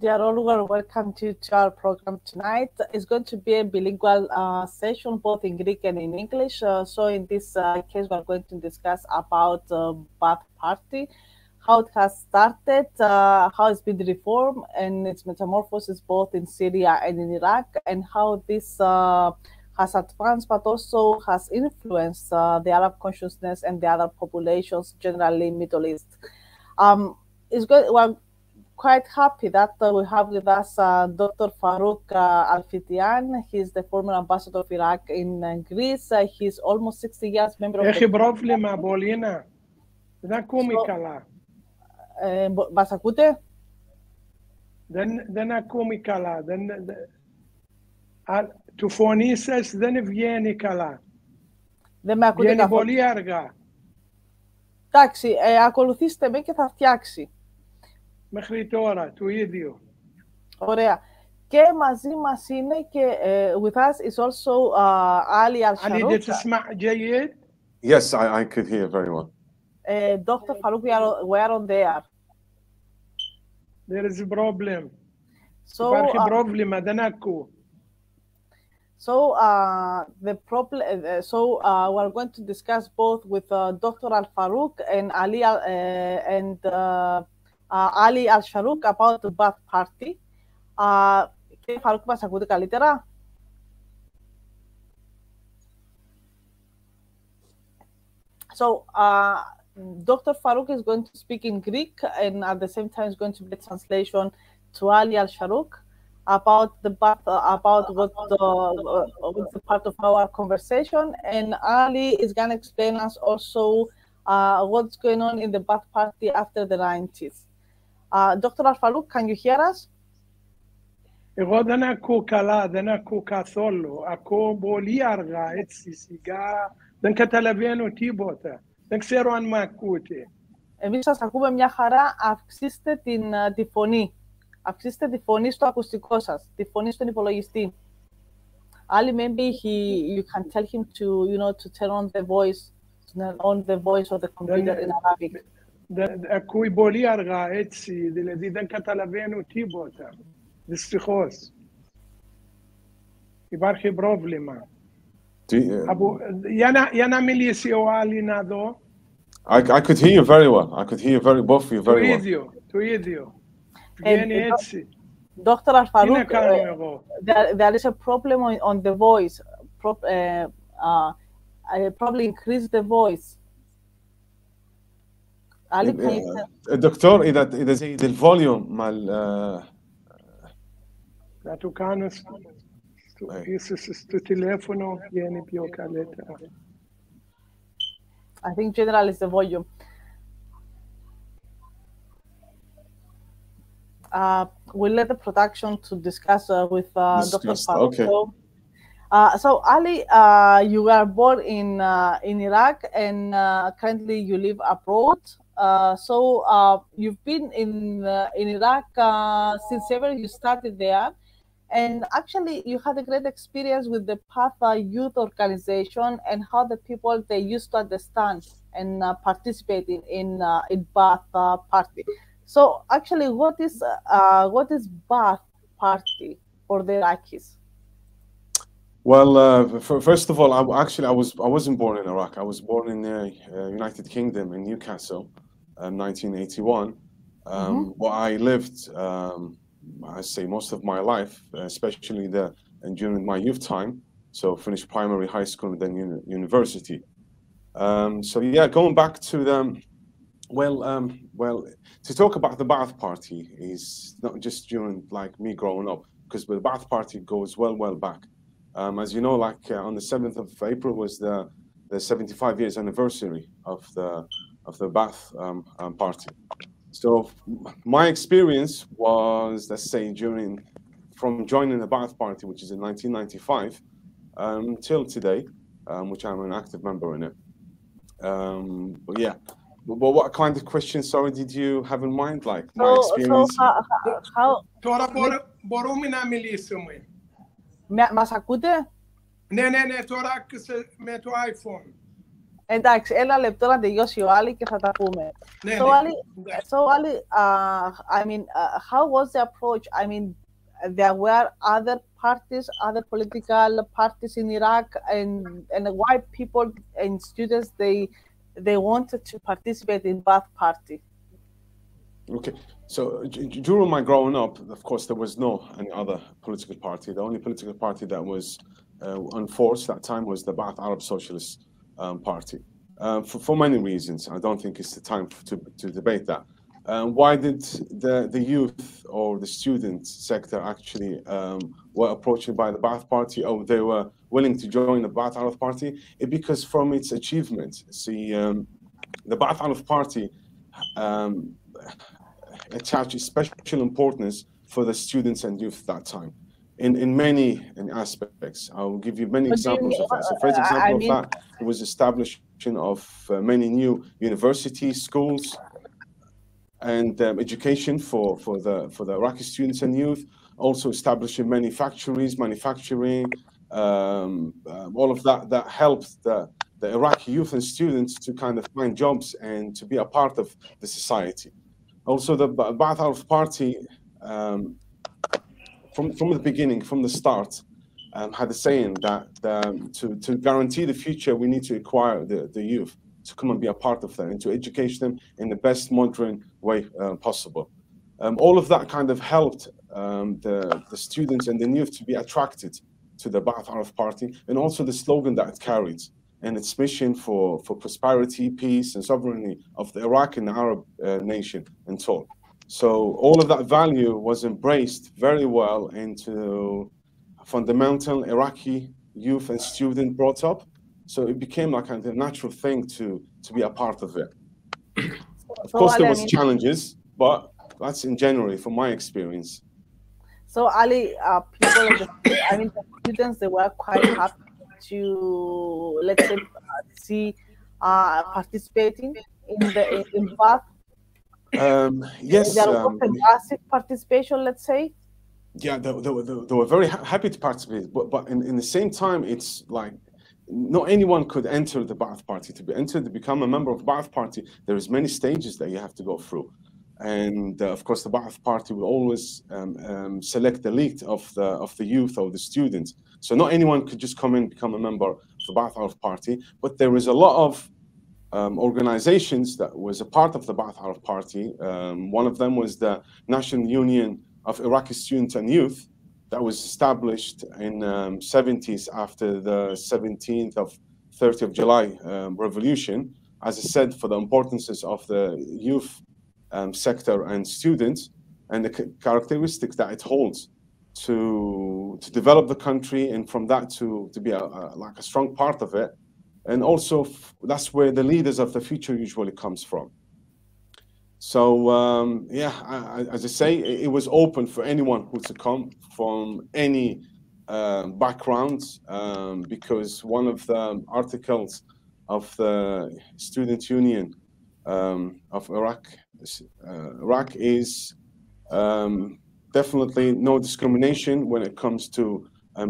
Dear all, welcome to our program tonight. It's going to be a bilingual session, both in Greek and in English. So in this case, we're going to discuss about Ba'ath Party, how it has started, how it's been reformed, and its metamorphosis both in Syria and in Iraq, and how this has advanced, but also has influenced the Arab consciousness and the other populations, generally Middle East. It's good. Well, quite happy that we have with us Dr. Farouk Al-Fitian. He's the former ambassador of Iraq in Greece. He's almost 60 years member of Έχει πρόβλημα, Πολίνα. Δεν ακούμε καλά. Μας ακούτε? Δεν ακούμε καλά. Του φωνή σας δεν βγαίνει καλά. Δεν με ακούτε βγαίνει καθόλου. Πολύ αργά. Εντάξει, ακολουθήστε με και θα φτιάξει. Μέχρι τώρα, το ίδιο. Ωραία. Και μαζί μας είναι και with us is also Ali Al-Sharouk. Ali, تسمع جيد? Yes, I could hear very well. Dr. Farouk, we are on there. There is a problem. Υπάρχει πρόβλημα, δεν ακούω. So the problem. So we're going to discuss both with Dr. Al-Farouk and Ali Al-Sharouk about the Ba'ath Party. Κύριε Φαρούκ, μας ακούτε καλύτερα? So Dr. Farouk is going to speak in Greek, and at the same time is going to be a translation to Ali Al-Sharouk about the Ba'ath, about what's the part of our conversation, and Ali is going to explain us also what's going on in the Ba'ath Party after the 90s. Dr. Al-Farouk, can you hear us? Εγώ δεν ακούω καλά, δεν ακούω καθόλου. Ακούω πολύ αργά, έτσι, σιγά. Δεν καταλαβαίνω τίποτα. Δεν ξέρω αν με ακούτε. Εμείς σας ακούμε μια χαρά. Αυξήστε τη φωνή. Αυξήστε τη φωνή στο ακουστικό σας, τη φωνή στον υπολογιστή. Ali, maybe you can tell him to turn on the voice of the computer in Arabic. Ακούει πολύ αργά, έτσι, δηλαδή δεν καταλαβαίνω τίποτα. Δυστυχώς. Υπάρχει πρόβλημα. Για να μιλήσει ο Ali να δω. I could hear you very well. I could hear both of you very well. Το ίδιο. Βγαίνει έτσι. Dr. Al-Farouk, there is a problem on the voice. Probably increase the voice. دكتور إذا زيد الفوليوم مال να του κάνω ίσως στο τηλέφωνο βγαίνει πιο καλύτερα. I think general is the volume. We'll let the production to discuss with Dr. Farouk. Okay. So Ali, you were born in Iraq and currently you live abroad. So you've been in Iraq since ever you started there, and actually you had a great experience with the Ba'ath youth organization and how the people they used to understand and participate in Ba'ath Party. So actually, what is Ba'ath Party for the Iraqis? Well, first of all, I wasn't born in Iraq. I was born in the United Kingdom in Newcastle, 1981. Where I lived, I say most of my life, especially during my youth time. So finished primary, high school, and then university. So yeah, going back to to talk about the Ba'ath Party is not just during like me growing up, because the Ba'ath Party goes well back. As you know, like on the 7th of April was the 75 years anniversary of the Ba'ath Party. So my experience was, let's say, from joining the Ba'ath Party, which is in 1995, till today, which I'm an active member in it. But yeah, but what kind of questions, sorry, did you have in mind? Like my experience? Τώρα μπορούμε να μιλήσουμε. Μας ακούτε? Ναι, τώρα με το iPhone. Εντάξει, ένα λεπτό να τελειώσει ο Άλλη και θα τα πούμε. Ναι, So, ναι. Ali, I mean, how was the approach? I mean, there were other parties, other political parties in Iraq, and why people and students they wanted to participate in Ba'ath Party. Okay, so during my growing up, of course, there was no any other political party. The only political party that was on force that time was the Ba'ath Arab Socialist Party. For many reasons, I don't think it's the time to debate that. Why did the youth or the student sector actually were approached by the Ba'ath Party, or they were willing to join the Ba'ath Arab Party? Because from its achievements, see, the Ba'ath Arab Party attached special importance for the students and youth at that time. In many aspects. I'll give you many examples of that. So, for example, of that, it was establishing of many new universities, schools, and education for the Iraqi students and youth. Also establishing many factories, manufacturing, all of that helped the Iraqi youth and students to kind of find jobs and to be a part of the society. Also, the Ba'ath Arab Party, from the beginning, from the start, had a saying that to guarantee the future, we need to acquire the youth to come and be a part of that and to educate them in the best modern way possible. All of that kind of helped the students and the youth to be attracted to the Ba'ath Arab Party, and also the slogan that it carried and its mission for prosperity, peace, and sovereignty of the Iraq and the Arab nation and so on. So all of that value was embraced very well into fundamental Iraqi youth and student brought up. So it became like a natural thing to be a part of it. Of course, there was challenges, but that's in general from my experience. So Ali, people, the students, they were quite happy to, let's say, see participating in Ba'ath. Yes. There was a massive participation, let's say. Yeah, they were very happy to participate, but in the same time, it's like not anyone could enter the Ba'ath Party. To become a member of the Ba'ath Party, there is many stages that you have to go through. And of course, the Ba'ath Party will always select the elite of the youth or the students. So not anyone could just come in and become a member of the Ba'ath Arab Party, but there is a lot of organizations that was a part of the Ba'ath Arab Party. One of them was the National Union of Iraqi Students and Youth that was established in 70s after the 17th of 30th of July revolution. As I said, for the importances of the youth sector and students and the characteristics that it holds to develop the country, and from that to be like a strong part of it. And also that's where the leaders of the future usually comes from. So yeah, as I say, it was open for anyone who to come from any backgrounds, because one of the articles of the Student Union of Iraq is definitely no discrimination when it comes to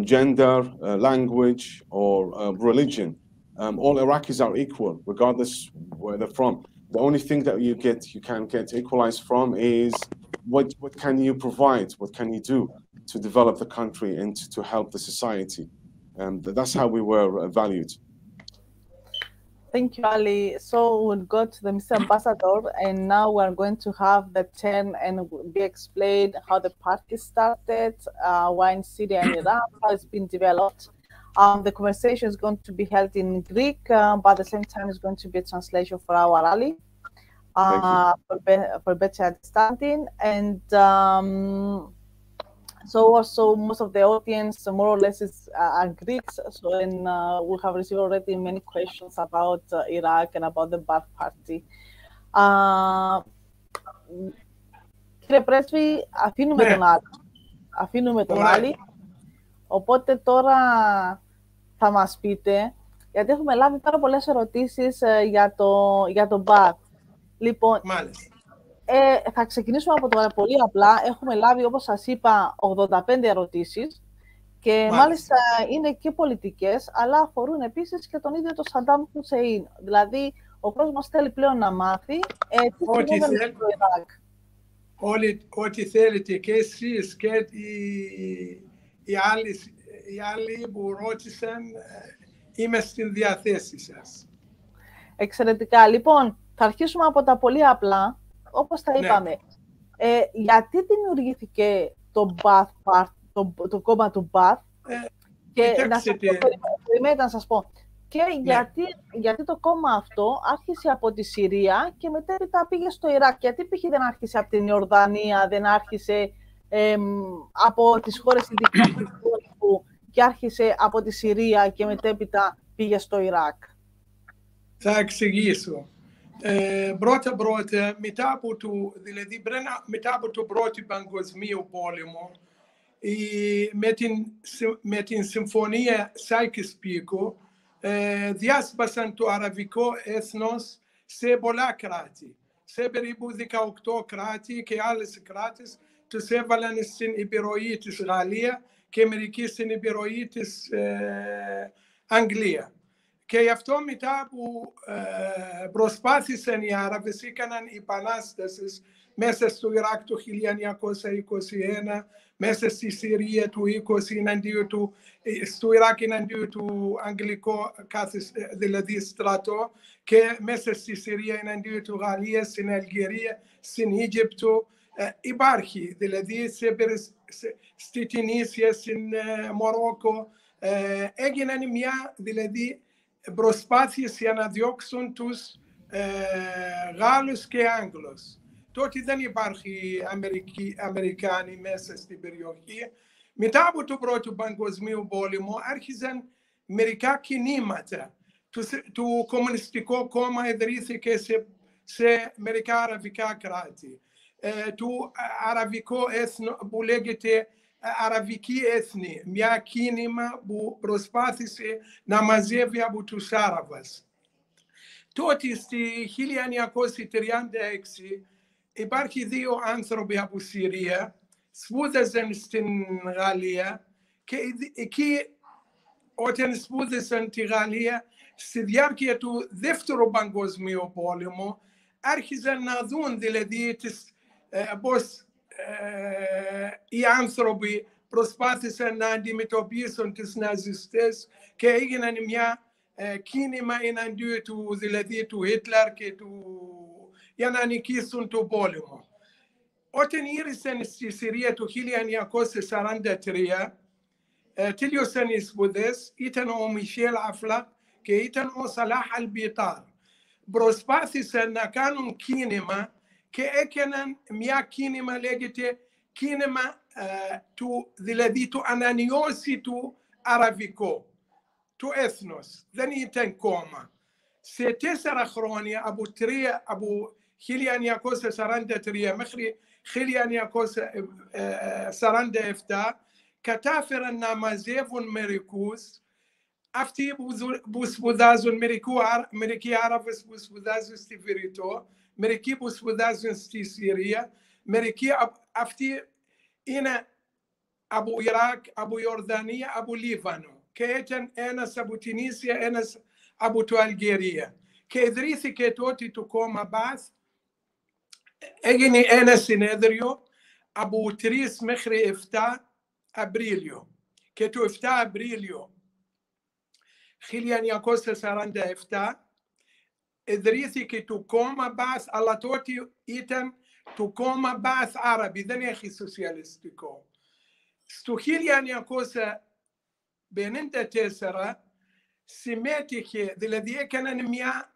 gender, language, or religion. All Iraqis are equal, regardless where they're from. The only thing that you can get equalized from is what can you provide, what can you do to develop the country and to help the society. That's how we were valued. Thank you, Ali. So we'll go to the Mr. Ambassador, and now we're going to have the turn and be explained how the party started, why in Syria and Iran, how it's been developed. The conversation is going to be held in Greek, but at the same time, it's going to be a translation for our Ali for better understanding. And so also most of the audience, more or less, are Greeks. So we have received already many questions about Iraq and about the Ba'ath Party. Κύριε Πρέσβη, αφήνουμε τον Άλλη. Οπότε τώρα θα μας πείτε, γιατί έχουμε λάβει πάρα πολλές ερωτήσεις για το Ba'ath. Λοιπόν, θα ξεκινήσουμε από το πολύ απλά. Έχουμε λάβει, όπως σας είπα, 85 ερωτήσεις Και μάλιστα είναι και πολιτικές, αλλά αφορούν επίσης και τον ίδιο τον Σαντάμ Χουσέιν. Δηλαδή, ο κόσμος θέλει πλέον να μάθει τι συμβαίνει στο Ιράκ. Ό,τι θέλετε και εσείς και οι άλλοι που ρώτησαν, είμαι στην διαθέση σας. Εξαιρετικά. Λοιπόν, θα αρχίσουμε από τα πολύ απλά, όπως τα είπαμε. Γιατί δημιουργήθηκε το κόμμα του Μπαθ, και να σας πω, και γιατί το κόμμα αυτό άρχισε από τη Συρία και μετέπειτα πήγε στο Ιράκ. Γιατί π.χ. δεν άρχισε από την Ιορδανία, δεν άρχισε από τις χώρες ειδικής του και άρχισε από τη Συρία και μετέπειτα πήγε στο Ιράκ. Θα εξηγήσω. Πρώτα, μετά από το πρώτο παγκοσμίο πόλεμο, με την συμφωνία Σάικης-Πίκο, διάσπασαν το αραβικό έθνος σε πολλά κράτη. Σε περίπου 18 κράτη και άλλες κράτες τους έβαλαν στην επιρροή της Γαλλία και μερικοί στην επιρροή της Αγγλία. Και γι' αυτό μετά που προσπάθησαν οι Άραβες, έκαναν επανάσταση μέσα στο Ιράκ το 1921, μέσα στη Συρία του 20, στο Ιράκ εναντίον του Αγγλικού δηλαδή στρατό, και μέσα στη Συρία εναντίον του Γαλλία, στην Αλγερία, στην Αίγυπτο. Υπάρχει δηλαδή στη Τινήσια, στην Μορόκο, έγιναν μια δηλαδή προσπάθειες για να διώξουν τους Γάλλους και Άγγλους. Τότε δεν υπάρχει Αμερικάνοι μέσα στην περιοχή. Μετά από το πρώτο παγκοσμίο πόλεμο άρχισαν μερικά κινήματα. Το Κομμουνιστικό Κόμμα ιδρύθηκε σε μερικά αραβικά κράτη. Το αραβικό έθνο που λέγεται Αραβική Έθνη, μια κίνημα που προσπάθησε να μαζεύει από τους Άραβες. Τότε στη 1936 υπάρχει δύο άνθρωποι από Συρία, σπούδαζαν στην Γαλλία και εκεί όταν σπούδασαν τη Γαλλία στη διάρκεια του δεύτερου παγκοσμίου πόλεμου άρχισαν να δουν δηλαδή πώς οι άνθρωποι προσπάθησαν να αντιμετωπίσουν τους ναζιστές και έγιναν μια κίνημα εναντίον του, δηλαδή του Χίτλερ και για να νικήσουν τον πόλεμο. Όταν ήρθαν στη Συρία το 1943, τέλειωσαν οι σπουδές, ήταν ο Μισελ Αφλακ και ήταν ο Σαλάχ Αλμπιτάρ. Προσπάθησαν να κάνουν κίνημα και έκαναν μια κίνημα, λέγεται κίνημα δηλαδή του ανανεώσει του αραβικό, του έθνος. Δεν ήταν κόμμα. Σε 4 χρόνια, από 1943 μέχρι 1947, κατάφεραν να μαζεύουν μερικούς, αυτοί που σπουδάζουν, μερικοί Άραβες που σπουδάζουν στη Βηρητό, μερικοί που σπουδάζουν στη Συρία, μερικοί αυτοί είναι από Ιράκ, από Ιορδανία, από Λίβανο. Και ήταν ένας από την Ίσια, ένας από το Αλγερία. Και ιδρύθηκε τότε το κόμμα Μπαθ. Έγινε ένα συνέδριο από 3 μέχρι 7 Απρίλιο. Και το 7 Απρίλιο 1947 ιδρύθηκε το κόμμα Μπαθ, αλλά τότε ήταν το κόμμα Μπαθ Άραβι, δεν έχει σοσιαλιστικό. Στο 1954 συμμετείχε, δηλαδή έκαναν μια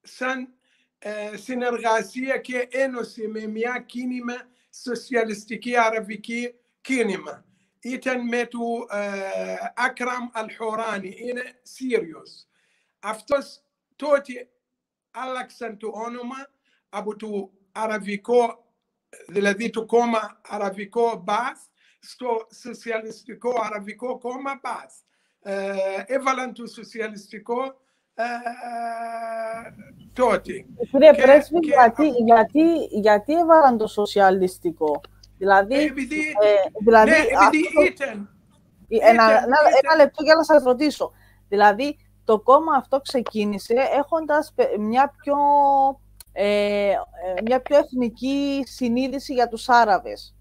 σαν συνεργασία και ένωση με μια κίνημα σοσιαλιστική αραβική κίνημα. Ήταν με του Ακραμ Αλ-Χουράνι, είναι Σύριος. Αυτός τότε άλλαξαν το όνομα από το αραβικό, δηλαδή το κόμμα αραβικό Μπαθ, στο σοσιαλιστικό αραβικό κόμμα Μπαθ. Έβαλαν το σοσιαλιστικό τότε. Κύριε Πρέσβη, γιατί έβαλαν το σοσιαλιστικό? Δηλαδή, επειδή Ένα λεπτό για να σας ρωτήσω. Δηλαδή, το κόμμα αυτό ξεκίνησε έχοντας μια πιο εθνική συνείδηση για τους Άραβες.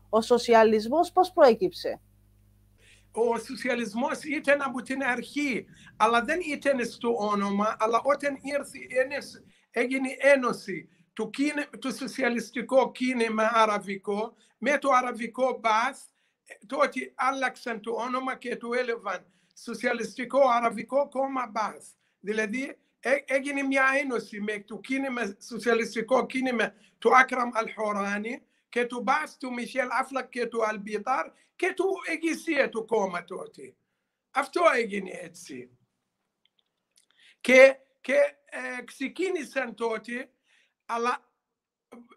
Ο σοσιαλισμός πώς προέκυψε? Ο σοσιαλισμός ήταν από την αρχή, αλλά δεν ήταν στο όνομα, αλλά όταν έγινε ένωση του σοσιαλιστικό κίνημα αραβικό με το αραβικό Μπαθ, τότε άλλαξαν το όνομα και το έλαβαν Σοσιαλιστικό Αραβικό Κόμμα Μπαθ. Δηλαδή έγινε μια ένωση με το σοσιαλιστικό κίνημα του Άκραμ Αλ-Χοράνι και του Μπαθ του Μιχέλ Αφλακ και του Αλμπιτάρ και του ηγεσία του κόμμα τότε. Αυτό έγινε έτσι. Και ξεκίνησαν τότε, αλλά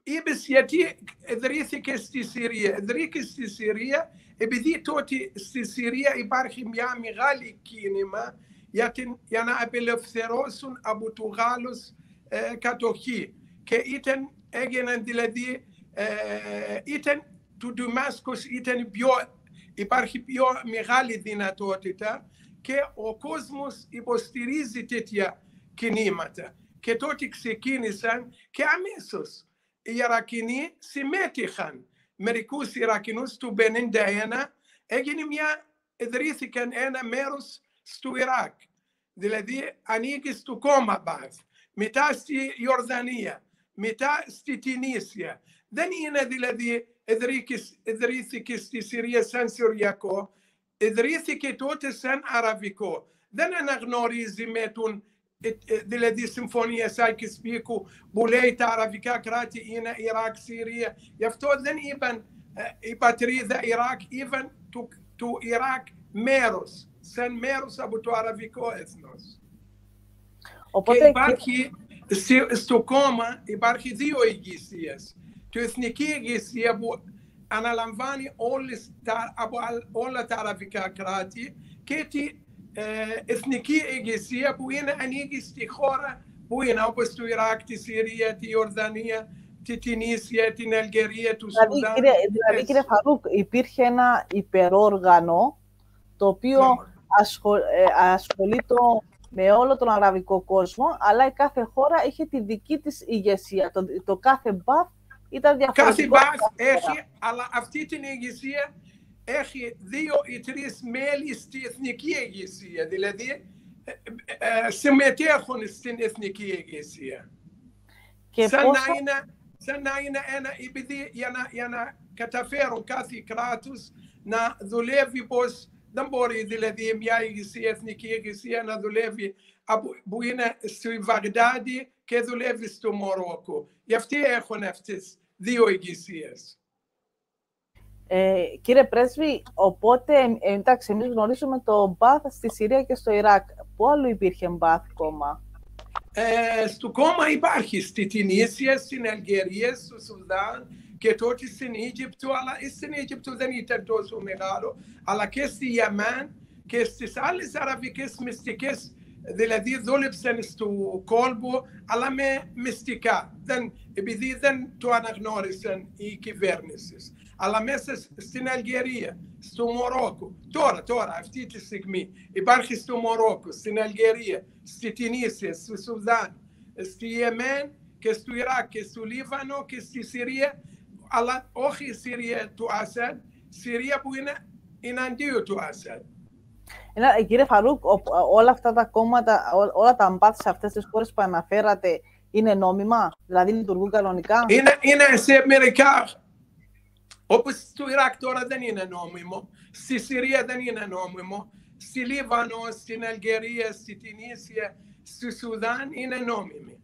είπες γιατί ιδρύθηκε στη Συρία. Ιδρύθηκε στη Συρία επειδή τότε στη Συρία υπάρχει μια μεγάλη κίνημα για να απελευθερώσουν από του Γάλλους κατοχή. Και έγιναν δηλαδή, του Δαμάσκος υπάρχει πιο μεγάλη δυνατότητα και ο κόσμος υποστηρίζει τέτοια κινήματα. Και τότε ξεκίνησαν και αμέσως οι Ιρακινοί συμμέτειχαν. Μερικούς Ιρακινούς του 1951 ιδρύθηκαν ένα μέρος στο Ιράκ. Δηλαδή ανήκει στο κόμμα Μπαθ, μετά στη Ιορδανία, μετά στη Τινήσια. Δεν είναι δηλαδή ιδρύθηκε στη Συρία σαν Συριακό, ιδρύθηκε τότε σαν Αραβικό. Δεν αναγνωρίζει με τον δηλαδή συμφωνία Σάικης Πίκου που λέει τα αραβικά κράτη είναι Ιράκ, Συρία. Γι' αυτό δεν είπαν η πατρίδα Ιράκ, είπαν του Ιράκ μέρος, σαν μέρος από το αραβικό έθνος. Οπότε, και υπάρχει στο κόμμα υπάρχει δύο ηγεσίες. Το εθνική ηγεσία που αναλαμβάνει όλα τα αραβικά κράτη και τη εθνική ηγεσία που ανήκει στη χώρα που είναι, όπως το Ιράκ, τη Συρία, τη Ιορδανία, τη Τινήσια, την Αλγερία, του Σουδάν. Δηλαδή, κύριε Φαρούκ, υπήρχε ένα υπερόργανο το οποίο ασχολείται με όλο τον αραβικό κόσμο, αλλά η κάθε χώρα είχε τη δική της ηγεσία. Το κάθε Μπαθ ήταν διαφορετικό. Κάθε Μπαθ έχει, αλλά αυτή την ηγεσία έχει 2 ή 3 μέλη στη εθνική ηγεσία, δηλαδή συμμετέχουν στην εθνική ηγεσία. Σαν να είναι ένα, επειδή για να καταφέρουν κάθε κράτος να δουλεύει πως δεν μπορεί δηλαδή μια ηγεσία, εθνική ηγεσία να δουλεύει που είναι στη Βαγδάδη και δουλεύει στο Μαρόκο. Γι' αυτοί έχουν αυτές 2 ηγεσίες. Κύριε Πρέσβη, οπότε εντάξει, εμείς γνωρίζουμε το Μπαθ στη Συρία και στο Ιράκ. Πού άλλο υπήρχε Μπαθ κόμμα? Στο κόμμα υπάρχει στη Τινήσια, στην Αλγερία, στο Σουδάν και τότε στην Αίγυπτο, αλλά στην Αίγυπτο δεν ήταν τόσο μεγάλο, αλλά και στη Ιεμάν και στις άλλες αραβικές μυστικές, δηλαδή δούλεψαν στο κόλπο, αλλά με μυστικά, επειδή δεν το αναγνώρισαν οι κυβέρνησεις. Αλλά μέσα στην Αλγερία, στο Μαρόκο, τώρα αυτή τη στιγμή, υπάρχει στο Μαρόκο, στην Αλγερία, στη Τινήσια, στο Σουδάν, στη Ιεμέν και στο Ιράκ και στο Λίβανο και στη Συρία, αλλά όχι η Συρία του Ασάντ, Συρία που είναι εναντίον του Ασάντ. Κύριε Φαρούκ, όλα αυτά τα κόμματα, όλα τα Μπαθ σε αυτές τις χώρες που αναφέρατε είναι νόμιμα, δηλαδή λειτουργούν κανονικά? Είναι σε μερικά. Όπως στο Ιράκ τώρα δεν είναι νόμιμο, στη Συρία δεν είναι νόμιμο, στη Λίβανο, στην Αλγερία, στη Τινήσια, στο Σουδάν είναι νόμιμη.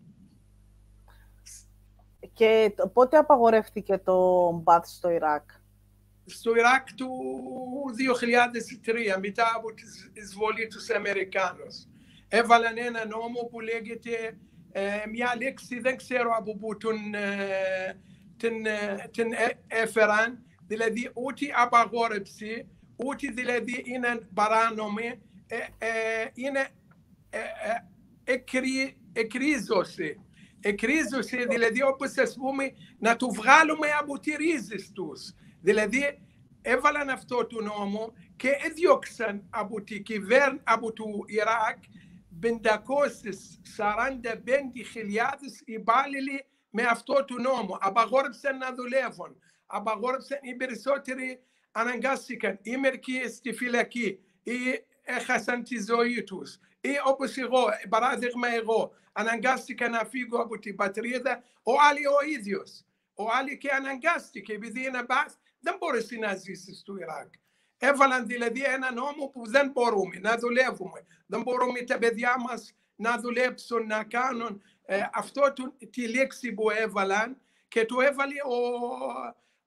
Και πότε απαγορεύτηκε το Μπαθ στο Ιράκ? Στο Ιράκ του 2003, μετά από τη εισβολή τους Αμερικάνους. Έβαλαν ένα νόμο που λέγεται μια λέξη, δεν ξέρω από πού την έφεραν, δηλαδή ούτε απαγόρευση, ούτε δηλαδή είναι παράνομη, είναι εκρίζωση. Εκρίζωση, δηλαδή όπως ας πούμε να του βγάλουμε από τις ρίζες τους. Δηλαδή έβαλαν αυτό το νόμο και έδιωξαν από το Ιράκ 545.000 υπάλληλοι με αυτό το νόμο. Απαγόρεψαν να δουλεύουν. Απαγόρεψαν, οι περισσότεροι αναγκάστηκαν ή μερικοί στη φυλακή ή έχασαν τη ζωή τους. Ή όπως εγώ, παράδειγμα εγώ, αναγκάστηκα να φύγω από την πατρίδα, ο άλλοι ο ίδιος. Ο άλλοι και αναγκάστηκε, επειδή είναι μπαθ, δεν μπορέσει να ζήσει στο Ιράκ. Έβαλαν δηλαδή ένα νόμο που δεν μπορούμε να δουλεύουμε. Δεν μπορούμε τα παιδιά μας να δουλέψουν, να κάνουν αυτό τη λέξη που έβαλαν και το έβαλε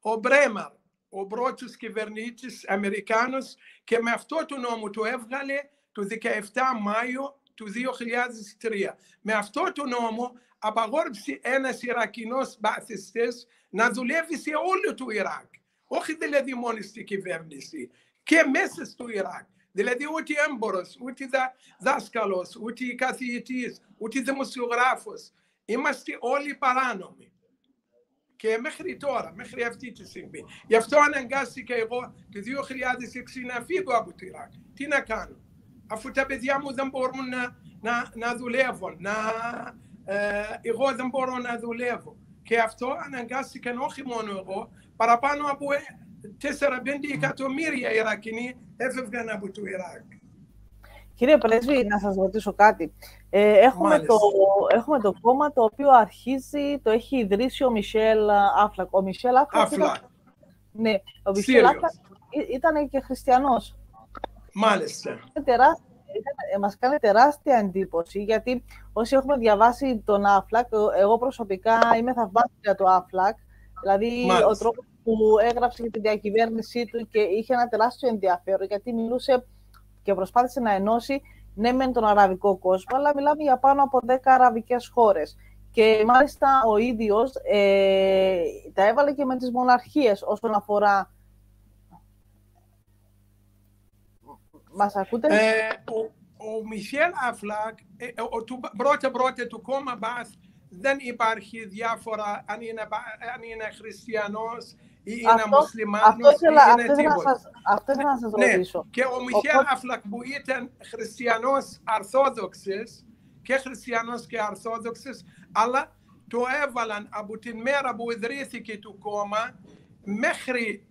ο Μπρέμαρ, ο πρώτος κυβερνήτης Αμερικάνος, και με αυτό το νόμο το έβγαλε το 17 Μάιο του 2003. Με αυτό το νόμο απαγόρευσε ένας Ιρακινός μπαθιστής να δουλεύει σε όλο το Ιράκ. Όχι δηλαδή μόνο στη κυβέρνηση, και μέσα στο Ιράκ. Δηλαδή ούτε έμπορος, ούτε δάσκαλος, ούτε καθηγητής, ούτε δημοσιογράφος. Είμαστε όλοι παράνομοι. Και μέχρι τώρα, μέχρι αυτή τη στιγμή. Γι' αυτό αναγκάστηκα εγώ το 2006 να φύγω από το Ιράκ. Τι να κάνω, αφού τα παιδιά μου δεν μπορούν να δουλεύουν. Εγώ δεν μπορώ να δουλεύω. Και αυτό αναγκάστηκαν όχι μόνο εγώ, παραπάνω από 4-5 εκατομμύρια Ιρακινοί έφευγαν από το Ιράκ. Κύριε Πρέσβη, να σας ρωτήσω κάτι. Έχουμε το κόμμα το οποίο το έχει ιδρύσει ο Μισελ Άφλακ. Ο Μισελ Άφλακ, ναι, ο Μισελ Άφλακ ήταν και χριστιανός. Μάλιστα. Μας κάνει τεράστια εντύπωση, γιατί όσοι έχουμε διαβάσει τον Άφλακ, εγώ προσωπικά είμαι θαυμάστρια του Άφλακ, δηλαδή μάλιστα, ο τρόπος που έγραψε για τη διακυβέρνησή του και είχε ένα τεράστιο ενδιαφέρον, γιατί μιλούσε και προσπάθησε να ενώσει ναι μεν τον αραβικό κόσμο, αλλά μιλάμε για πάνω από 10 αραβικές χώρες. Και μάλιστα ο ίδιος τα έβαλε και με τις μοναρχίες όσον αφορά... Μας ακούτε? Ο Μισελ Άφλακ, πρώτα του κόμμα Μπαθ, δεν υπάρχει διάφορα αν είναι χριστιανός ή είναι μουσουλμάνος ή είναι τίποτα. Αυτό ήθελα να σας ρωτήσω. Ναι. Και ο Μισελ Άφλακ που ήταν χριστιανός αρθόδοξος και χριστιανός και αρθόδοξος, αλλά το έβαλαν από την μέρα που ιδρύθηκε το κόμμα μέχρι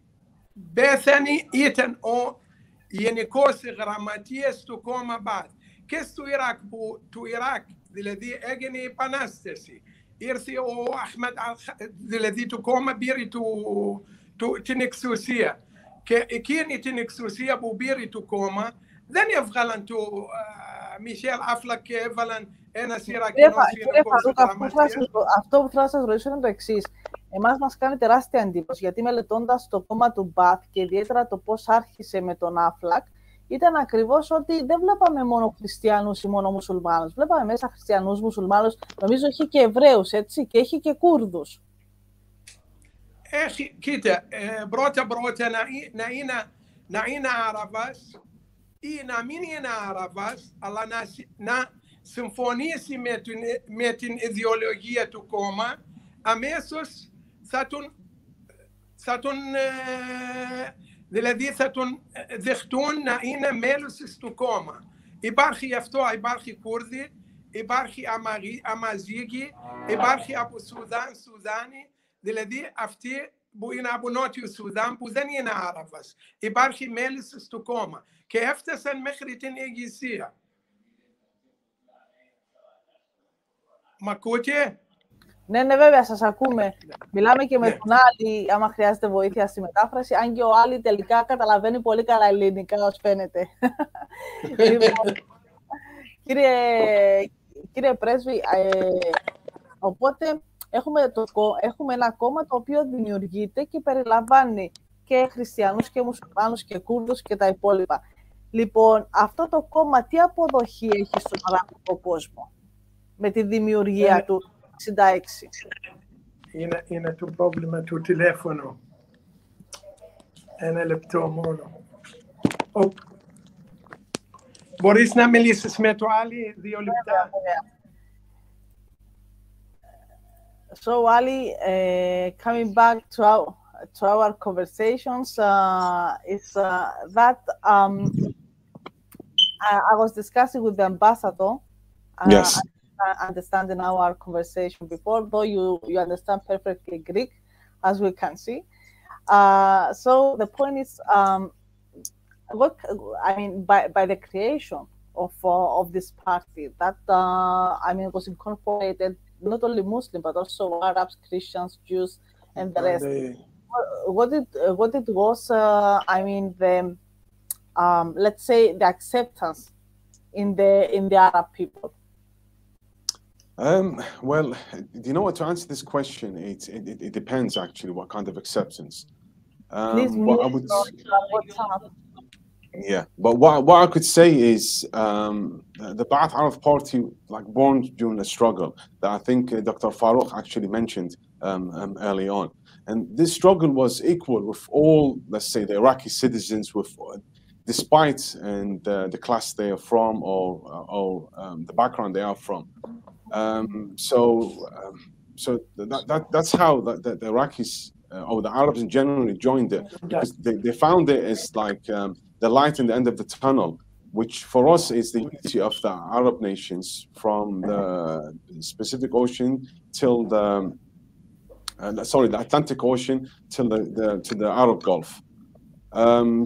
πέθανε, ήταν ο γενικός γραμματείας του κόμμα Μπαθ. Και στο Ιράκ, του Ιράκ δηλαδή έγινε η επανάσταση. Ήρθε ο Αχμαντ, δηλαδή το κόμμα πήρε την εξουσία. Και εκείνη την εξουσία που πήρε το κόμμα, δεν έβγαλαν το Μισελ Άφλακ και έβαλαν ένας Ιρακινός γενικός γραμματείας. Αυτό που θέλω να σας ρωτήσω είναι το εξής. Εμάς μας κάνει τεράστια εντύπωση, γιατί μελετώντας το κόμμα του Μπαθ και ιδιαίτερα το πώς άρχισε με τον Άφλακ, ήταν ακριβώς ότι δεν βλέπαμε μόνο χριστιανούς ή μόνο μουσουλμάνους. Βλέπαμε μέσα χριστιανούς, μουσουλμάνους, νομίζω έχει και Εβραίους, έτσι, και έχει και Κούρδους. Κοίτα, πρώτα να είναι Άραβας ή να μην είναι Άραβας, αλλά να συμφωνήσει με την ιδεολογία του κόμμα, αμέσως δηλαδή θα τον δεχτούν να είναι μέλος του κόμμα. Υπάρχει αυτό, υπάρχει Κούρδοι, υπάρχει Αμαζίγοι, υπάρχει από Σουδάνοι, δηλαδή αυτοί που είναι από Νότιο Σουδάν που δεν είναι Άραβας. Υπάρχει μέλος στο κόμμα και έφτασαν μέχρι την ηγεσία. Μ' ακούτε? Ναι, βέβαια, σας ακούμε. Μιλάμε και με τον Άλλη, άμα χρειάζεται βοήθεια στη μετάφραση, αν και ο Άλλη τελικά καταλαβαίνει πολύ καλά ελληνικά, ως φαίνεται. Λοιπόν, κύριε Πρέσβη, οπότε έχουμε ένα κόμμα το οποίο δημιουργείται και περιλαμβάνει και χριστιανούς και μουσουλμάνους και Κούρδους και τα υπόλοιπα. Λοιπόν, αυτό το κόμμα τι αποδοχή έχει στον αραβικό κόσμο με τη δημιουργία του 66? Είναι το πρόβλημα του τηλέφωνου. Ένα λεπτό μόνο. Μπορείς να μιλήσεις με το Άλλη 2 λεπτά? So Ali, coming back to to our conversations is that I was discussing with the ambassador. Yes. Understanding our conversation before, though you understand perfectly Greek, as we can see. So the point is, what I mean by the creation of this party that I mean was incorporated not only Muslim but also Arabs, Christians, Jews, and the rest. What it was, I mean the let's say the acceptance in the Arab people. Well, you know what? To answer this question, it depends actually what kind of acceptance. Please What I mute would, your WhatsApp. yeah, but what I could say is the Ba'ath Arab Party, like born during a struggle that I think Dr. Farouk actually mentioned early on, and this struggle was equal with all, let's say, the Iraqi citizens, with despite and the class they are from or the background they are from. So that's how the Iraqis or the Arabs in general joined it, because they found it as like the light in the end of the tunnel, which for us is the unity of the Arab nations from the Pacific Ocean till the Atlantic Ocean till the Arab Gulf. And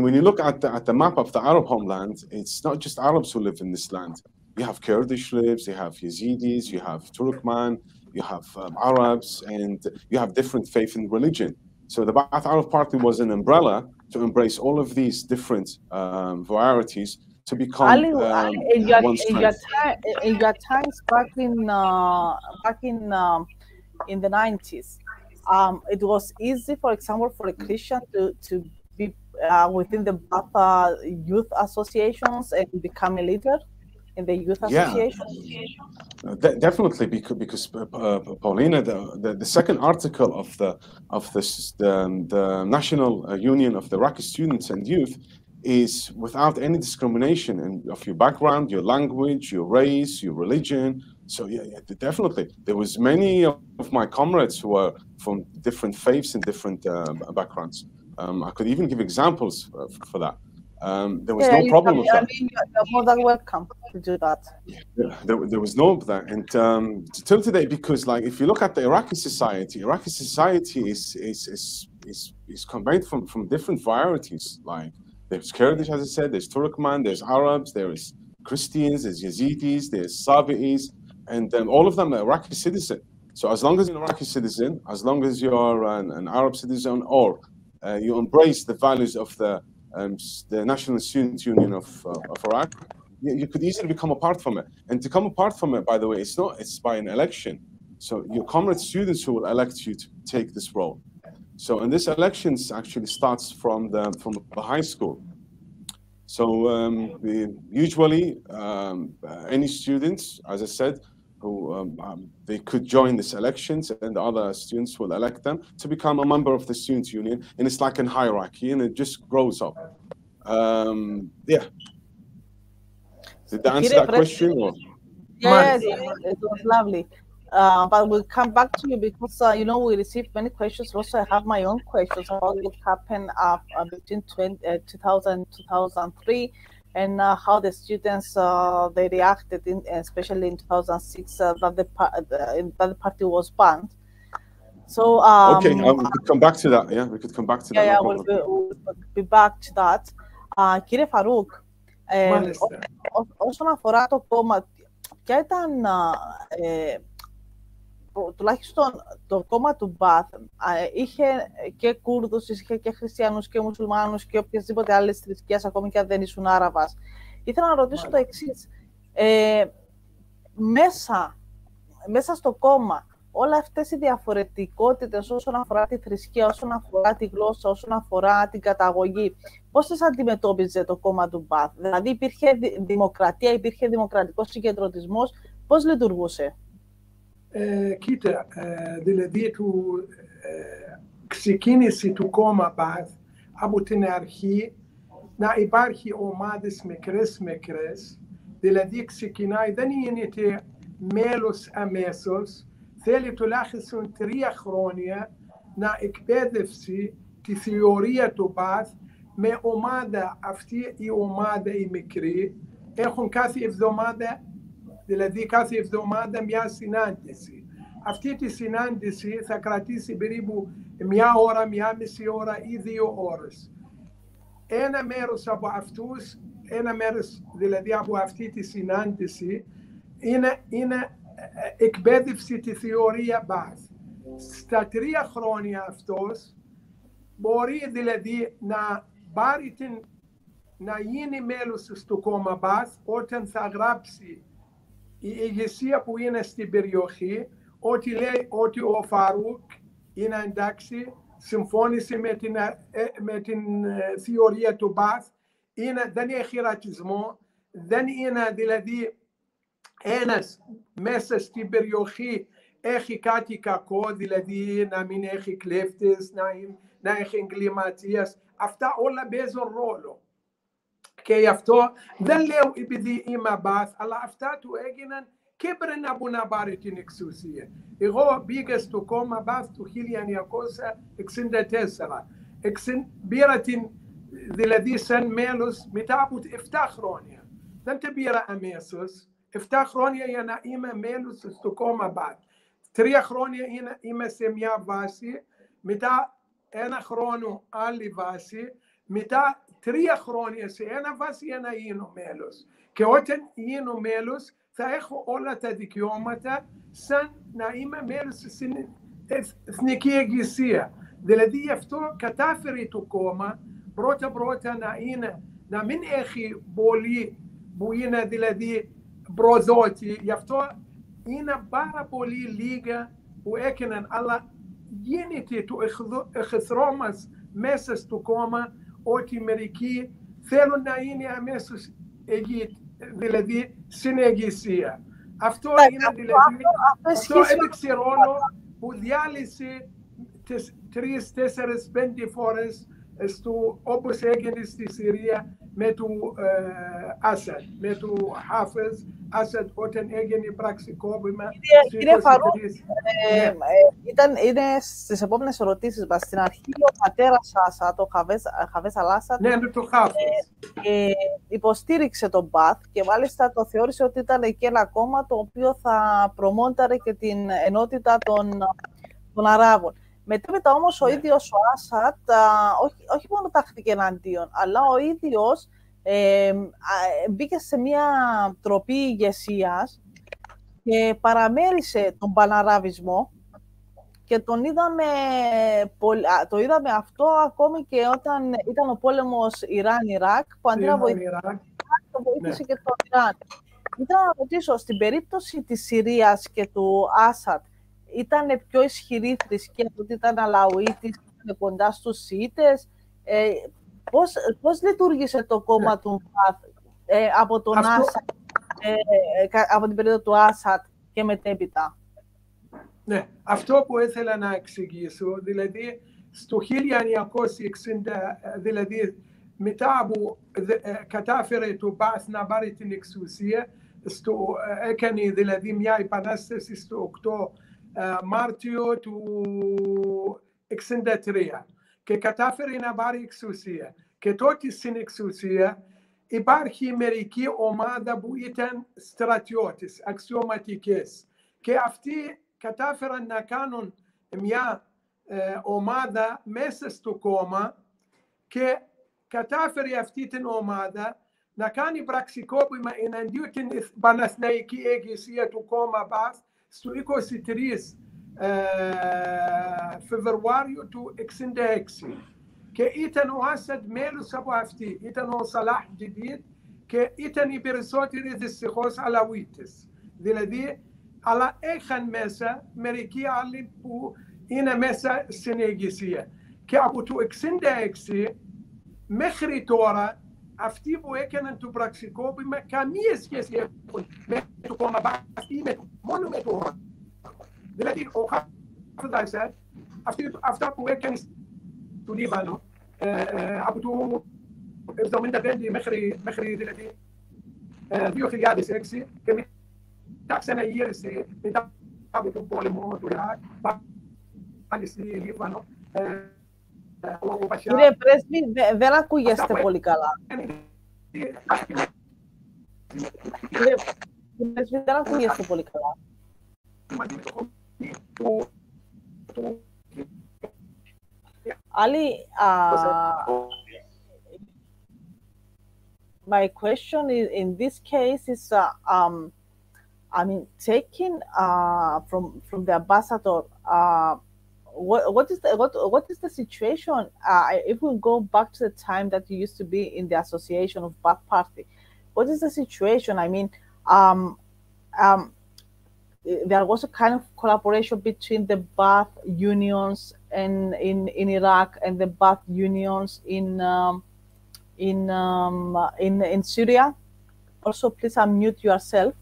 when you look at the map of the Arab homeland, it's not just Arabs who live in this land. You have Kurdish lives, you have Yazidis, you have Turkmen, you have Arabs, and you have different faith and religion. So the Ba'ath Arab Party was an umbrella to embrace all of these different varieties to become Ali, one strength. in your times back in the 90s, it was easy, for example, for a Christian to be within the Ba'ath youth associations and become a leader in the youth association. Definitely, because Paulina, the second article of the National Union of the Iraqi Students and Youth is without any discrimination of your background, your language, your race, your religion. So yeah, definitely, there was many of my comrades who are from different faiths and different backgrounds. I could even give examples for that. There was no problem with that. I mean, you're more than welcome to do that. Yeah, there was no of that, and till today, because like if you look at the Iraqi society is combined from different varieties. Like there's Kurdish, as I said, there's Turkmen, there's Arabs, there's Christians, there's Yazidis, there's Sabi'is, and all of them are Iraqi citizen. So as long as you're an Iraqi citizen, as long as you're an Arab citizen, or you embrace the values of the National Students Union of Iraq, you could easily become apart from it. And to come apart from it, by the way, it's by an election. So your comrade students who will elect you to take this role. So, and this elections actually starts from the high school. So usually any students, as I said, who they could join these elections, and the other students will elect them to become a member of the students' union, and it's like a hierarchy, and it just grows up. Yeah. Did that answer that question? Or? Yes, it was lovely. But we'll come back to you because you know, we received many questions. Also, I have my own questions about what happened between 2000 and 2003, and how the students they reacted, especially in 2006, that the party was banned. So okay, we could come back to that. Yeah, we could come back to that. Yeah, we'll be back to that. Κύριε Φαρούκ, όσον αφορά το κόμμα, ποια ήταν τουλάχιστον το κόμμα του Μπαθ, είχε και Κούρδους, είχε και Χριστιανούς και Μουσουλμάνους και οποιασδήποτε άλλες θρησκείες, ακόμη και αν δεν ήσουν Άραβας. Ήθελα να ρωτήσω το εξής. Μέσα στο κόμμα, όλα αυτές οι διαφορετικότητες όσον αφορά τη θρησκεία, όσον αφορά τη γλώσσα, όσον αφορά την καταγωγή, πώς τις αντιμετώπιζε το κόμμα του Μπαθ? Δηλαδή υπήρχε δημοκρατία, υπήρχε δημοκρατικός συγκεντρωτισμός, πώς λειτουργούσε? Κοίτα, δηλαδή ξεκίνησε το κόμμα Μπαθ από την αρχή να υπάρχει ομάδες μικρές, δηλαδή ξεκινάει, δεν γίνεται μέλος αμέσως, θέλει τουλάχιστον 3 χρόνια να εκπαίδευσει τη θεωρία του Bath με ομάδα. Αυτή η ομάδα η μικρή έχουν κάθε εβδομάδα, δηλαδή κάθε εβδομάδα μια συνάντηση. Αυτή τη συνάντηση θα κρατήσει περίπου 1 ώρα, 1,5 ώρα ή 2 ώρες. Ένα μέρος από αυτούς, ένα μέρος δηλαδή από αυτή τη συνάντηση είναι εκπαίδευση τη θεωρία Bath. Στα 3 χρόνια αυτός μπορεί δηλαδή να πάρει να γίνει μέλος στο κόμμα Bath όταν θα γράψει η ηγεσία που είναι στην περιοχή ότι λέει ότι ο Φαρούκ είναι εντάξει, συμφώνησε με την θεωρία του Bath, δεν έχει ρατσισμό, δεν είναι δηλαδή ένας μέσα στην περιοχή έχει κάτι κακό, δηλαδή να μην έχει κλέφτες, να έχει εγκληματίες. Αυτά όλα παίζουν ρόλο. Και γι' αυτό δεν λέω επειδή είμαι Bath, αλλά αυτά του έγιναν και πριν από να πάρει την εξουσία. Εγώ πήγα στο κόμμα Bath το 1964. Πήρα δηλαδή σαν μέλος μετά από 7 χρόνια. Δεν τα πήρα αμέσως. 7 χρόνια για να είμαι μέλος στο κόμμα Bath. 3 χρόνια είμαι σε μια βάση, μετά 1 χρόνο άλλη βάση, μετά 3 χρόνια σε ένα βάση για να γίνω μέλος. Και όταν γίνω μέλος θα έχω όλα τα δικαιώματα σαν να είμαι μέλος στην Εθνική Εκκλησία. Δηλαδή γι' αυτό κατάφερε το κόμμα πρώτα να μην έχει πολύ που είναι δηλαδή προδότη. Γι' αυτό είναι πάρα πολύ λίγα που έκαναν, αλλά γίνεται το εχθρό μας μέσα στο κόμμα ότι μερικοί θέλουν να είναι αμέσως δηλαδή στην Εκκλησία. Αυτό είναι δηλαδή, αυτό έπαιξε ρόλο που διάλυσε 3, 4, 5 φορές όπως έγινε στη Συρία με του Ασαντ, με του Χάφεζ Ασαντ όταν έγινε πραξικόπημα. Κύριε Φαρούκ, είναι στις επόμενες ερωτήσεις μας. Στην αρχή ο πατέρας Ασαντ, ο Χαβές Αλάσαντ, υποστήριξε τον Bath και μάλιστα το θεώρησε ότι ήταν και ένα κόμμα το οποίο θα προμόνταρε και την ενότητα των Αράβων. Μετέπειτα όμως ο ίδιος ο Ασαντ όχι μόνο τάχθηκε εναντίον, αλλά ο ίδιος μπήκε σε μια τροπή ηγεσίας και παραμέρισε τον παναραβισμό και το είδαμε αυτό ακόμη και όταν ήταν ο πόλεμος Ιράν-Ιράκ, που αντί να βοηθήσει το βοήθησε και το Ιράν. Ήθελα να ρωτήσω, στην περίπτωση της Συρίας και του Ασαντ, ήταν πιο ισχυρή θρησκεία, ότι ήταν αλαουίτης, ήταν κοντά στους Σιήτες. Πώς λειτουργήσε το κόμμα του Bath από τον Ασαντ, από την περίοδο του Ασαντ και μετέπειτα? Ναι, αυτό που ήθελα να εξηγήσω, δηλαδή στο 1960, δηλαδή μετά που κατάφερε το Bath να πάρει την εξουσία, έκανε δηλαδή μια επανάσταση στο 8 Μάρτιο του 1963 και κατάφερε να πάρει εξουσία. Και τότε στην εξουσία υπάρχει μερική ομάδα που ήταν στρατιώτες, αξιωματικές. Και αυτοί κατάφεραν να κάνουν μια ομάδα μέσα στο κόμμα και κατάφερε αυτή την ομάδα να κάνει πραξικόπημα εναντίον την Παναθηναϊκή Εκκλησία του κόμμα Bath στο 23 Φεβρουάριου του 1966. Και ήταν ο Ασαντ μέλος από αυτή, ήταν ο Σαλάχ Τζεντίδ και ήταν οι περισσότεροι δυστυχώς αλαουίτες. Δηλαδή, αλλά είχαν μέσα μερικοί άλλοι που είναι μέσα στην Εκκλησία. Και από το 1966 μέχρι τώρα, αυτοί που έκαναν το πραξικόπημα καμία σχέση έχουν με το κόμμα Bath ή μόνο με το Ασαντ. Δηλαδή, ο Χαφez Ασαντ, αυτά που έκανε στο Λίβανο, από το 1975 μέχρι δηλαδή 2006 και μετά ξαναγύρισε μετά από τον πόλεμο του Ιράκ, πάλι στη Λίβανο Κύριε Πρέσβη, δεν ακούγεστε πολύ καλά. Κύριε Πρέσβη, δεν ακούγεστε πολύ καλά. Ali, my question is, in this case, is I mean, taking from the ambassador, what is the situation? If we go back to the time that you used to be in the association of Baath Party, what is the situation? I mean, there was a kind of collaboration between the Baath unions and in Iraq and the Baath unions in Syria. Also, please unmute yourself.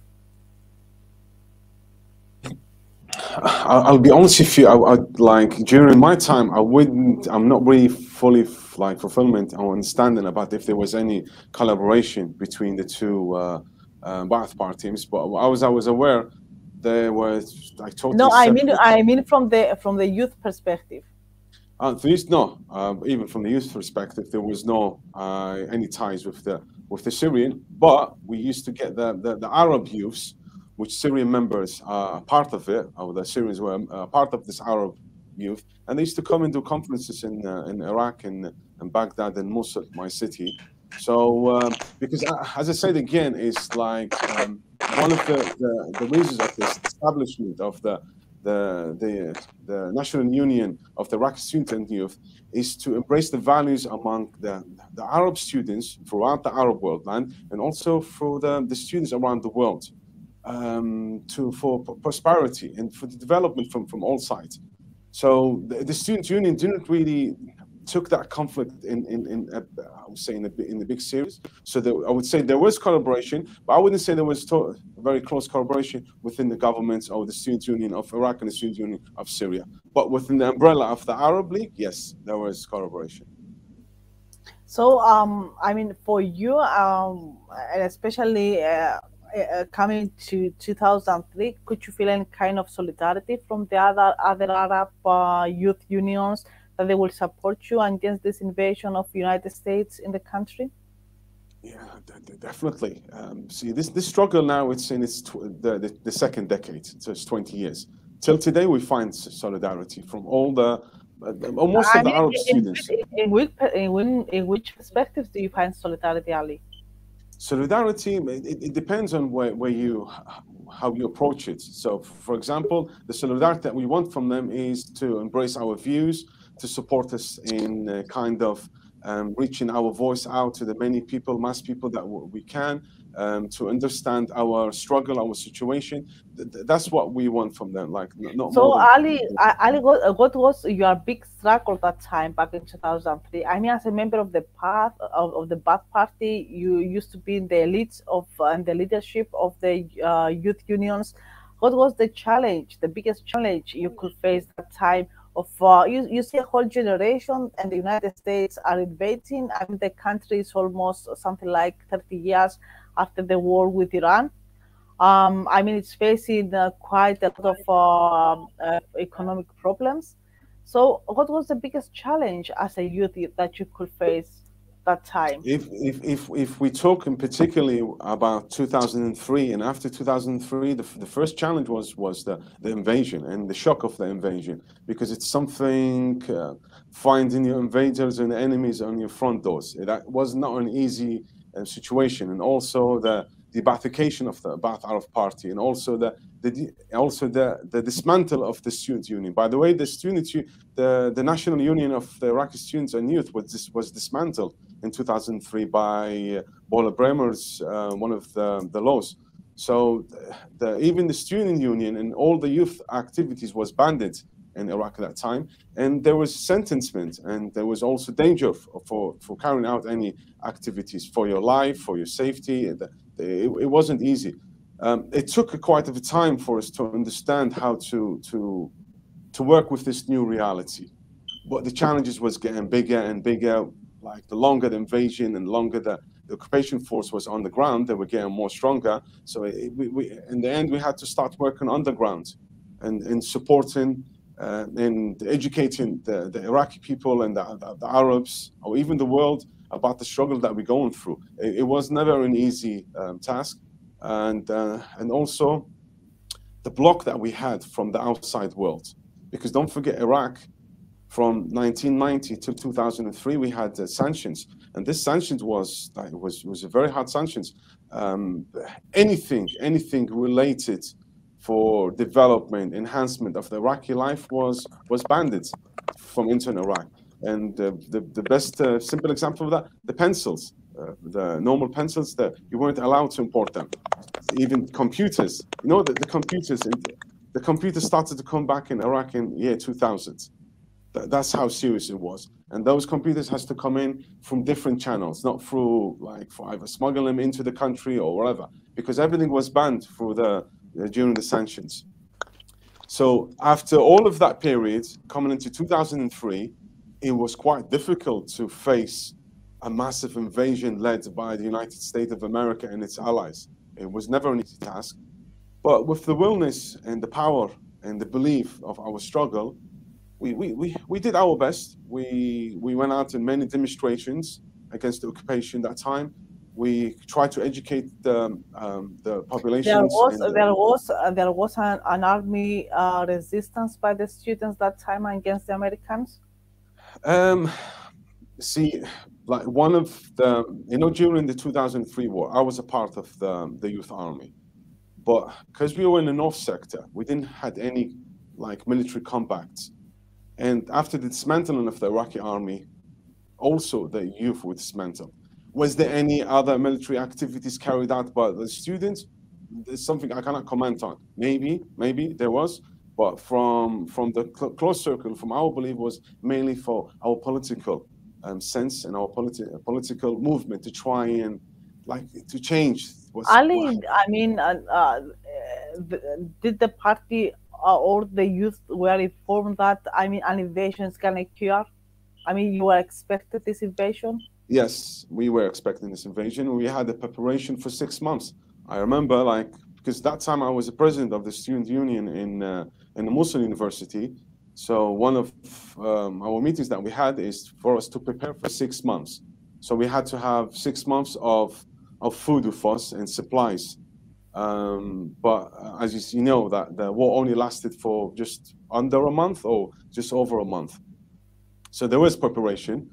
I'll be honest with you. I like during my time, I'm not really fully like fulfillment or understanding about if there was any collaboration between the two Baath Party teams. But I was aware there was like totally. No, I mean from the youth perspective. At least no. Even from the youth perspective, there was no any ties with the Syrian. But we used to get the Arab youths, which Syrian members are part of it, or the Syrians were part of this Arab youth, and they used to come and do conferences in Iraq and Baghdad and Mosul, my city. So because as I said again, it's like one of the reasons of this establishment of the National Union of the Iraqi student youth is to embrace the values among the Arab students throughout the Arab world land, and also for the students around the world. For prosperity and for the development from all sides. So the student union didn't really took that conflict in I would say in the big series. So I would say there was collaboration, but I wouldn't say there was very close collaboration within the governments or the student union of Iraq and the student union of Syria. But within the umbrella of the Arab League, yes, there was collaboration. So I mean, for you, and especially. Coming to 2003, could you feel any kind of solidarity from the other Arab youth unions that they will support you against this invasion of the United States in the country? Yeah, definitely. See, this struggle now, it's in the second decade, so it's 20 years. Till today, we find solidarity from all most of the Arab students. In which perspectives do you find solidarity, Ali? Solidarity, it depends on how you approach it. So, for example, the solidarity that we want from them is to embrace our views, to support us in kind of reaching our voice out to the many people, mass people that we can, to understand our struggle, our situation. That's what we want from them. Like, not so, more Ali, what was your big struggle that time back in 2003? I mean, as a member of the Baath Party, you used to be in the elites and the leadership of the youth unions. What was the challenge, the biggest challenge you could face that time? You see a whole generation and the United States are invading. I mean, the country is almost something like 30 years after the war with Iran. I mean, it's facing quite a lot of economic problems. So what was the biggest challenge as a youth that you could face that time? If we talk in particularly about 2003 and after 2003, the first challenge was the invasion and the shock of the invasion, because it's something finding your invaders and enemies on your front doors. That was not an easy situation, and also the Baathification of the Baath Arab Party, and also the dismantle of the student union. By the way, the National Union of the Iraqi Students and Youth was dismantled in 2003 by Bola Bremer's one of the laws. So even the student union and all the youth activities was banned in Iraq at that time, and there was sentencement, and there was also danger for carrying out any activities for your life, for your safety. It wasn't easy. It took quite a time for us to understand how to work with this new reality. But the challenges was getting bigger and bigger. Like the longer the invasion and longer the occupation force was on the ground, they were getting more stronger. So in the end, we had to start working underground and supporting in educating the Iraqi people and the Arabs, or even the world, about the struggle that we're going through. It was never an easy task, and also the block that we had from the outside world. Because don't forget, Iraq, from 1990 to 2003, we had sanctions, and this sanctions was a very hard sanctions. Anything related for development, enhancement of the Iraqi life was banned from entering Iraq. And the best simple example of that, the pencils, the normal pencils, that you weren't allowed to import them. Even computers, the computers started to come back in Iraq in year 2000. That's how serious it was. And those computers has to come in from different channels, not through for either smuggling them into the country or whatever, because everything was banned through during the sanctions. So after all of that period, coming into 2003, it was quite difficult to face a massive invasion led by the United States of America and its allies. It was never an easy task. But with the willingness and the power and the belief of our struggle, we did our best. We went out in many demonstrations against the occupation that time. We tried to educate the populations. There was an army resistance by the students that time against the Americans. See, like one of the, during the 2003 war, I was a part of the youth army, but because we were in the north sector, we didn't had any military combats. And after the dismantling of the Iraqi army, also the youth were dismantled. Was there any other military activities carried out by the students? There's something I cannot comment on. Maybe there was, but from the close circle, from our belief, was mainly for our political sense and our political movement to try and to change. Ali, I mean, did the party or the youth were informed that an invasion is gonna occur? I mean, you were expected this invasion? Yes, we were expecting this invasion. We had a preparation for 6 months. I remember, because that time I was the president of the student union in the Mosul University. So one of our meetings that we had is for us to prepare for 6 months. So we had to have 6 months of food with us and supplies. But as you know, that the war only lasted for just under a month or just over a month. So there was preparation.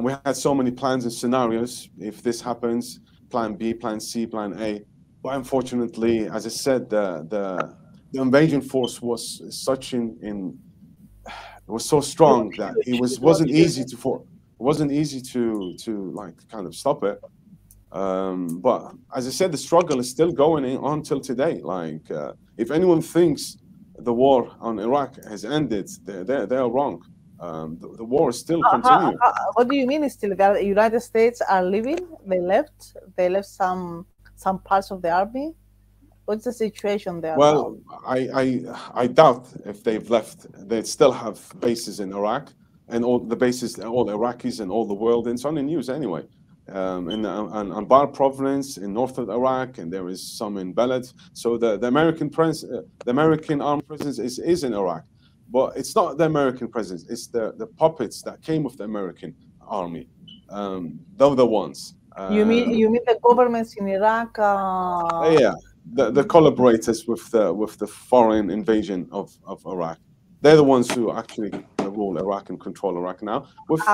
We had so many plans and scenarios. If this happens, plan B, plan C, plan A. But unfortunately, as I said, the invasion force was it was so strong that it wasn't easy to kind of stop it. But as I said, the struggle is still going on till today. If anyone thinks the war on Iraq has ended, they are wrong. The war is still continuing. What do you mean still? The United States are leaving? They left some parts of the army? What's the situation there? Well, I doubt if they've left. They still have bases in Iraq, and all the bases, all Iraqis and all the world. And it's on the news anyway. In Anbar province in north of Iraq, and there is some in Balad. So the American armed presence is in Iraq, but it's not the American presence. It's the puppets that came with the American army. They're the ones. You mean the governments in Iraq? Yeah, the collaborators with the foreign invasion of Iraq. They're the ones who actually rule Iraq and control Iraq now. With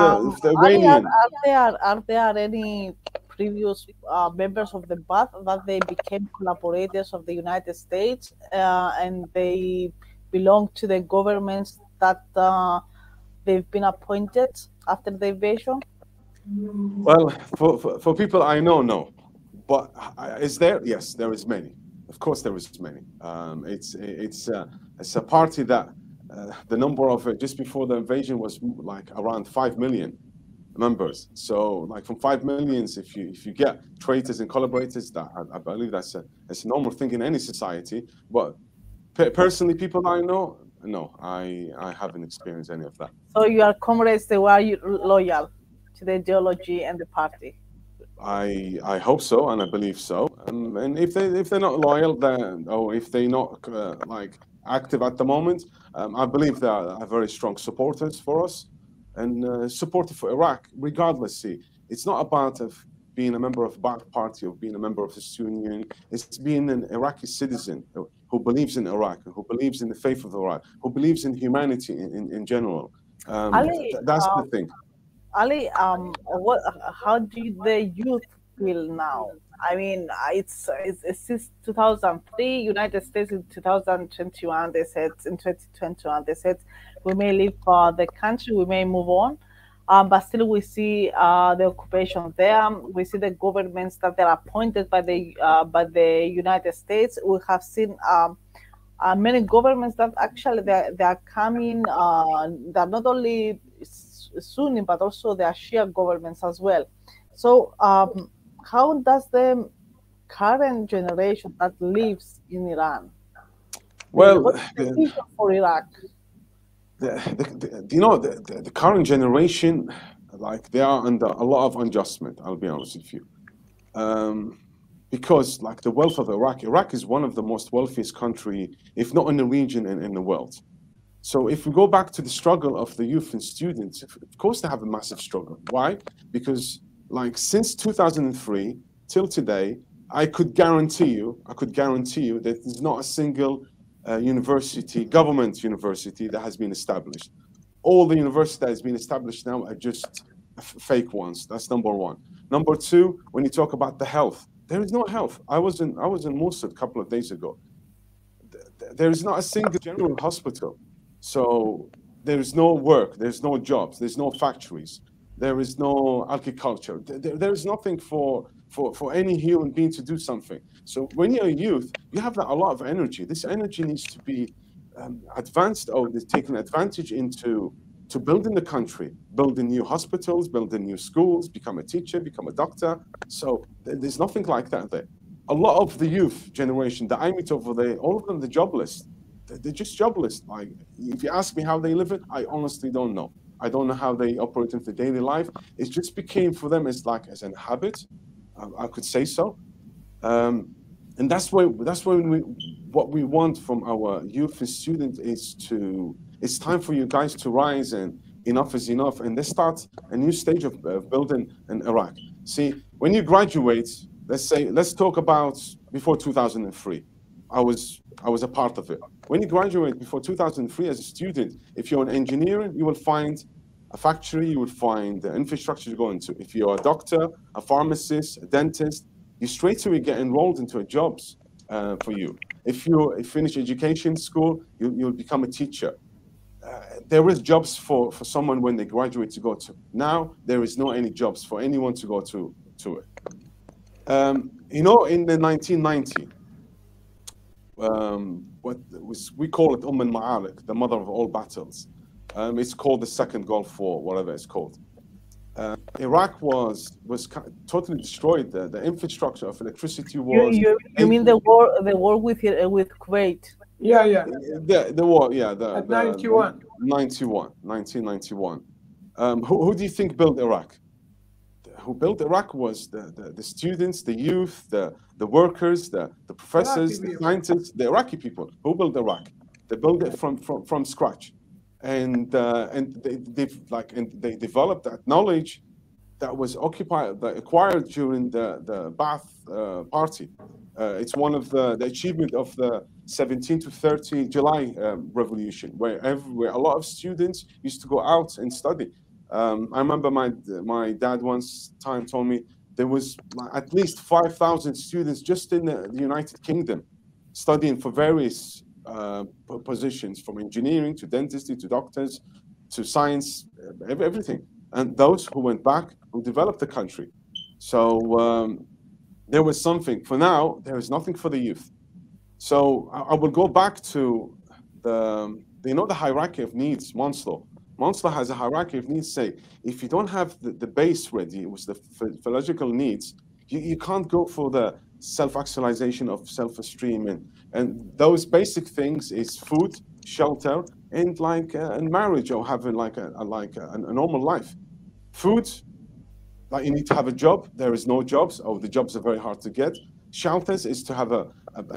the Iranian, are there any previous members of the Ba'ath that they became collaborators of the United States and they belong to the governments that they've been appointed after the invasion? Well, for people I know, no. But is there? Yes, there is many. Of course, there is many. It's a party that the number of just before the invasion was around 5 million members. So from 5 million, if you get traitors and collaborators, that I believe that's a normal thing in any society. But personally, people I know, no, I haven't experienced any of that. So your comrades, they were loyal to the ideology and the party. I hope so, and I believe so. And if they're not loyal, then, or if they're not active at the moment. I believe they are very strong supporters for us and supporter for Iraq, regardless. See, it's not about being a member of Ba'ath Party or being a member of the student union. It's being an Iraqi citizen who believes in Iraq, who believes in the faith of Iraq, who believes in humanity in general. Ali, That's the thing. Ali, how do the youth feel now? I mean, it's since 2003, United States in 2021, they said, in 2021, they said, we may leave the country, we may move on. But still, we see the occupation there. We see the governments that are appointed by the United States. We have seen many governments that actually they are coming. They're not only Sunni but also they are Shia governments as well. So, how does the current generation that lives in Iran? Well, what's the vision for Iraq? The current generation, like they are under a lot of adjustment. I'll be honest with you, because like the wealth of Iraq is one of the most wealthiest country, if not in the region and in the world. So if we go back to the struggle of the youth and students, of course they have a massive struggle. Why? Because like since 2003 till today, I could guarantee you that there's not a single university, government university that has been established. All the universities that has been established now are just fake ones. That's number one. Number two, when you talk about the health, there is no health. I was in Mosul a couple of days ago. There is not a single general hospital. So there is no work, there's no jobs, there's no factories, there is no agriculture. There is nothing for any human being to do something. So when you're a youth, you have a lot of energy. This energy needs to be advanced or taken advantage into building the country, building new hospitals, building new schools, become a teacher, become a doctor. So there's nothing like that there. A lot of the youth generation that I meet over there, all of them, they're jobless. They're just jobless. Like, if you ask me how they live it, I honestly don't know. I don't know how they operate in their daily life. It just became for them as a habit. I could say so. And that's what we want from our youth and students it's time for you guys to rise, and enough is enough. And let's start a new stage of building in Iraq. See, when you graduate, let's talk about before 2003. I was a part of it. When you graduate before 2003 as a student, if you're an engineer, you will find a factory, you will find the infrastructure to go into. If you're a doctor, a pharmacist, a dentist, you straight away get enrolled into a jobs for you. If you finish education school, you'll become a teacher. There is jobs for someone when they graduate to go to. Now, there is no any jobs for anyone to go to it. In the 1990, we call it al-Ma'arik, the mother of all battles. It's called the Second Gulf War, whatever it's called. Iraq was totally destroyed. The infrastructure of electricity was. You mean the war with Kuwait? Yeah. The war, yeah. At 91. 1991. Who do you think built Iraq? Who built Iraq was the students, the youth, the workers, the professors, the scientists, the Iraqi people who built Iraq. They built it from scratch, and they developed that knowledge that was acquired during the Ba'ath Party. It's one of the achievement of the 17 to 30 July revolution, where a lot of students used to go out and study. I remember my dad once time told me there was at least 5,000 students just in the United Kingdom studying for various positions, from engineering to dentistry to doctors to science, everything. And those who went back, who developed the country. So there was something. For now, there is nothing for the youth. So I will go back to the hierarchy of needs, Maslow. Maslow has a hierarchy of needs. Say, if you don't have the base ready with the physiological needs, you can't go for the self-actualization of self-esteem and those basic things is food, shelter, and and marriage, or having a normal life. Food, like you need to have a job. There is no jobs, or the jobs are very hard to get. shelters is to have a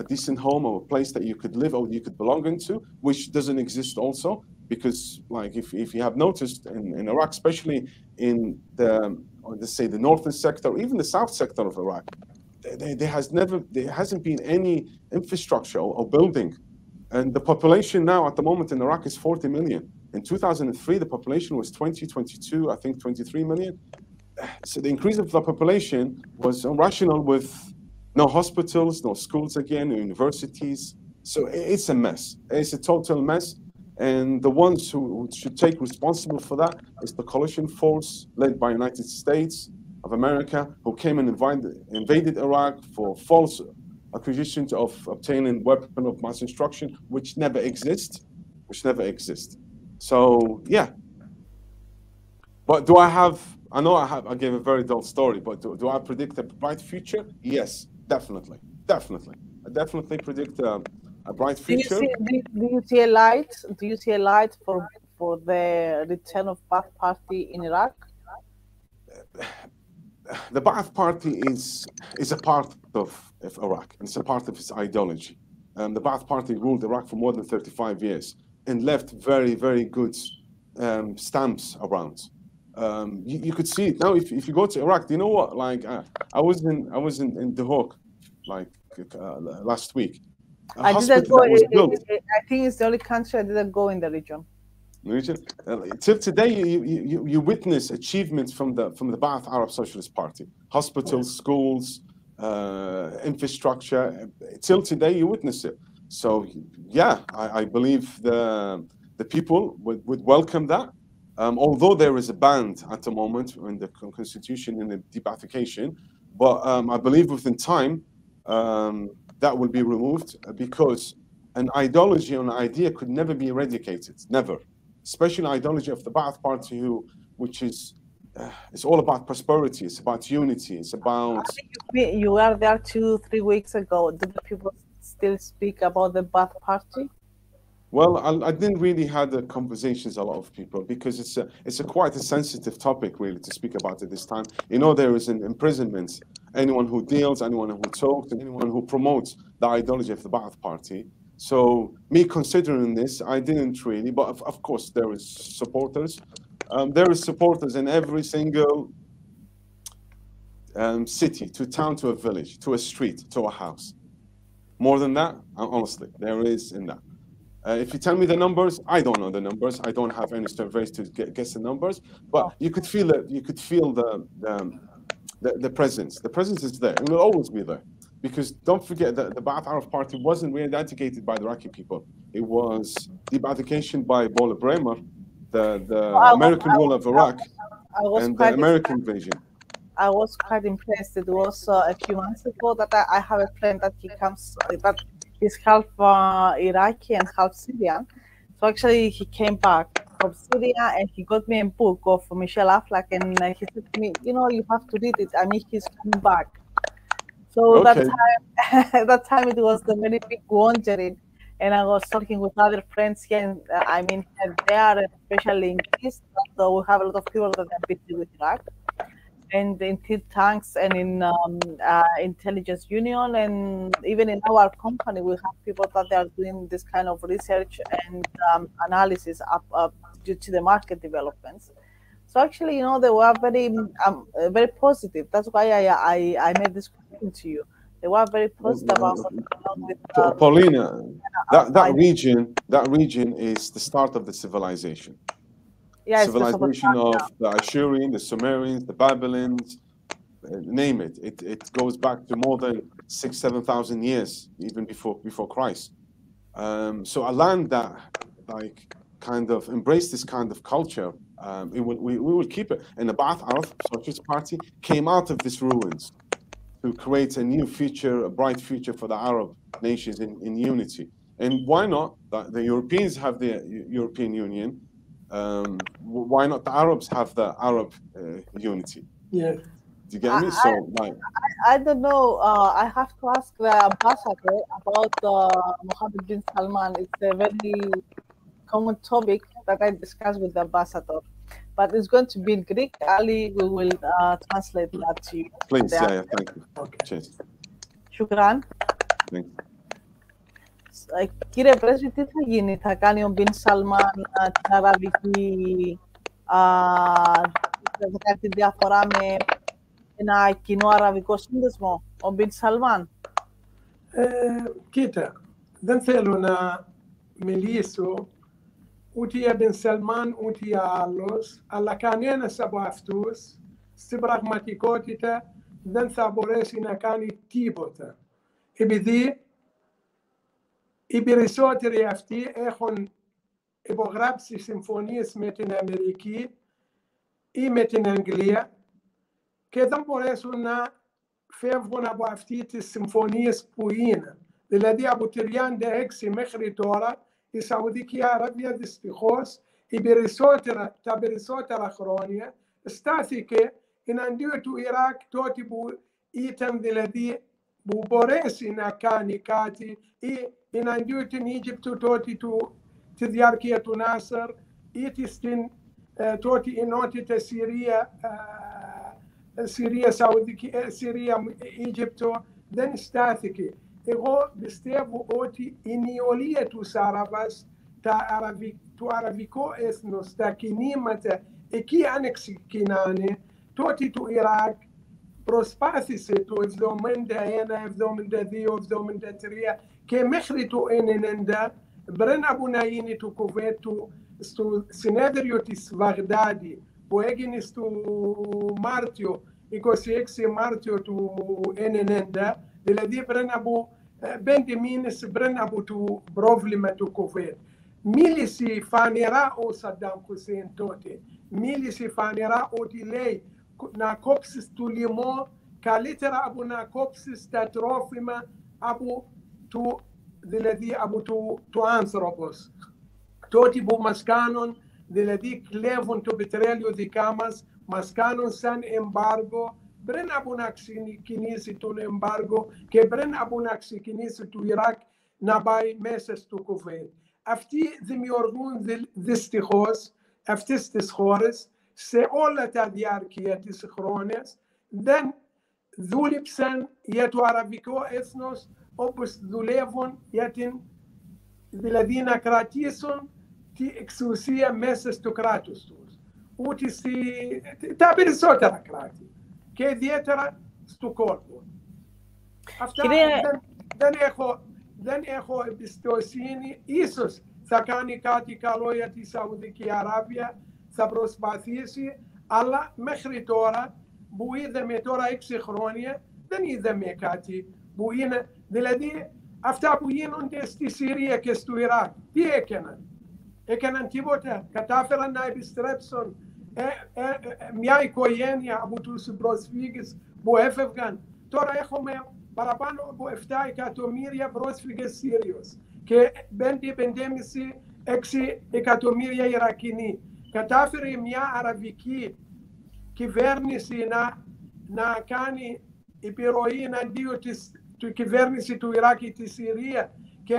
decent home or a place that you could live or you could belong into, which doesn't exist also. Because like if you have noticed in Iraq, especially in the, or let's say the northern sector, or even the south sector of Iraq, there hasn't been any infrastructure or building. And the population now at the moment in Iraq is 40 million. In 2003, the population was 22, I think 23 million. So the increase of the population was irrational, with no hospitals, no schools again, no universities. So it's a mess. It's a total mess. And the ones who should take responsible for that is the coalition force led by United States of America, who came and invaded Iraq for false accusations of obtaining weapon of mass destruction, which never exist. So yeah. But do I have? I know I gave a very dull story, but do I predict a bright future? Yes, definitely. I definitely predict a bright future. Do you see a light? Do you see a light for the return of Ba'ath Party in Iraq? The Ba'ath Party is a part of Iraq, and it's a part of its ideology. The Ba'ath Party ruled Iraq for more than 35 years and left very, very good stamps around. You could see it now if you go to Iraq. Do you know what? Like I was in Duhok like last week. I didn't go. I think it's the only country I didn't go in the region. Till today, you witness achievements from the Ba'ath Arab Socialist Party, hospitals, schools, infrastructure. Till today, you witness it. So yeah, I believe the people would welcome that. Although there is a ban at the moment in the constitution in the de-Baathification, but I believe within time that will be removed, because an ideology or an idea could never be eradicated, never. Especially ideology of the Ba'ath Party, which is it's all about prosperity, it's about unity, it's about. You were there 2-3 weeks ago. Do the people still speak about the Ba'ath Party? Well, I didn't really have the conversations a lot of people, because it's a quite a sensitive topic really to speak about at this time. You know, there is an imprisonment. Anyone who deals, anyone who talks, anyone who promotes the ideology of the Ba'ath Party. So me considering this, I didn't really, but of course there is supporters. There is supporters in every single city, to town, to a village, to a street, to a house. More than that, honestly, there is in that. If you tell me the numbers, I don't know the numbers. I don't have any surveys to guess the numbers, but you could feel it. You could feel the presence. The presence is there and will always be there. Because don't forget that the Ba'ath Arab Party wasn't re-identified by the Iraqi people. It was de-Baathification by Bola Bremer, the American rule of Iraq, and the American invasion. I was quite impressed. It was a few months ago that I have a friend that he's half Iraqi and half Syrian. So actually he came back from Syria and he got me a book of Michel Aflaq, and he said to me, you have to read it. I mean, he's coming back. So okay. that time it was the very big wandering, and I was talking with other friends here. And, I mean, they are especially in Greece, so we have a lot of people that are busy with Iraq, and in think tanks and in intelligence union, and even in our company, we have people that they are doing this kind of research and analysis up due to the market developments. So actually, they were very positive. That's why I made this question to you. They were very positive about with, Paulina, that region is the start of the civilization. Yeah, civilization of the Ashurian, the Sumerians, the Babylons, name it. It goes back to more than 6,000-7,000 years, even before Christ. So a land that like kind of embraced this kind of culture. We will keep it. And the Ba'ath Arab Socialist Party came out of these ruins to create a new future, a bright future for the Arab nations in unity. And why not? The Europeans have the European Union. Why not the Arabs have the Arab unity? Yeah. Do you get me? So like, I don't know. I have to ask the ambassador about Mohammed bin Salman. It's a very common topic that I discussed with the ambassador, but it's going to be in Greek. Ali, we will translate that to you. Please, yeah, thank you. Okay. Cheers. Σουκράν. Κύριε Πρέσβη, τι θα γίνει, θα κάνει ο Μπιν Σαλμάν την αραβική, θα κάνει τη διαφορά με ένα κοινό αραβικό σύνδεσμο, ο Μπιν Σαλμάν? Κοίτα, δεν θέλω να μιλήσω ούτε για Μπιν Σαλμάν ούτε για άλλους, αλλά κανένας από αυτούς στην πραγματικότητα δεν θα μπορέσει να κάνει τίποτα. Επειδή οι περισσότεροι αυτοί έχουν υπογράψει συμφωνίες με την Αμερική ή με την Αγγλία και δεν μπορέσουν να φεύγουν από αυτές τις συμφωνίες που είναι. Δηλαδή από 36 μέχρι τώρα η Σαουδική Αραβία δυστυχώς τα περισσότερα χρόνια στάθηκε εναντίον του Ιράκ τότε που ήταν δηλαδή που μπορέσει να κάνει κάτι ή εναντίον την Αίγυπτο τότε τη διάρκεια του Νάσαρ ή στην τότε ενότητα Συρία-Αίγυπτο δεν στάθηκε. Εγώ πιστεύω ότι η νεολαία του Άραβας, του αραβικού έθνους, τα κινήματα, εκεί αν ξεκινάνε, τότε το Ιράκ προσπάθησε το 71, 72, 73 και μέχρι το 90 πριν από να γίνει το κουβέντ στο συνέδριο της Βαγδάδη που έγινε στο Μάρτιο, 26 Μάρτιο του 90, δηλαδή πριν από 5 μήνες πριν από το πρόβλημα του κουβέντ. Μίλησε φανερά ο Σαντάμ Χουσέιν τότε. Μίλησε φανερά ότι λέει να κόψεις το λαιμό καλύτερα από να κόψεις τα τρόφιμα από το άνθρωπος. Τότε που μας κάνουν, δηλαδή κλέβουν το πετρέλαιο δικά μας κάνουν σαν εμπάργο, πριν από να ξεκινήσει το εμπάργο και πριν από να ξεκινήσει το Ιράκ να πάει μέσα στο κουβέντ. Αυτοί δημιουργούν δυστυχώς αυτές τις χώρες σε όλα τα διάρκεια της χρόνιας δεν δούλεψαν για το αραβικό έθνος όπως δουλεύουν για δηλαδή να κρατήσουν την εξουσία μέσα στο κράτος τους. Ούτε τα περισσότερα κράτη και ιδιαίτερα στο κόλπο. Αυτά δεν έχω εμπιστοσύνη. Ίσως θα κάνει κάτι καλό για τη Σαουδική Αράβια, θα προσπαθήσει, αλλά μέχρι τώρα που είδαμε τώρα 6 χρόνια δεν είδαμε κάτι που είναι, δηλαδή αυτά που γίνονται στη Συρία και στο Ιράκ, τι έκαναν? Έκαναν τίποτα, κατάφεραν να επιστρέψουν μια οικογένεια από τους προσφύγες που έφευγαν. Τώρα έχουμε παραπάνω από 7 εκατομμύρια πρόσφυγες Σύριους και 5,5-6 εκατομμύρια Ιρακινοί. Κατάφερε μια αραβική κυβέρνηση να κάνει επιρροή εναντίον της κυβέρνηση του Ιράκ και της Συρία και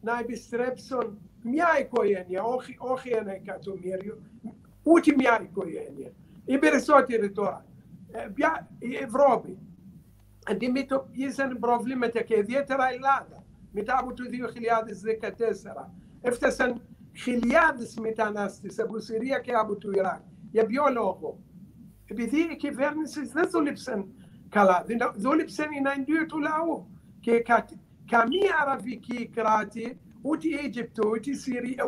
να επιστρέψουν μια οικογένεια, όχι 1 εκατομμύριο, ούτε μια οικογένεια. Οι περισσότεροι τώρα, η Ευρώπη αντιμετωπίζουν προβλήματα και ιδιαίτερα η Ελλάδα μετά από το 2014. Έφτασαν χιλιάδες μετανάστες από Συρία και από το Ιράκ. Για ποιο λόγο? Επειδή οι κυβέρνησεις δεν δούλεψαν καλά, δούλεψαν εναντίον του λαού. Και καμία αραβική κράτη, ούτε η Αίγυπτο, ούτε η Συρία,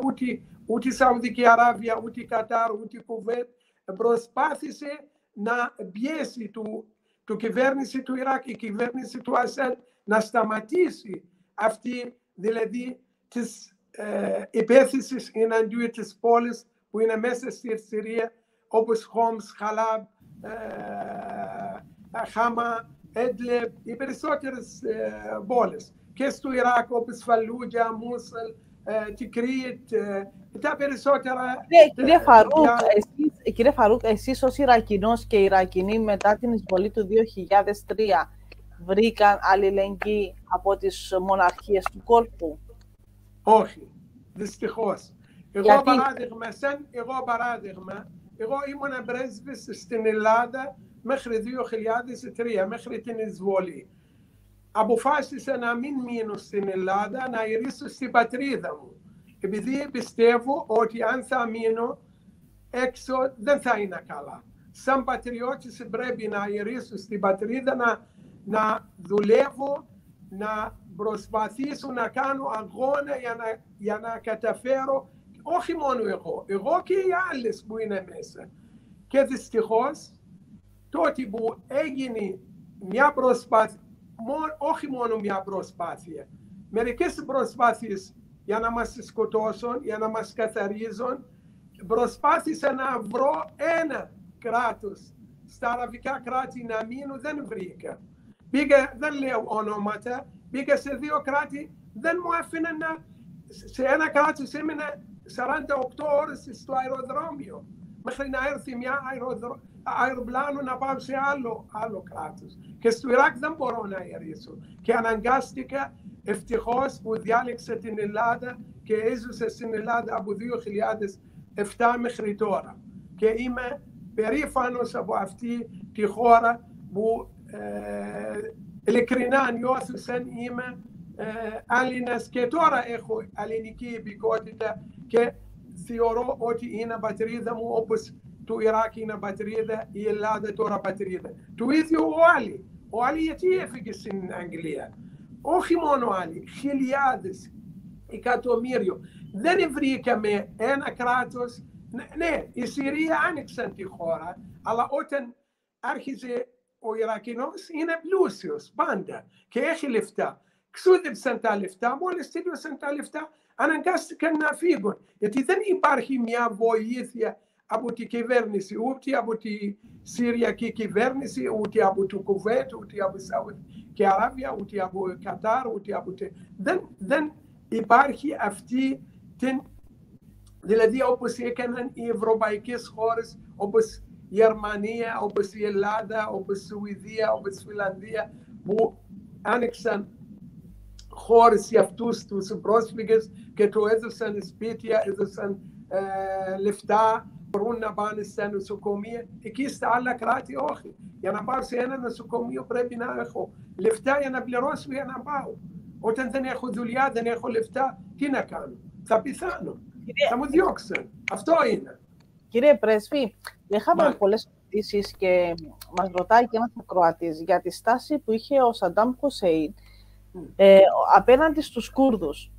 ούτε η Σαουδική Αράβια, ούτε η Κατάρ, ούτε η Κουβέτ προσπάθησε να πιέσει το κυβέρνηση του Ιράκ, η κυβέρνηση του Ασάντ να σταματήσει αυτή δηλαδή τις επέθυσεις εναντίον της πόλης που είναι μέσα στη Συρία, όπως Χόμς, Χαλάμπ, Χάμα, Έντλεπ, οι περισσότερες πόλεις. Και στο Ιράκ, όπως Φαλούτζα, Μούσελ, Τικρίτ, τα περισσότερα... Κύριε Φαρούκ, εσείς ως Ιρακινός και Ιρακινοί μετά την εισβολή του 2003 βρήκαν αλληλεγγύη από τις μοναρχίες του κόλπου? Όχι, δυστυχώς. Εγώ παράδειγμα, εγώ ήμουν πρέσβης στην Ελλάδα μέχρι 2003, μέχρι την εισβολή. αποφάσισα να μην μείνω στην Ελλάδα, να γυρίσω στην πατρίδα μου. Επειδή πιστεύω ότι αν θα μείνω έξω δεν θα είναι καλά. Σαν πατριώτης πρέπει να γυρίσω στην πατρίδα, να δουλεύω, να προσπαθήσω να κάνω αγώνα για να καταφέρω, όχι μόνο εγώ και οι άλλες που είναι μέσα. Και δυστυχώς τότε που έγινε μια προσπάθεια, όχι μόνο μια προσπάθεια, μερικές προσπάθειες για να μας σκοτώσουν, για να μας καθαρίζουν, προσπάθησα να βρω ένα κράτος στα αραβικά κράτη να μείνω, δεν βρήκα. Πήγα, δεν λέω ονόματα, πήγα σε 2 κράτη, δεν μου άφηναν σε ένα κράτος έμεινα 48 ώρες στο αεροδρόμιο, μέχρι να έρθει μια αεροπλάνο να πάω σε άλλο κράτος. Και στο Ιράκ δεν μπορώ να γυρίσω. Και αναγκάστηκα, ευτυχώς, που διάλεξα την Ελλάδα και έζησα στην Ελλάδα από 2007 μέχρι τώρα. Και είμαι περήφανος από αυτή τη χώρα που ειλικρινά νιώθω σαν είμαι Έλληνας και τώρα έχω ελληνική υπηκότητα και θεωρώ ότι είναι πατρίδα μου όπως το Ιράκ είναι πατρίδα, η Ελλάδα τώρα πατρίδα. Το ίδιο ο Άλλη γιατί έφυγε στην Αγγλία. Όχι μόνο Άλλη, χιλιάδες, εκατομμύριο. Δεν βρήκαμε ένα κράτος. Ναι, η Συρία άνοιξαν τη χώρα, αλλά όταν άρχισε ο Ιρακινός είναι πλούσιος πάντα και έχει λεφτά. Ξούδεψαν τα λεφτά, μόλις τέλειωσαν τα λεφτά, αναγκάστηκαν να φύγουν. Γιατί δεν υπάρχει μια βοήθεια από την κυβέρνηση, ούτε από τη Συριακή κυβέρνηση, ούτε από το Κουβέτ, ούτε από Σαουδική Αραβία, ούτε από Κατάρ, ούτε από... Δεν υπάρχει αυτή την... Δηλαδή όπως έκαναν οι ευρωπαϊκές χώρες, όπως η Γερμανία, όπως η Ελλάδα, όπως η Σουηδία, όπως η Φιλανδία, που άνοιξαν χώρες για αυτούς τους πρόσφυγες και του έδωσαν σπίτια, έδωσαν λεφτά, μπορούν να πάνε στα νοσοκομεία. Εκεί στα άλλα κράτη όχι. Για να πάω σε ένα νοσοκομείο πρέπει να έχω λεφτά για να πληρώσω για να πάω. Όταν δεν έχω δουλειά, δεν έχω λεφτά, τι να κάνω? Θα πεθάνω. Θα μου διώξουν. Αυτό είναι. Κύριε Πρέσβη, είχαμε πολλές ερωτήσεις και μας ρωτάει και ένας ακροατής για τη στάση που είχε ο Σαντάμ Χουσέιν απέναντι στους Κούρδους.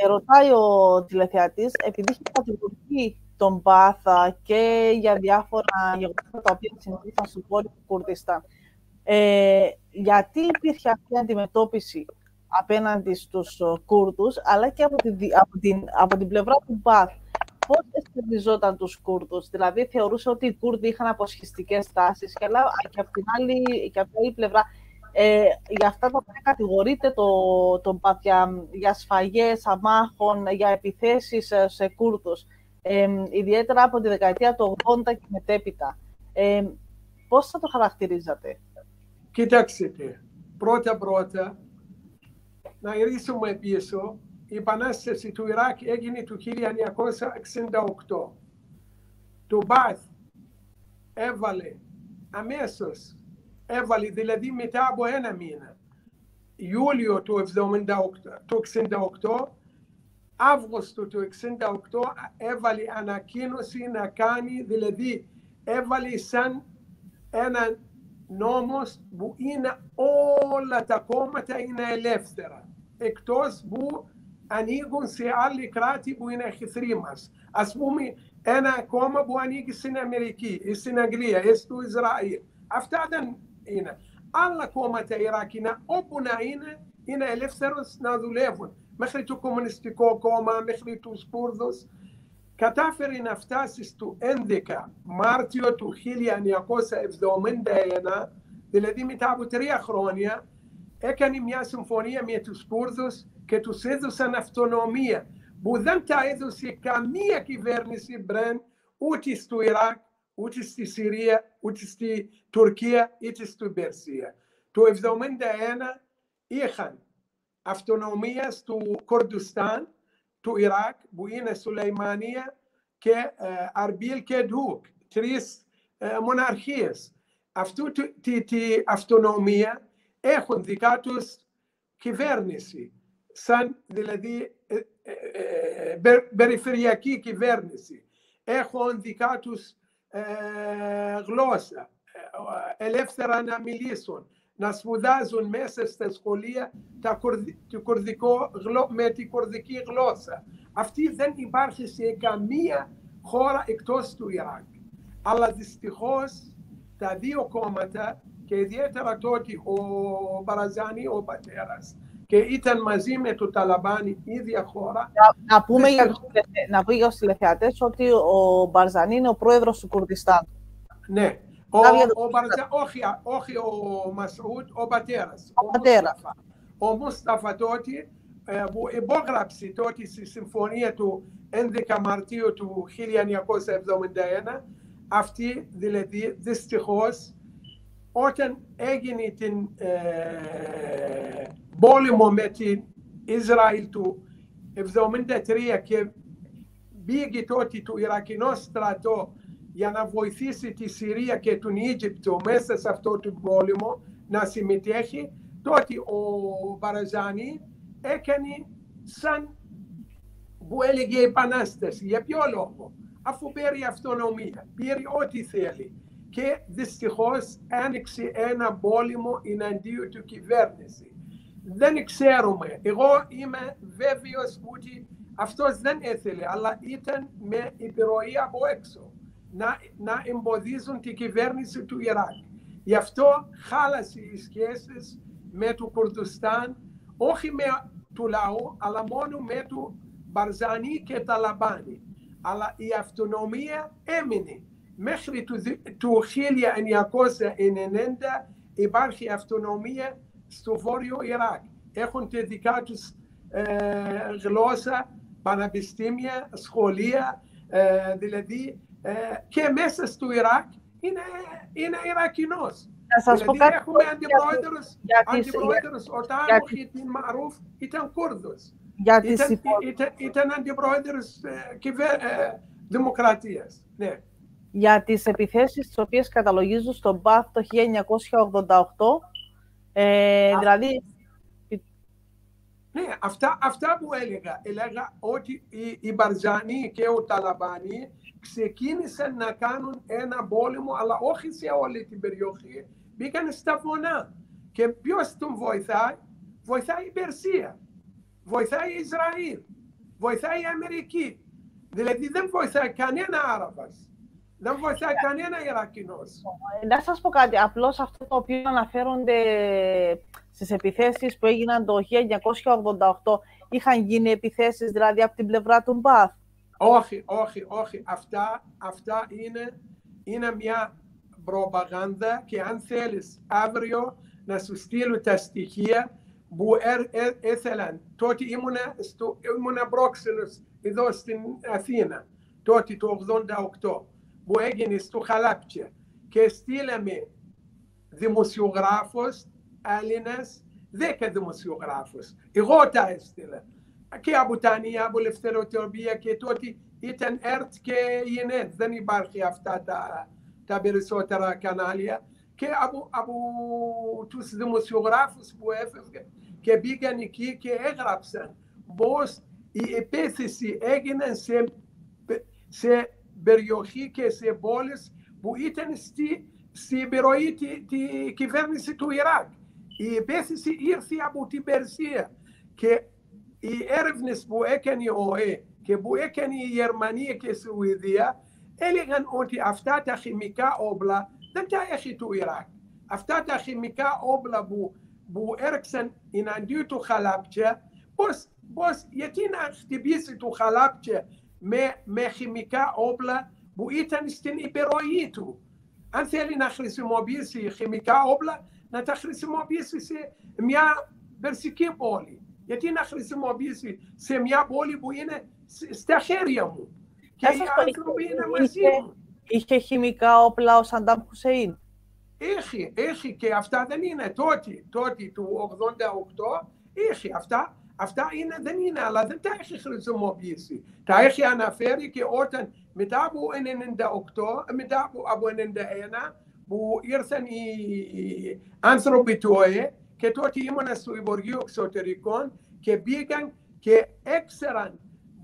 Ρωτάει ο τηλεθεατής, επειδή είχε κατηγορηθεί τον Μπάθα και για διάφορα γεγονότα τα οποία συνέβησαν στο βόρειο του Κουρδιστάν, γιατί υπήρχε αυτή η αντιμετώπιση απέναντι στους Κούρδους, αλλά και από την πλευρά του Μπάθ. Πώς αισθανιζόταν τους Κούρδους? Δηλαδή, θεωρούσε ότι οι Κούρδοι είχαν αποσχιστικές τάσεις και από την άλλη πλευρά, για αυτά τα οποία κατηγορείται τον Μπάθ, για σφαγές αμάχων, για επιθέσεις σε Κούρδους, ιδιαίτερα από τη δεκαετία του 80 και μετέπειτα. Πώς θα το χαρακτηρίζατε? Κοιτάξτε, πρώτα, να γυρίσουμε πίσω. Η επανάσταση του Ιράκ έγινε το 1968. Το Μπάθ έβαλε δηλαδή μετά από ένα μήνα, Ιούλιο του 1968, Αύγουστο του 1968, έβαλε ανακοίνωση να κάνει, δηλαδή έβαλε σαν ένα νόμος που είναι όλα τα κόμματα είναι ελεύθερα, εκτός που ανοίγουν σε άλλη κράτη που είναι εχθροί μας. Ας πούμε, ένα κόμμα που ανοίγει στην Αμερική, ή στην Αγγλία, ή στο Ισραήλ. Αυτά δεν είναι. Άλλα κόμματα Ιράκινα, όπου να είναι ελεύθερος να δουλεύουν. Μέχρι το Κομμουνιστικό Κόμμα, μέχρι τους Κούρδους. Κατάφερε να φτάσει στο 11 Μάρτιο του 1971, δηλαδή μετά από 3 χρόνια, έκανε μια συμφωνία με τους Κούρδους και τους έδωσαν αυτονομία, που δεν τα έδωσε καμία κυβέρνηση πριν, ούτε στο Ιράκ, ούτε στη Συρία, ούτε στη Τουρκία, ούτε στην Περσία. Το 1971 είχαν αυτονομία στο Κουρδιστάν, του Ιράκ, που είναι Σουλεϊμανία και Αρμπίλ και Ντούκ, 3 μοναρχίες. αυτού τη αυτονομία έχουν δικά τους κυβέρνηση, σαν δηλαδή περιφερειακή κυβέρνηση. Έχουν δικά τους γλώσσα, ελεύθερα να μιλήσουν, να σπουδάζουν μέσα στα σχολεία με την κουρδική γλώσσα. Αυτή δεν υπάρχει σε καμία χώρα εκτός του Ιράκ. Αλλά δυστυχώς τα δύο κόμματα, και ιδιαίτερα τότε ο Μπαραζάνι, ο πατέρας, και ήταν μαζί με το Ταλαμπάνι ίδια χώρα. Να πούμε για τους τηλεθεατές ότι ο Μπαρζανί είναι ο πρόεδρος του Κουρδιστάν. Ναι. Όχι ο Μασούτ, ο πατέρας. Ο Μουσταφα τότε που υπόγραψε τότε στη συμφωνία του 11 Μαρτίου του 1971, αυτή δηλαδή δυστυχώς όταν έγινε την πόλεμο με την Ισραήλ του 1973 και πήγε τότε το Ιρακινό στρατό για να βοηθήσει τη Συρία και τον Αίγυπτο μέσα σε αυτό το πόλεμο να συμμετέχει, τότε ο Μπαραζάνι έκανε σαν που έλεγε επανάσταση. Για ποιο λόγο? Αφού πήρε αυτονομία, πήρε ό,τι θέλει. Και δυστυχώς άνοιξε ένα πόλεμο εναντίον του κυβέρνηση. Δεν ξέρουμε. Εγώ είμαι βέβαιος ότι αυτός δεν ήθελε, αλλά ήταν με επιρροή από έξω να εμποδίζουν την κυβέρνηση του Ιράκ. Γι' αυτό χάλασε οι σχέσεις με το Κουρδιστάν, όχι με του λαού, αλλά μόνο με του Μπαρζάνι και Ταλαμπάνι. Αλλά η αυτονομία έμεινε. Μέχρι το 1990 υπάρχει αυτονομία στο βόρειο Ιράκ. Έχουν τη δικά τους γλώσσα, πανεπιστήμια, σχολεία, δηλαδή και μέσα στο Ιράκ είναι Ιρακινός. Δηλαδή έχουμε αντιπρόεδρος, ο Τάμου Χιτίν Μαρούφ ήταν Κούρδος. Ήταν αντιπρόεδρος δημοκρατίας. Ναι. Για τις επιθέσεις τις οποίες καταλογίζουν στον Μπαθ το 1988, δηλαδή... Ναι, αυτά που έλεγα ότι οι Μπαρζάνι και ο Ταλαμπάνι ξεκίνησαν να κάνουν ένα πόλεμο, αλλά όχι σε όλη την περιοχή, μπήκαν στα βουνά. Και ποιος τον βοηθάει? Βοηθάει η Περσία, βοηθάει η Ισραήλ, βοηθάει η Αμερική. Δηλαδή δεν βοηθάει κανένα Άραβας. Δεν βοηθάει κανένα Ιρακινός. Να σας πω κάτι, απλώς αυτό το οποίο αναφέρονται στις επιθέσεις που έγιναν το 1988, είχαν γίνει επιθέσεις δηλαδή από την πλευρά του Μπαθ? Όχι. Αυτά είναι μια προπαγάνδα και αν θέλεις αύριο να σου στείλω τα στοιχεία που ήθελαν. Τότε ήμουνα πρόξενος εδώ στην Αθήνα, τότε το 1988. που έγινε στο Χαλάπια και στείλαμε δημοσιογράφους Έλληνες, 10 δημοσιογράφους. Εγώ τα έστειλα. Και από Τανία, από Ελευθεροτροπία και τότε ήταν ΕΡΤ και ΙΕΝΕΤ. Δεν υπάρχει αυτά τα περισσότερα κανάλια. Και από τους δημοσιογράφους που έφευγαν και πήγαν εκεί και έγραψαν πως η επίθεση έγινε σε περιοχή και σε πόλεις που ήταν στη επιρροή τη κυβέρνηση του Ιράκ. Η επίθεση ήρθε από την Περσία και οι έρευνες που έκανε ο ΟΕ και που έκανε η Γερμανία και η Σουηδία έλεγαν ότι αυτά τα χημικά όπλα δεν τα έχει το Ιράκ. Αυτά τα χημικά όπλα που έριξαν εναντίον του Χαλάπια, γιατί να χτυπήσει το Χαλάπια με χημικά όπλα που ήταν στην επιρροή του? Αν θέλει να χρησιμοποιήσει χημικά όπλα, να τα χρησιμοποιήσει σε μια περσική πόλη. Γιατί να χρησιμοποιήσει σε μια πόλη που είναι στα χέρια μου και οι άνθρωποι είναι μαζί μου? Είχε χημικά όπλα ο Σαντάμ Χουσέιν? Έχει και αυτά δεν είναι τότε του 88. Έχει αυτά δεν είναι, αλλά δεν τα έχει χρησιμοποιήσει. Τα έχει αναφέρει και όταν μετά από 98, μετά από 91, που ήρθαν οι άνθρωποι του ΟΕ και τότε ήμουν στο Υπουργείο Εξωτερικών και πήγαν και έξεραν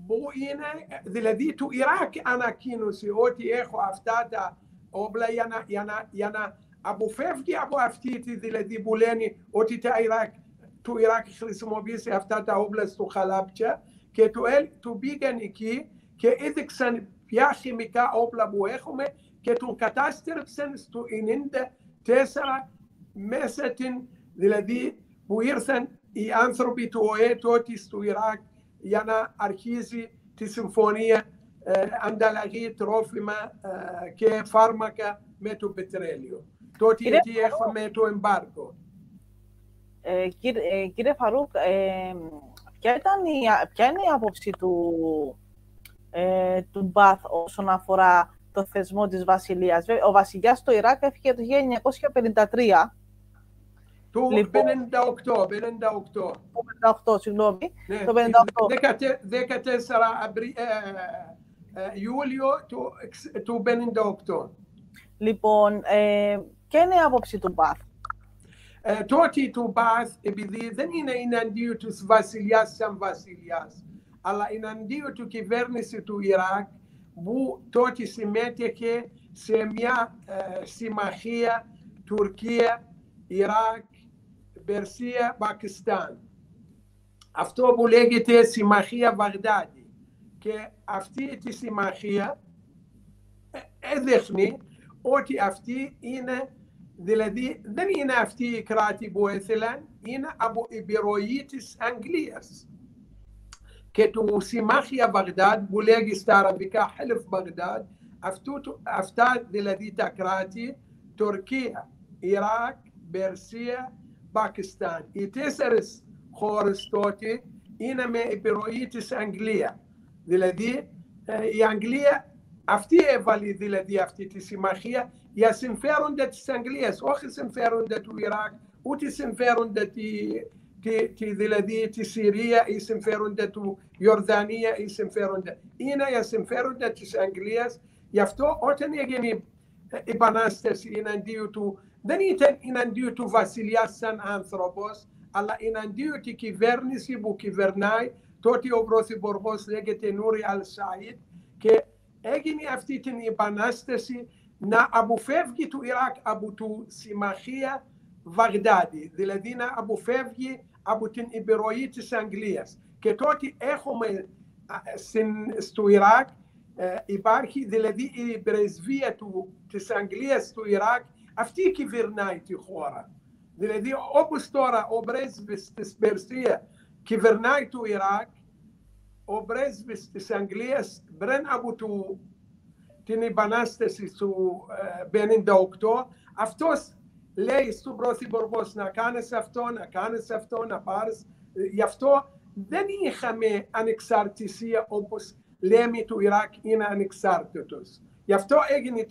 που είναι, δηλαδή του Ιράκ ανακοίνωσε ότι έχω αυτά τα όπλα για να αποφεύγει από αυτή τη, δηλαδή που λένε ότι του Ιράκ χρησιμοποιήσει αυτά τα όπλα στο Χαλάπτια και του πήγαν εκεί και έδειξαν ποια χημικά όπλα που έχουμε και τον κατάστρεψαν στο 1994 μέσα δηλαδή που ήρθαν οι άνθρωποι του ΟΕ τότε στο Ιράκ για να αρχίσει τη συμφωνία ανταλλαγή τρόφιμα και φάρμακα με το πετρέλαιο. Τότε εκεί έχουμε το εμπάργκο. Κύριε Φαρούκ, ποια είναι η άποψη του Μπαθ όσον αφορά το θεσμό της βασιλείας? Ο βασιλιάς στο Ιράκ έφυγε το 1953. Το 58, συγγνώμη. Ναι, το 14 Ιούλιο του 58. Λοιπόν, ποια είναι η άποψη του Μπαθ? Τότε του Μπαθ, επειδή δεν είναι εναντίον του βασιλιάς σαν βασιλιάς, αλλά εναντίον του κυβέρνηση του Ιράκ, που τότε συμμετέχε σε μια συμμαχία Τουρκία, Ιράκ, Περσία, Πακιστάν. Αυτό που λέγεται συμμαχία Βαγδάτη. Και αυτή τη συμμαχία έδειχνε ότι αυτή είναι, δηλαδή δεν είναι αυτή η κράτη που έθελαν, είναι από επιρροή της Αγγλίας. Και το συμμαχία Βαγδάτ που λέγει στα αραβικά Χελφ Βαγδάτ, αυτά δηλαδή τα κράτη, Τουρκία, Ιράκ, Περσία, Πακιστάν. Οι 4 χώρες τότε είναι με επιρροή της Αγγλίας. Δηλαδή η Αγγλία αυτή έβαλε δηλαδή αυτή τη συμμαχία για συμφέροντα της Αγγλίας, όχι συμφέροντα του Ιράκ, ούτε συμφέροντα δηλαδή τη Συρία ή συμφέροντα του Ιορδανία ή συμφέροντα. Είναι για συμφέροντα της Αγγλίας. Γι' αυτό όταν έγινε επανάσταση εναντίον του, δεν ήταν εναντίον του βασιλιά σαν άνθρωπος, αλλά εναντίον τη κυβέρνηση που κυβερνάει. Τότε ο πρωθυπουργός λέγεται Νούρι Αλ-Σαΐντ και έγινε αυτή την επανάσταση να αποφεύγει του Ιράκ από τη συμμαχία Βαγδάτη, δηλαδή να αποφεύγει από την επιρροή της Αγγλίας. Και τότε έχουμε στο Ιράκ υπάρχει δηλαδή η πρεσβεία της Αγγλίας στο Ιράκ, αυτή κυβερνάει τη χώρα. Δηλαδή όπως τώρα ο πρέσβης της Περσία κυβερνάει το Ιράκ, ο πρέσβης της Αγγλίας πριν από την επανάσταση του 1958, αυτός λέει στον πρωθυπουργό να κάνεις αυτό, να κάνεις αυτό, να πάρεις. Γι' αυτό δεν είχαμε ανεξαρτησία όπως λέμε το Ιράκ είναι ανεξάρτητος. Γι' αυτό έγινε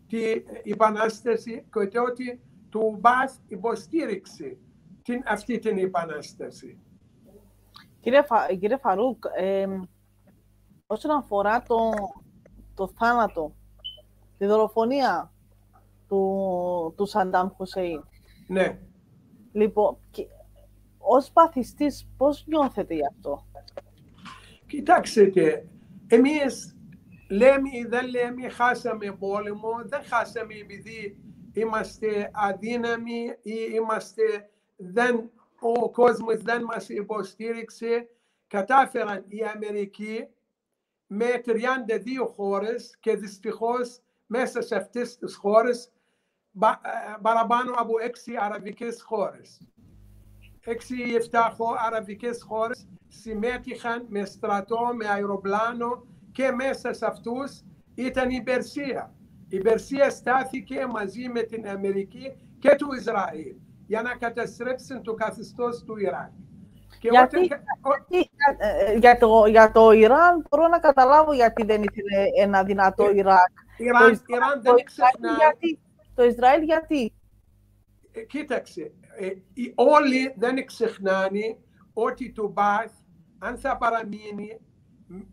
τη επανάσταση και τότε το Μπαθ υποστήριξε αυτή την επανάσταση. Κύριε Φαρούκ, όσον αφορά το θάνατο, τη δολοφονία του Σαντάμ Χουσέιν. Ναι. Λοιπόν, ως παθιστής, πώς νιώθετε γι' αυτό? Κοιτάξτε, εμείς λέμε ή δεν λέμε, χάσαμε πόλεμο, δεν χάσαμε επειδή είμαστε αδύναμοι ή ο κόσμος δεν μας υποστήριξε. Κατάφεραν οι Αμερικοί με 32 χώρες και δυστυχώς μέσα σε αυτές τις χώρες παραπάνω από 6 αραβικές χώρες. 6-7 αραβικές χώρες συμμετείχαν με στρατό, με αεροπλάνο και μέσα σε αυτούς ήταν η Περσία. Η Περσία στάθηκε μαζί με την Αμερική και το Ισραήλ για να καταστρέψουν το καθεστώς του Ιράκ. Και για το Ιράν μπορώ να καταλάβω γιατί δεν ήθελε ένα δυνατό Ιράκ. Ιράν δεν ξεχνάει. Το Ισραήλ γιατί? Κοίταξε, όλοι δεν ξεχνάνε ότι το Μπαθ, αν θα παραμείνει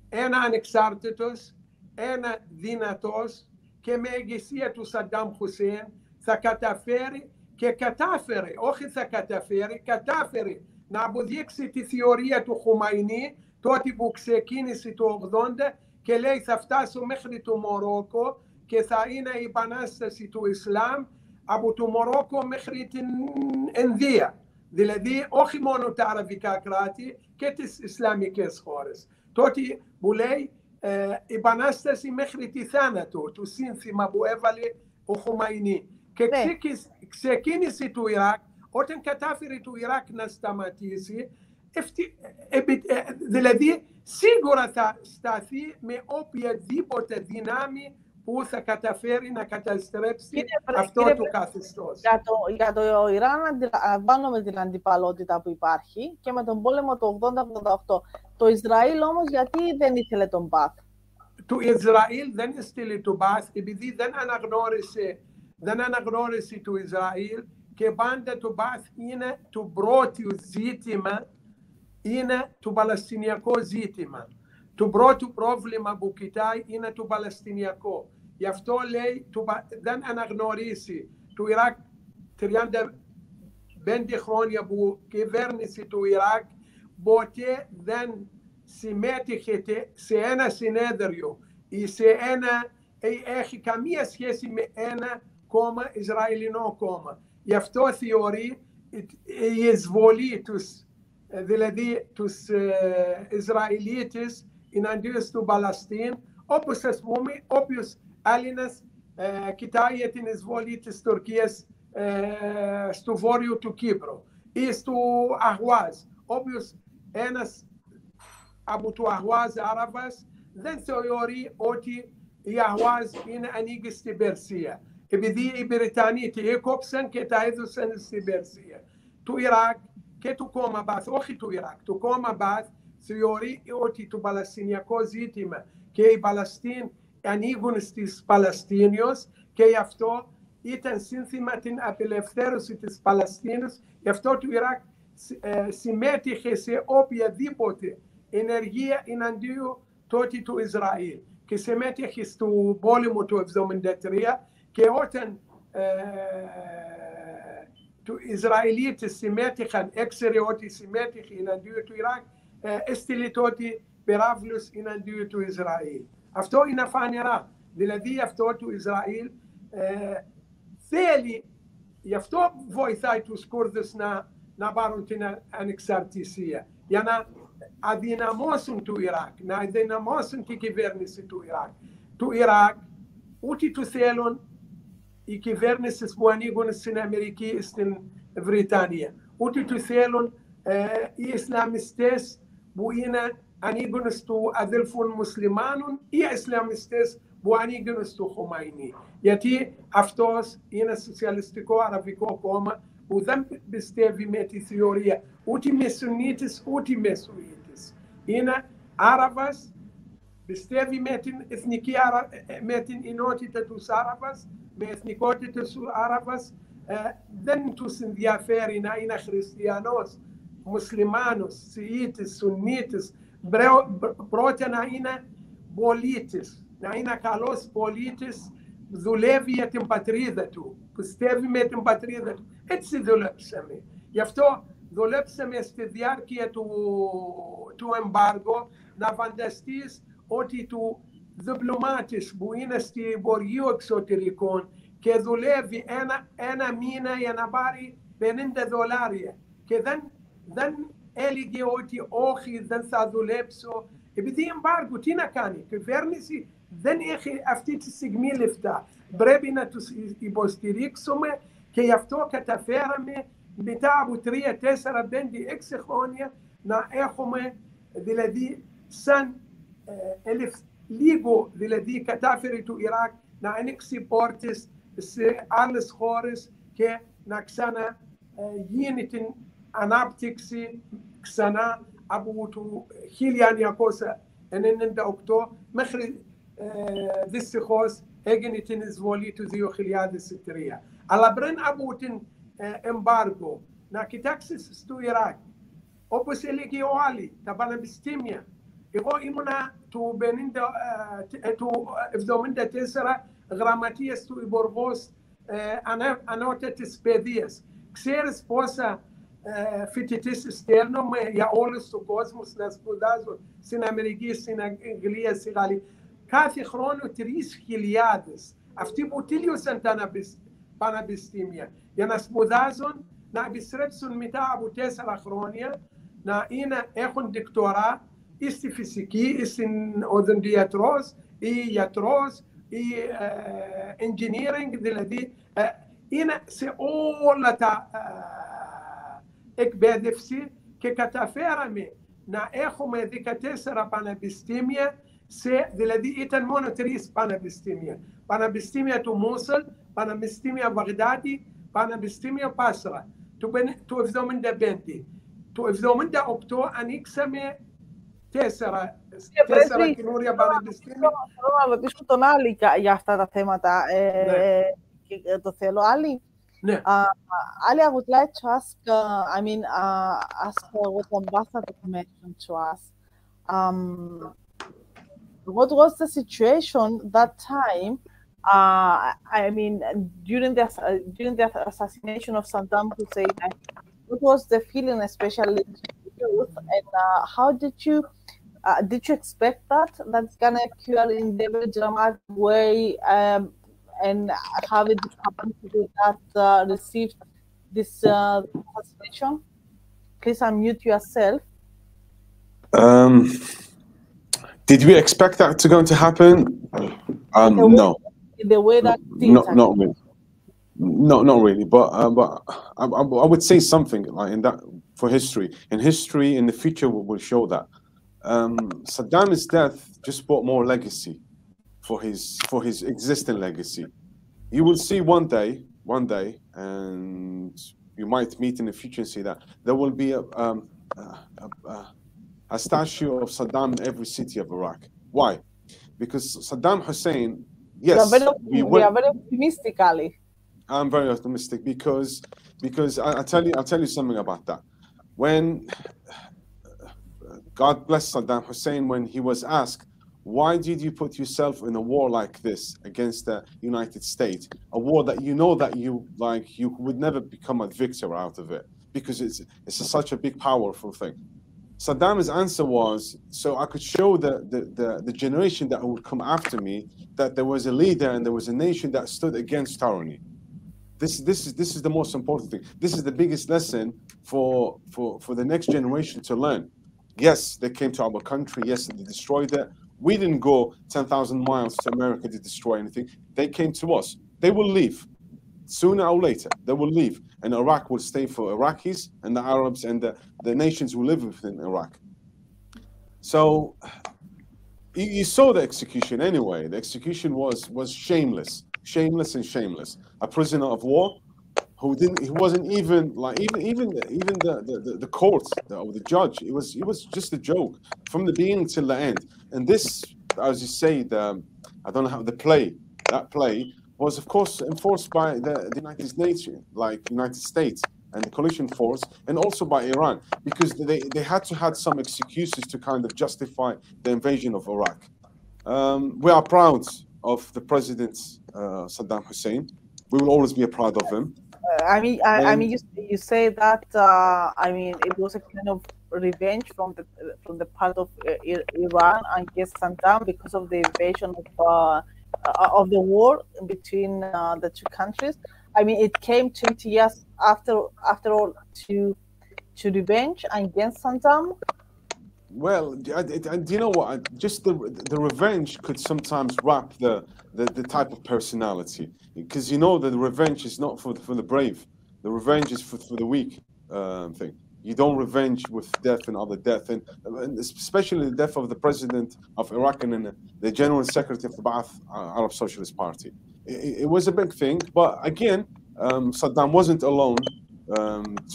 ένα ανεξάρτητος, ένα δυνατός και με ηγεσία του Σαντάμ Χουσέιν, θα καταφέρει και κατάφερε, όχι θα καταφέρει, κατάφερε να αποδείξει τη θεωρία του Χουμαϊνί τότε που ξεκίνησε το 80 και λέει θα φτάσω μέχρι το Μορόκο και θα είναι η επανάσταση του Ισλάμ από το Μορόκο μέχρι την Ινδία. Δηλαδή όχι μόνο τα αραβικά κράτη και τις Ισλαμικές χώρες. Τότε που λέει η επανάσταση μέχρι τη θάνατο, το σύνθημα που έβαλε ο Χουμαϊνί. Και ξεκίνησε το Ιράκ, όταν κατάφερε το Ιράκ να σταματήσει, δηλαδή σίγουρα θα σταθεί με οποιαδήποτε δύναμη που θα καταφέρει να καταστρέψει αυτό το καθεστώς. Για το Ιράν αντιλαμβάνομαι την αντιπαλότητα που υπάρχει και με τον πόλεμο του 80-88. Το Ισραήλ όμως γιατί δεν ήθελε τον Μπαθ? Το Ισραήλ δεν έστειλε τον Μπαθ επειδή δεν αναγνώρισε το Ισραήλ και πάντα το Μπαθ είναι το πρώτο ζήτημα, είναι το Παλαιστινιακό ζήτημα. Το πρώτο πρόβλημα που κοιτάει είναι το Παλαιστινιακό. Γι' αυτό λέει δεν αναγνωρίσει το Ιράκ 35 χρόνια που κυβέρνησε το Ιράκ, ποτέ δεν συμμετείχε σε ένα συνέδριο ή έχει καμία σχέση με ένα κόμμα, Ισραηλινό κόμμα. Γι' αυτό θεωρεί η εισβολή δηλαδή τους Ισραηλίτες εναντίον του Παλαιστίν, όπως ας πούμε όποιος Έλληνας κοιτάει την εισβολή της Τουρκίας στο βόρειο του Κύπρου ή στο Αχουάζ. Όποιος ένας από το Αχουάζ Άραβας δεν θεωρεί ότι η Αχουάζ είναι ανήκει στην Περσία. Επειδή οι Βρετανοί τη έκοψαν και τα έδωσαν στην Περσία. Το Ιράκ και το κόμμα Μπαθ, όχι το Ιράκ, το κόμμα Μπαθ θεωρεί ότι το Παλαιστινιακό ζήτημα και οι Παλαιστίνοι ανοίγουν στις Παλαιστίνιους και γι' αυτό ήταν σύνθημα την απελευθέρωση της Παλαιστίνης. Γι' αυτό το Ιράκ συμμετείχε σε οποιαδήποτε ενεργεία εναντίον τότε του Ισραήλ και συμμετείχε στο πόλεμο του 1973 και όταν του Ισραηλίτες συμμετείχαν, έξερε ότι συμμετείχε εναντίον του Ιράκ, έστειλε τότε πυράβλους εναντίον του Ισραήλ. Αυτό είναι φανερά. Δηλαδή αυτό του Ισραήλ θέλει, γι' αυτό βοηθάει τους Κούρδους να πάρουν την ανεξαρτησία, για να αδυναμώσουν το Ιράκ, να αδυναμώσουν την κυβέρνηση του Ιράκ. Το Ιράκ ούτε του θέλουν οι κυβέρνησεις που ανοίγουν στην Αμερική, στην Βρετανία, ούτε του θέλουν οι Ισλαμιστές που ανοίγουν στους αδελφών μουσουλμάνων ή οι Ισλαμιστές που ανοίγουν στο Χουμαϊνί. Γιατί αυτός είναι σοσιαλιστικό αραβικό κόμμα που δεν πιστεύει με τη θεωρία ούτε με Σουνίτες ούτε με Σουίτες. Είναι Άραβας, πιστεύει με την εθνική με την ενότητα του Άραβας, με εθνικότητα του Άραβας. Δεν τους ενδιαφέρει να είναι χριστιανός, μουσουλμάνος, Σιήτης, Σουνίτης. Πρώτα να είναι πολίτης, να είναι καλός πολίτης, δουλεύει για την πατρίδα του, πιστεύει με την πατρίδα του. Έτσι δουλέψαμε. Γι' αυτό δουλέψαμε στη διάρκεια του εμπάργου να φανταστείς ότι του διπλωμάτης που είναι στη Υπουργείο Εξωτερικών και δουλεύει ένα μήνα για να πάρει $50 και δεν έλεγε ότι όχι, δεν θα δουλέψω. Επειδή εμπάργο, τι να κάνει, η κυβέρνηση δεν έχει αυτή τη στιγμή λεφτά. Πρέπει να τους υποστηρίξουμε και γι' αυτό καταφέραμε μετά από 3, 4, 5, 6 χρόνια να έχουμε δηλαδή σαν λίγο δηλαδή κατάφερε το Ιράκ να ανοίξει πόρτες σε άλλες χώρες και να ξαναγίνει την ανάπτυξη ξανά από το 1998 μέχρι δυστυχώς έγινε την εισβολή του 2003. Αλλά πριν από την εμπάργο, να κοιτάξεις στο Ιράκ, όπως έλεγε ο Άλλη, τα πανεπιστήμια. Εγώ ήμουνα του 1974 γραμματείας του Υπουργός anotetis pedias. Xeres posa fititis externum ya olus to cosmos nas pudazo sin amerigis sin anglia sigali. Kafi chrono 3 hiliades. Afti butilius antana panabistimia. Ya nas pudazon na bisrepsun mita abutes alachronia na ina echon dictora isti fisiki istin odondiatros i yatros i engineering diladi ina se olata ekbedefsi ke kataferame na echo medicatesera panabistimia se diladi itan monotris panabistimia to Mosul panabistimia Baghdadi panabistimia Basra tu evdomen da benti tu evdomen da opto anixame τέσσερα καινούρια πανεπιστήμια. Θέλω να ρωτήσω τον Άλλη για αυτά τα θέματα. Το θέλω. Άλλη, Ναι. Ali, I would like to ask, ask what the ambassador mentioned to us. What was the situation that time? During the assassination of Saddam Hussein, what was the feeling, especially to youth, and how did you expect that's gonna occur in a very dramatic way, and how it happened to you that received this assassination? Please unmute yourself. Did we expect that going to happen? No. In the way that not really. No, not really. But I would say something like in that for history. In history, in the future, will show that Saddam's death just brought more legacy for his existing legacy. You will see one day, and you might meet in the future and see that there will be a statue of Saddam in every city of Iraq. Why? Because Saddam Hussein, yes, we are very optimistic, Ali. I'm very optimistic because I'll tell you something about that. When God bless Saddam Hussein, when he was asked, why did you put yourself in a war like this against the United States, a war that you know that you would never become a victor out of it because it's such a big, powerful thing. Saddam's answer was, so I could show the generation that would come after me that there was a leader and there was a nation that stood against tyranny. This is the most important thing. This is the biggest lesson for the next generation to learn. Yes, they came to our country. Yes, they destroyed it. We didn't go 10,000 miles to America to destroy anything. They came to us. They will leave. Sooner or later, they will leave. And Iraq will stay for Iraqis and the Arabs and the nations who live within Iraq. So you saw the execution anyway. The execution was shameless and shameless. A prisoner of war he wasn't even like even the court or the judge. It was just a joke from the beginning till the end. And this, as you say, I don't know how that play was of course enforced by the United States and the coalition force, and also by Iran, because they had to have some excuses to kind of justify the invasion of Iraq. We are proud of the president Saddam Hussein. We will always be proud of him. You say that it was a kind of revenge from the part of Iran against Saddam because of the invasion of the war between the two countries. It came 20 years after all to revenge against Saddam. Well, do you know what? Just the revenge could sometimes wrap the type of personality, because you know that the revenge is not for the brave. The revenge is for the weak thing. You don't revenge with death and other death, and especially the death of the president of Iraq and the general secretary of the Ba'ath Arab Socialist Party. It was a big thing, but again, Saddam wasn't alone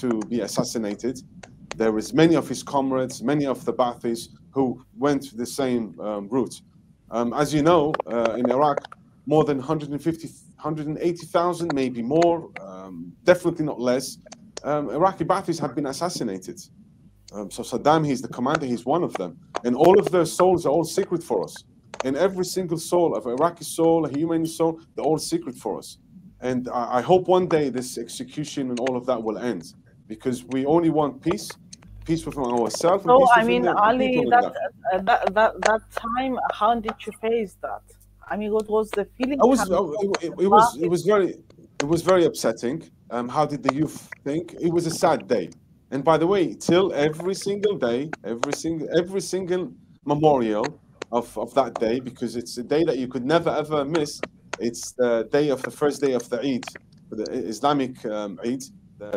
to be assassinated. There was many of his comrades, many of the Ba'athis who went the same route. As you know, in Iraq, more than 180,000, maybe more, definitely not less, Iraqi Ba'athis have been assassinated. So Saddam, he's the commander, he's one of them. And all of their souls are all secret for us. And every single soul of Iraqi soul, a human soul, they're all secret for us. And I hope one day this execution and all of that will end, because we only want peace, peace within ourselves and So, peace I within mean, the Ali, people in that that. that time, how did you face that? I mean, what was the feeling I was, coming from it was very, it was very upsetting. How did the youth think? It was a sad day. And by the way, till every single day, every single memorial of that day, because it's a day that you could never ever miss. It's the day of the first day of the Eid, the Islamic Eid.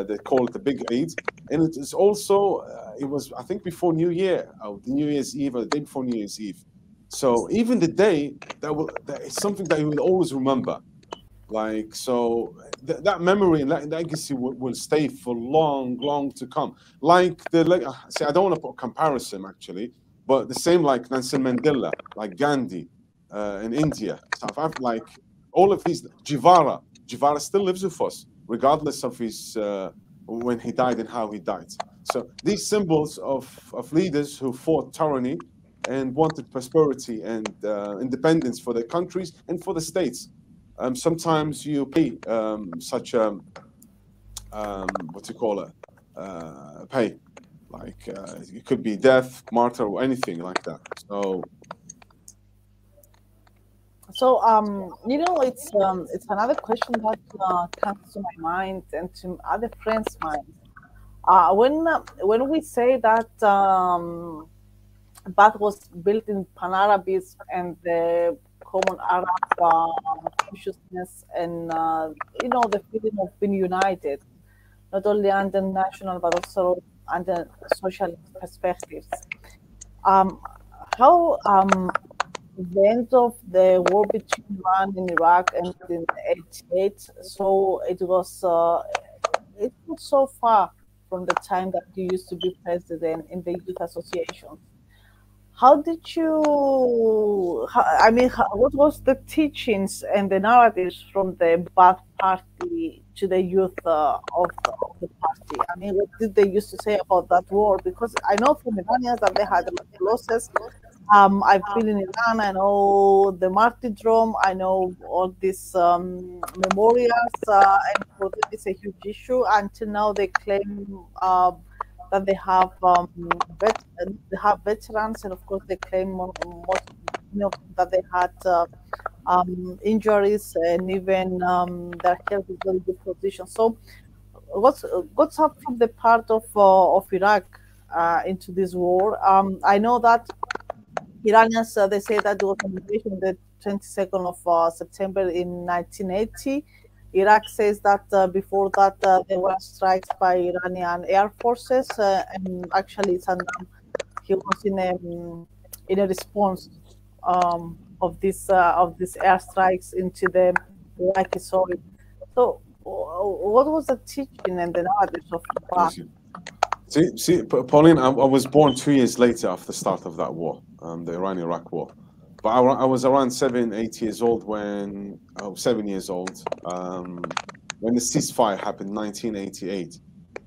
They call it the big Eid, and it is also it was, I think, before New Year, or the New Year's Eve, or the day before New Year's Eve. So even the day that is something that you will always remember. Like, so that memory and that legacy will stay for long, long to come. Like see, I don't want to put a comparison actually, but the same like Nelson Mandela, like Gandhi in India, South Africa, like all of these. Jivara still lives with us, regardless of his when he died and how he died. So these symbols of leaders who fought tyranny and wanted prosperity and independence for their countries and for the states. Sometimes you pay such a what do you call it? Pay, like it could be death, martyr, or anything like that. So, it's another question that comes to my mind and to other friends' minds. When we say that Bath was built in Pan-Arabism and the common Arab consciousness and the feeling of being united, not only under national but also under social perspectives. Um, how the end of the war between Iran and Iraq ended in '88, so it was so far from the time that you used to be president in the youth association. How did you? What was the teachings and the narratives from the Ba'ath Party to the youth of the party? I mean, what did they used to say about that war? Because I know from Iranians that they had a lot of losses. I've been in Iran. I know the martyrdom. I know all these memorials, and for them it's a huge issue. Until now, they claim that they have veterans, and of course they claim most, that they had injuries, and even their health is very good position. So, what's up from the part of Iraq into this war? I know that Iranians, they say that there was an invasion the 22nd of September in 1980. Iraq says that before that there were strikes by Iranian air forces, and actually Saddam, he was in a response of these airstrikes into the Iraqi soil. So, what was the teaching and the narrative of Iraq? See, Pauline, I was born 2 years later after the start of that war, the Iran-Iraq war. But I was around 7, 8 years old when, 7 years old, when the ceasefire happened in 1988.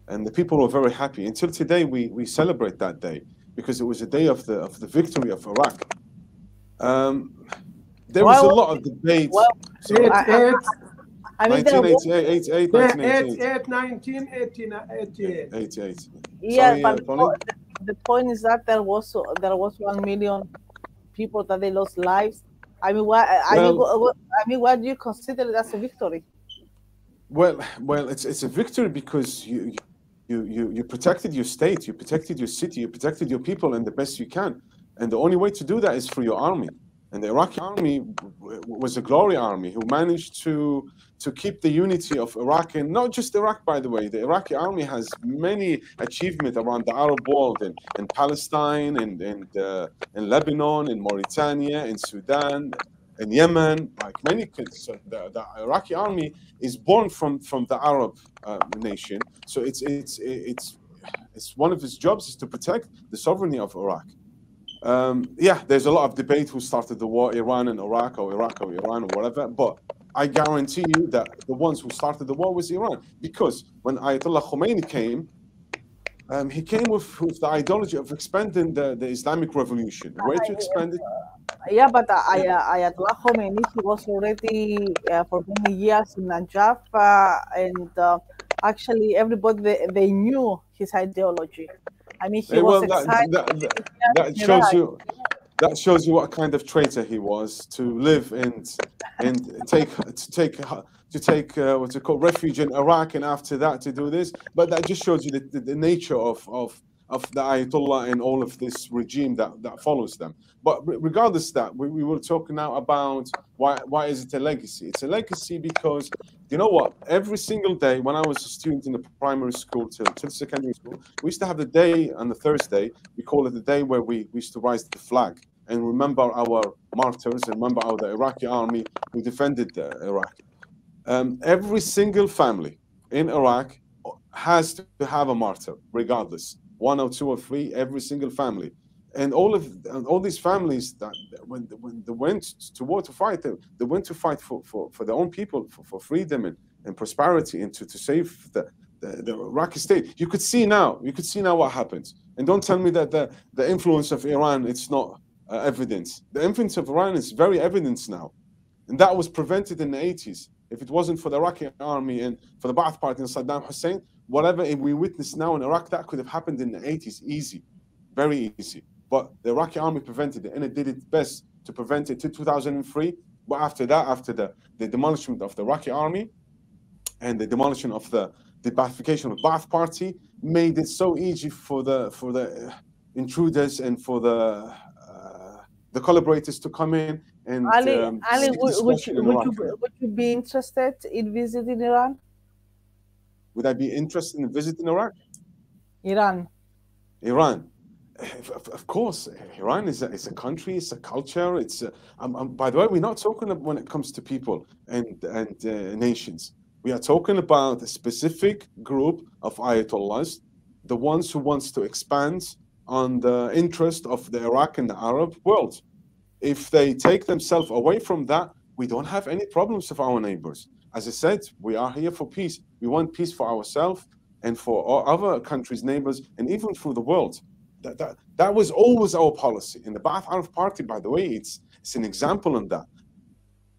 And the people were very happy. Until today, we celebrate that day because it was a day of the victory of Iraq. There was a lot of debate. Well, So, I mean, there was, 1988. yeah, Sorry, but Pauline? the point is that there was 1 million people that they lost lives. I mean, why do you consider it as a victory? Well, it's a victory because you protected your state, you protected your city, you protected your people in the best you can, and the only way to do that is through your army. And the Iraqi army was a glory army who managed to keep the unity of Iraq, and not just Iraq, by the way. The Iraqi army has many achievements around the Arab world, in Palestine, and in Lebanon, in Mauritania, in Sudan, in Yemen, like many kids. So the Iraqi army is born from the Arab nation. So it's one of its jobs is to protect the sovereignty of Iraq. Yeah, there's a lot of debate who started the war, Iran and Iraq, or Iran, or whatever. But I guarantee you that the ones who started the war was Iran, because when Ayatollah Khomeini came, he came with the ideology of expanding the Islamic revolution. Where to expand it? Yeah, but Ayatollah Khomeini, he was already for many years in Najaf, and actually everybody they knew his ideology. I mean, he was Well, exiled for many years that in shows Iraq. you that shows you what kind of traitor he was to live and take what's it called, refuge in Iraq, and after that to do this. But that just shows you the nature of the Ayatollah and all of this regime that follows them. But regardless of that, we were talking now about why is it a legacy? It's a legacy because you know what? Every single day when I was a student in the primary school till secondary school, we used to have the day on the Thursday. We call it the day where we used to raise the flag and remember our martyrs and remember the Iraqi army who defended Iraq. Every single family in Iraq has to have a martyr, regardless, one or two or three, every single family. And all these families that when they went to war to fight, they went to fight for their own people, for freedom and prosperity, and to save the Iraqi state. You could see now what happens. And don't tell me that the influence of Iran, it's not evidence. The influence of Iran is very evident now. And that was prevented in the 80s. If it wasn't for the Iraqi army and for the Ba'ath Party and Saddam Hussein, whatever we witness now in Iraq, that could have happened in the 80s, easy, very easy. But the Iraqi army prevented it, and it did its best to prevent it to 2003. But after that, after the demolishment of the Iraqi army and the demolition of the Ba'athification of the Ba'ath Party, made it so easy for the intruders and for the collaborators to come in and Ali, would you be interested in visiting Iran? Would I be interested in visiting Iraq? Iran. Of course, Iran is a country, it's a culture. It's by the way, we're not talking about when it comes to people and nations. We are talking about a specific group of ayatollahs, the ones who wants to expand on the interest of the Iraq and the Arab world. If they take themselves away from that, we don't have any problems with our neighbors. As I said, we are here for peace. We want peace for ourselves and for our other countries' neighbors, and even for the world. That was always our policy. And the Ba'ath Arab Party, by the way, it's an example on that.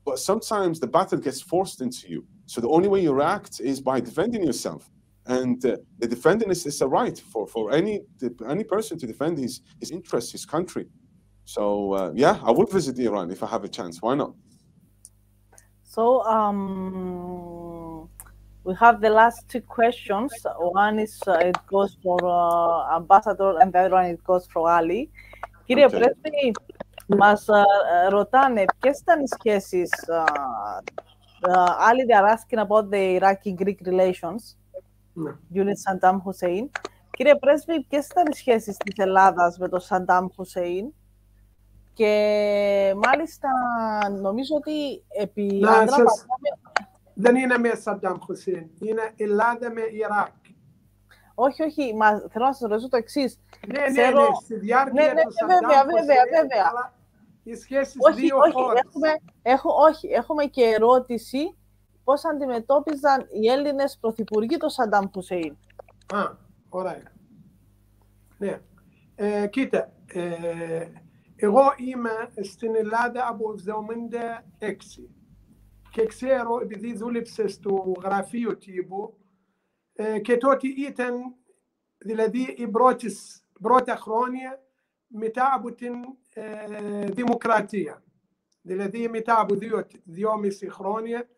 But sometimes the battle gets forced into you. So the only way you react is by defending yourself. And the defending is a right for any person to defend his interests, his country. So yeah, I would visit Iran if I have a chance. Why not? So we have the last two questions. One is it goes for Ambassador, and the other one it goes for Ali. Κύριε Πρέσβη, μας ρωτάνε ποιες ήταν οι σχέσεις. Ali, they are asking about the Iraqi-Greek relations during Saddam Hussein. Κύριε Πρέσβη, ποιες ήταν οι σχέσεις της Ελλάδας με τον Saddam Hussein? Και μάλιστα νομίζω ότι επί δεν είναι με Saddam Hussein, είναι Ελλάδα με Ιράκ. Όχι, θέλω να σας ρωτήσω το εξής. Ναι, στη διάρκεια του Saddam Hussein, αλλά οι σχέσεις δύο χώρες. Έχουμε και ερώτηση πώς αντιμετώπιζαν οι Έλληνες πρωθυπουργοί τον Saddam Hussein. Ωραία. Ναι, κοίτα, εγώ είμαι στην Ελλάδα από 1976 και ξέρω, επειδή δούλεψα στο γραφείο τύπου, και τότε ήταν δηλαδή η πρώτα χρόνια μετά από την δημοκρατία. Δηλαδή μετά από 2,5 χρόνια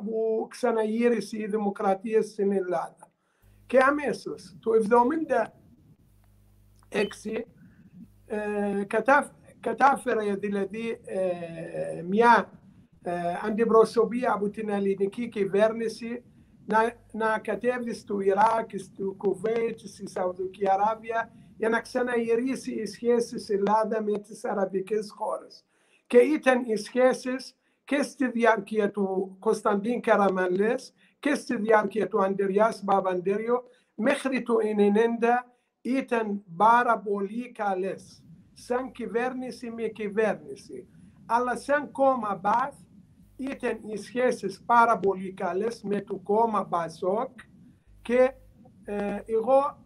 που ξαναγύρισε η δημοκρατία στην Ελλάδα. Και αμέσως το 1976 κατάφερε δηλαδή μια αντιπροσωπεία από την ελληνική κυβέρνηση να κατέβει στο Ιράκ, στο Κουβέιτ, στη Σαουδική Αράβια για να ξαναγυρίσει οι σχέσεις Ελλάδα με τις αραβικές χώρες. Και ήταν οι σχέσεις και στη διάρκεια του Κωνσταντίν Καραμανλής και στη διάρκεια του Ανδριάς Παπαντρέου μέχρι το 1990 ήταν πάρα πολύ καλές. Σαν κυβέρνηση με κυβέρνηση. Αλλά σαν κόμμα Μπαθ ήταν οι σχέσεις πάρα πολύ καλές με το κόμμα Μπασόκ και εγώ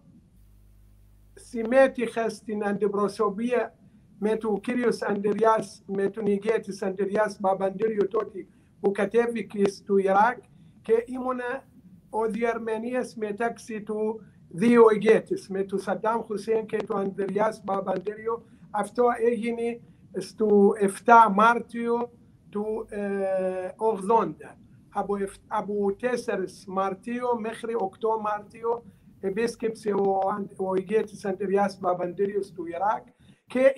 συμμετείχα στην αντιπροσωπεία με του κύριος Ανδριάς, με τον ηγέτης Ανδριάς Παπαντήριο τότε που κατέβηκε στο Ιράκ και ήμουνα ο διερμηνέας μεταξύ του δύο ηγέτες, με του Σαντάμ Χουσέιν και του Ανδριάς Παπαντήριο. Αυτό έγινε στο 7 Μάρτιο του 80. Από 4 Μαρτίου μέχρι 8 Μάρτιο επίσκεψε ο ηγέτης Ανδριάς Παπαντήριο στο Ιράκ και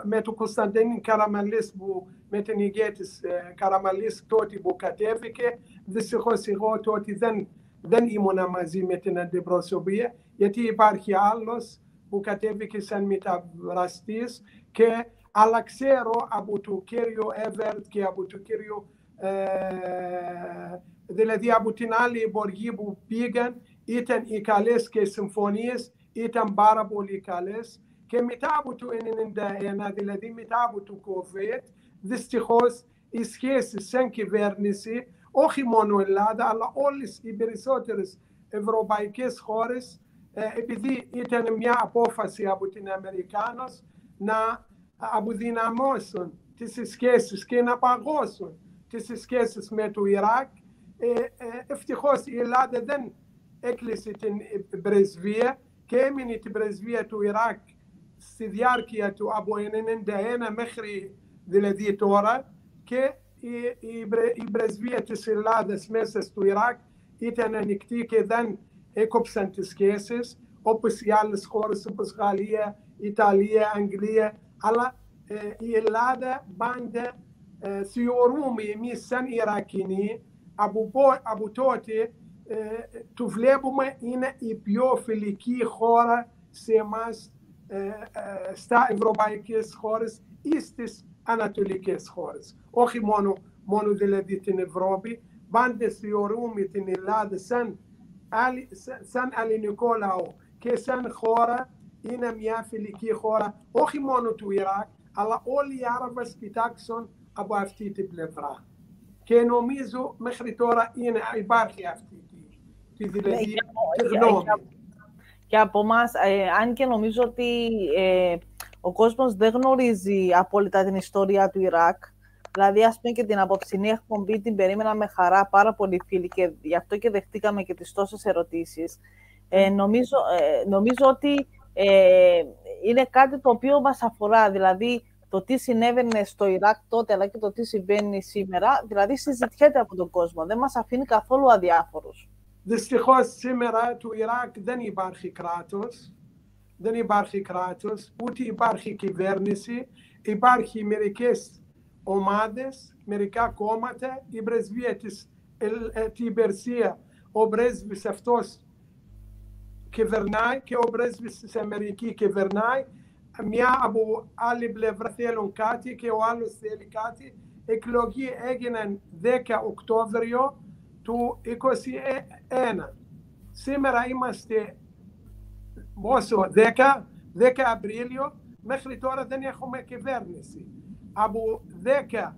με τον Κωνσταντίνη Καραμαλής, με τον ηγέτης Καραμαλής τότε που κατέβηκε. Δυστυχώς εγώ τότε δεν ήμουνα μαζί με την αντιπροσωπεία, γιατί υπάρχει άλλος που κατέβηκε σαν μεταβραστής, αλλά ξέρω από τον κύριο Εβερτ και από τον κύριο, δηλαδή από την άλλη εμπορική που πήγαν, ήταν οι καλές και συμφωνίες, ήταν πάρα πολύ καλές. Και μετά από το 1991, δηλαδή μετά από το COVID, δυστυχώς οι σχέσεις σαν κυβέρνηση, όχι μόνο Ελλάδα, αλλά όλες οι περισσότερες ευρωπαϊκές χώρες, επειδή ήταν μια απόφαση από την Αμερικάνους να αποδυναμώσουν τις σχέσεις και να παγώσουν τις σχέσεις με το Ιράκ, ευτυχώς η Ελλάδα δεν έκλεισε την πρεσβεία και έμεινε την πρεσβεία του Ιράκ στη διάρκεια του από 1991 μέχρι δηλαδή τώρα, και η πρεσβεία της Ελλάδας μέσα στο Ιράκ ήταν ανοιχτή και δεν έκοψαν τις σχέσεις όπως οι άλλες χώρες όπως Γαλλία, Ιταλία, Αγγλία, αλλά η Ελλάδα πάντα θεωρούμε εμείς σαν Ιρακινοί από τότε του βλέπουμε είναι η πιο φιλική χώρα σε εμάς στα ευρωπαϊκές χώρες ή στις ανατολικές χώρες. Όχι μόνο δηλαδή την Ευρώπη, πάντα θεωρούμε την Ελλάδα σαν ελληνικό λαό και σαν χώρα είναι μια φιλική χώρα, όχι μόνο του Ιράκ, αλλά όλοι οι Άραβες κοιτάξουν από αυτή την πλευρά. Και νομίζω μέχρι τώρα υπάρχει αυτή τη δηλαδή γνώμη. Και από εμάς, αν και νομίζω ότι ο κόσμος δεν γνωρίζει απόλυτα την ιστορία του Ιράκ, δηλαδή ας πούμε και την απόψινή εκπομπή την περίμενα με χαρά πάρα πολύ φίλοι και γι' αυτό και δεχτήκαμε και τις τόσες ερωτήσεις. Νομίζω ότι είναι κάτι το οποίο μας αφορά, δηλαδή το τι συνέβαινε στο Ιράκ τότε αλλά και το τι συμβαίνει σήμερα, δηλαδή συζητιέται από τον κόσμο, δεν μας αφήνει καθόλου αδιάφορους. Δυστυχώς σήμερα του Ιράκ δεν υπάρχει κράτος, ούτε υπάρχει κυβέρνηση, υπάρχει μερικές ομάδες, μερικά κόμματα, η πρεσβεία την Περσία, ο πρέσβης αυτός κυβερνάει και ο πρέσβης της Αμερικής κυβερνάει, μια από άλλη πλευρά θέλουν κάτι και ο άλλος θέλει κάτι. Εκλογή έγιναν 10 Οκτώβριο του 2021. Σήμερα είμαστε 10 Απρίλιο, μέχρι τώρα δεν έχουμε κυβέρνηση. Από 10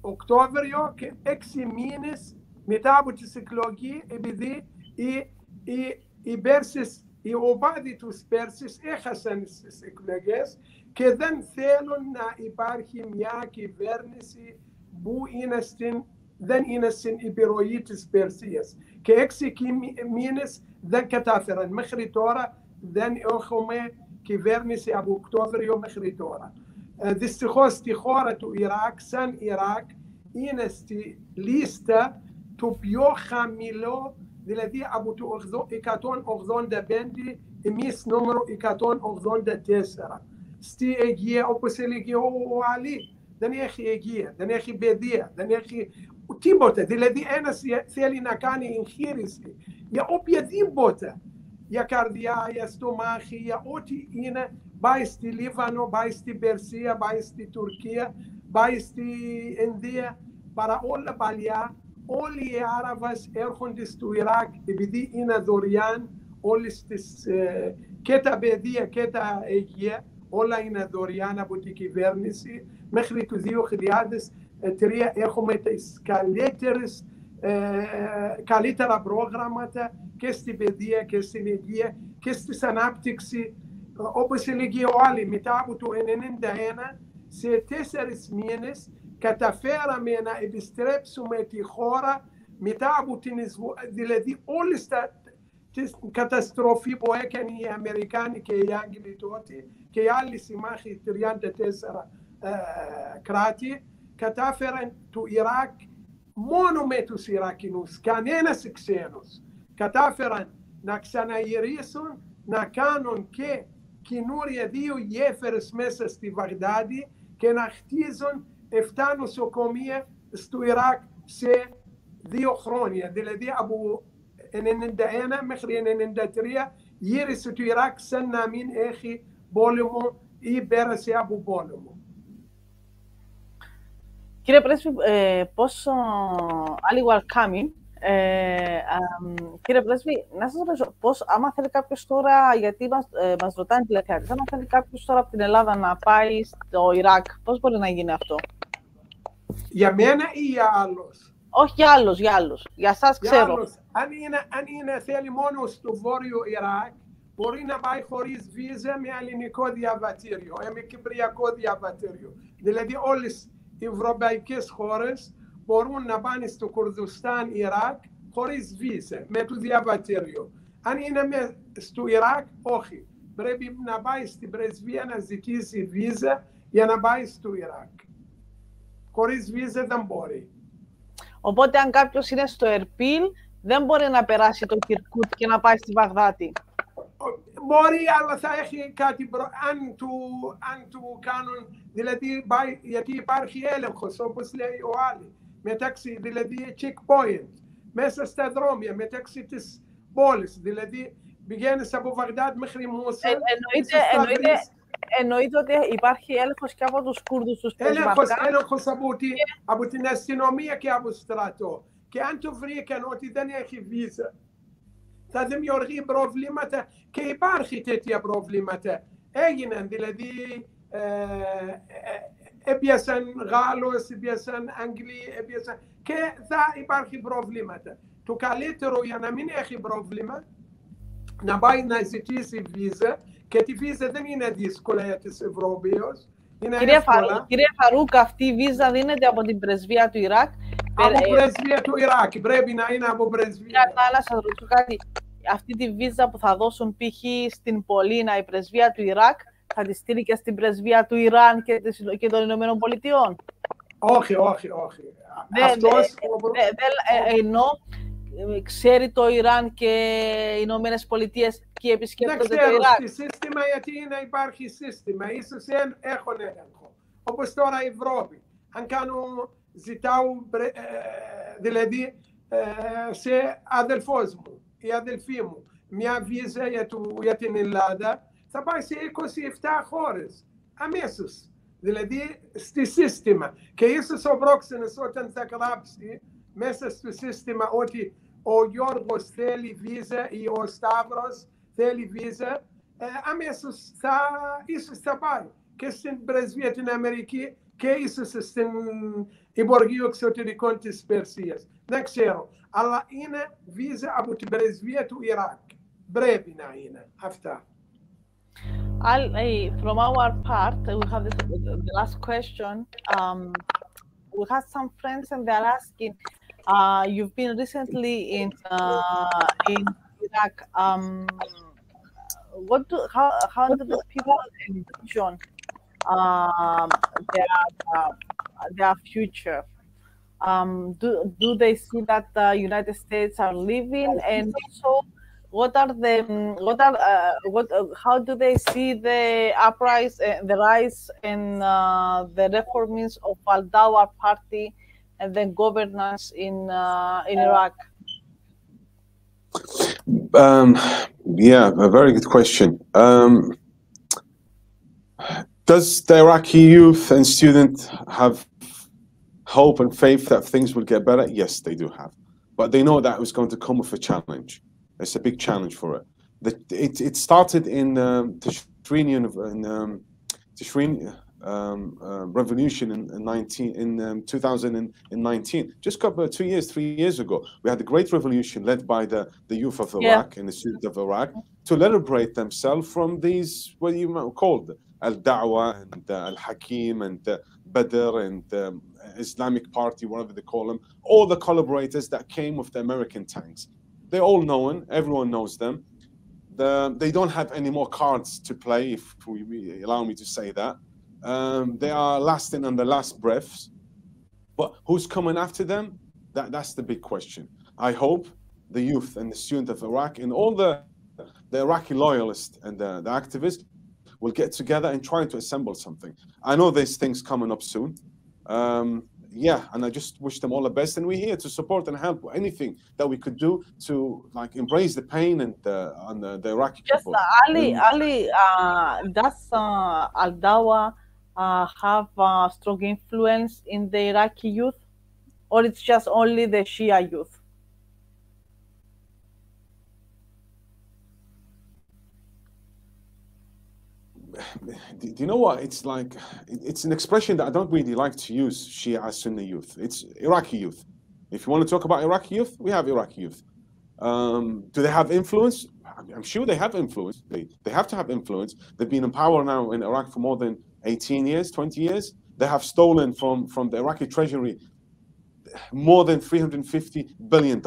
Οκτώβριο και 6 μήνες μετά από τις εκλογές, επειδή οι Πέρσες, οι οπαδοί τους Πέρσες έχασαν τις εκλογές και δεν θέλουν να υπάρχει μια κυβέρνηση που δεν είναι στην επιρροή της Περσίας. Και 6 μήνες δεν κατάφεραν. Μέχρι τώρα δεν έχουμε κυβέρνηση από Οκτώβριο μέχρι τώρα. Δυστυχώς στη χώρα του Ιράκ, σαν Ιράκ, είναι στη λίστα του πιο χαμηλό, δηλαδή από το 185, εμείς νούμερο 184. Στη Αιγαία, όπως έλεγε ο Αλή, δεν έχει υγεία, δεν έχει παιδεία, δεν έχει τίποτα. Δηλαδή ένας θέλει να κάνει εγχείρηση για οποιαδήποτε, για καρδιά, για στομάχι, για ό,τι είναι, πάει στη Λίβανο, πάει στην Περσία, πάει στη Τουρκία, πάει στη Ινδία, παρά όλα παλιά. Όλοι οι Άραβες έρχονται στο Ιράκ επειδή είναι δωρεάν, όλες τις, και τα παιδεία και τα υγεία, όλα είναι δωρεάν από την κυβέρνηση. Μέχρι το 2003 έχουμε τις καλύτερα πρόγραμματα και στην παιδεία και στην υγεία και στην ανάπτυξη όπως έλεγε ο άλλοι, μετά από το 1991, σε 4 μήνες καταφέραμε να επιστρέψουμε τη χώρα μετά από την δηλαδή όλες τις καταστροφή που έκανε οι Αμερικάνοι και οι Άγγλοι τότε και οι άλλοι συμμάχοι 34 κράτη, κατάφεραν το Ιράκ μόνο με τους Ιρακινούς, κανένας ξένος. Κατάφεραν να ξαναγυρίσουν, να κάνουν και καινούρια 2 γέφυρες μέσα στη Βαγδάτη και να χτίζουν 7 νοσοκομεία στο Ιράκ σε 2 χρόνια. Δηλαδή από 91 μέχρι 93 γύρισε το Ιράκ σαν να μην έχει πόλεμο ή πέρασε από πόλεμο. Κύριε Πρέσβη, Ali welcoming. Κύριε Πρέσβη, να σας ρωτήσω πώς, άμα θέλει κάποιος τώρα, γιατί μας ρωτάνε τηλεθεατές, άμα θέλει κάποιος τώρα από την Ελλάδα να πάει στο Ιράκ, πώς μπορεί να γίνει αυτό? Για μένα ή για άλλους? Όχι για άλλους, για άλλους. Για σας ξέρω. Αν είναι θέλει μόνο στο βόρειο Ιράκ, μπορεί να πάει χωρίς βίζα με ελληνικό διαβατήριο, με κυπριακό διαβατήριο. Δηλαδή όλες οι ευρωπαϊκές χώρες μπορούν να πάνε στο Κουρδιστάν, Ιράκ, χωρίς βίζα, με το διαβατήριο. Αν είναι στο Ιράκ, όχι. Πρέπει να πάει στην πρεσβεία να ζητήσει βίζα για να πάει στο Ιράκ. Χωρίς βίζα δεν μπορεί. Οπότε αν κάποιος είναι στο Ερπίλ, δεν μπορεί να περάσει το Κιρκούτ και να πάει στη Βαγδάτη. Μπορεί, αλλά θα έχει κάτι, αν του κάνουν, δηλαδή, γιατί υπάρχει έλεγχος, όπως λέει ο άλλοι, μεταξύ, δηλαδή, checkpoint, μέσα στα δρόμια, μεταξύ της πόλης, δηλαδή, πηγαίνεις από Βαγδάτ μέχρι Μούσουλ. Εννοείται ότι υπάρχει έλεγχος και από τους Κούρδους τους έλεγχος από την αστυνομία και από στρατό. Και αν το βρήκαν ότι δεν έχει βίζα, θα δημιουργεί προβλήματα και υπάρχει τέτοια προβλήματα. Έγιναν δηλαδή, έπιασαν Γάλλους, έπιασαν Αγγλοί, και θα υπάρχει προβλήματα. Το καλύτερο για να μην έχει πρόβλημα, να πάει να ζητήσει βίζα, και τη βίζα δεν είναι δύσκολα για τις Ευρωπαίους. Κύριε Φαρούκ, αυτή η βίζα δίνεται από την πρεσβεία του Ιράκ. Από πρεσβεία του Ιράκ, πρέπει να είναι από πρεσβεία. Να σας ρωτήσω κάτι. Αυτή τη βίζα που θα δώσουν π.χ. στην Πολίνα, η πρεσβεία του Ιράκ, θα τη στείλει και στην πρεσβεία του Ιράν και των Ηνωμένων Πολιτειών? Όχι. Ενώ ξέρει το Ιράν και οι Ηνωμένες Πολιτείες και επισκέπτονται το Ιράκ. Δεν ξέρω στη σύστημα, γιατί υπάρχει σύστημα. Ίσως έχουν έλεγχο. Όπως τώρα η Ευρώπη. Αν ζητάω, δηλαδή, σε αδελφός μου ή αδελφή μου μια βίζα για την Ελλάδα, θα πάει σε 27 χώρες αμέσως. Δηλαδή στη σύστημα. Και ίσως ο πρόξενος όταν θα γράψει μέσα στο σύστημα ότι ο Γιώργος θέλει βίζα ή ο Σταύρος θέλει βίζα, αμέσως ίσως θα πάει και στην πρεσβεία την Αμερική και ίσως στην Υπουργείο Εξωτερικών της Περσίας. Δεν ξέρω. Αλλά είναι βίζα από την πρεσβεία του Ιράκ. Πρέπει να είναι αυτά. From our part, we have the last question. We have some friends and they're asking, you've been recently in Iraq. How do the people envision their future? Do they see that the United States are leaving, and also how do they see the rise and the reforms of Al-Dawah party and the governance in Iraq? Yeah, a very good question. Does the Iraqi youth and students have hope and faith that things will get better? Yes, they do have. But they know that it was going to come with a challenge. It's a big challenge for it. It started in Tishrin revolution in 2019. Just couple 3 years ago, we had a great revolution led by the youth of Iraq and the students of Iraq to liberate themselves from these, what you might call al-Da'wah and al-Hakim and Badr and Islamic Party, whatever they call them, all the collaborators that came with the American tanks. They're all known, everyone knows them. They don't have any more cards to play, if we allow me to say that. They are lasting on the last breaths. But who's coming after them? That's the big question. I hope the youth and the students of Iraq and all the Iraqi loyalists and the activists will get together and try to assemble something. I know there's things coming up soon. Yeah, and I just wish them all the best. And we're here to support and help anything that we could do to like embrace the pain and the Iraqi people. Ali, does Al-Dawa have strong influence in the Iraqi youth, or it's just only the Shia youth? Do you know what? It's like, it's an expression that I don't really like to use, Shia Sunni youth. It's Iraqi youth. If you want to talk about Iraqi youth, we have Iraqi youth. Do they have influence? I'm sure they have influence. They have to have influence. They've been in power now in Iraq for more than 18 years, 20 years. They have stolen from the Iraqi treasury more than $350 billion.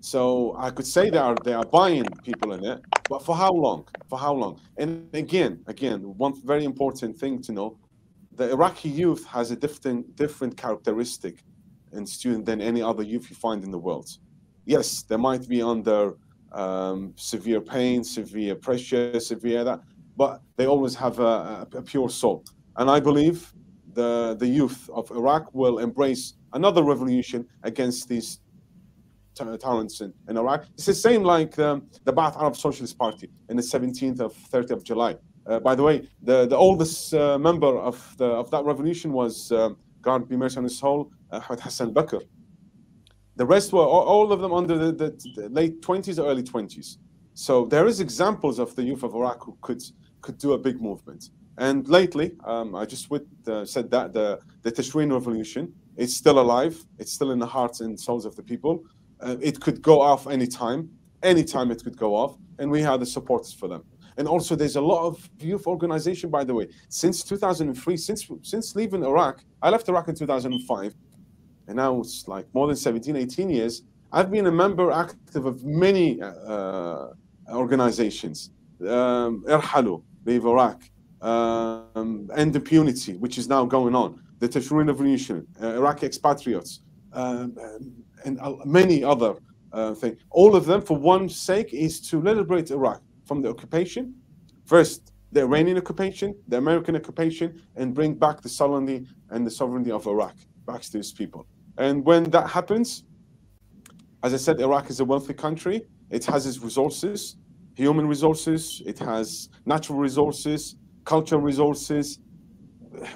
So I could say they are buying people in it, but for how long? For how long? And again, one very important thing to know: the Iraqi youth has a different characteristic in student than any other youth you find in the world. Yes, they might be under severe pain, severe pressure, severe that, but they always have a pure soul. And I believe the youth of Iraq will embrace another revolution against these tyrants in Iraq. It's the same like the Ba'ath Arab Socialist Party in the 17th of 30th of July. By the way, the oldest member of that revolution was, God be merciful on his soul, Hassan Bakr. The rest were all of them under the late 20s or early 20s. So there is examples of the youth of Iraq who could do a big movement. And lately, I just said that the Tashween revolution is still alive. It's still in the hearts and souls of the people. It could go off anytime it could go off, and we are the supporters for them. And also there's a lot of youth organization, by the way, since 2003, since leaving Iraq. I left Iraq in 2005, and now it's like more than 17, 18 years. I've been a member active of many organizations. Irhalu, Leave Iraq, End Impunity, which is now going on, the Tashween Revolution, Iraqi expatriates, and many other things. All of them for one sake is to liberate Iraq from the occupation. First, the Iranian occupation, the American occupation, and bring back the sovereignty of Iraq back to its people. And when that happens, as I said, Iraq is a wealthy country. It has its resources, human resources, it has natural resources, cultural resources,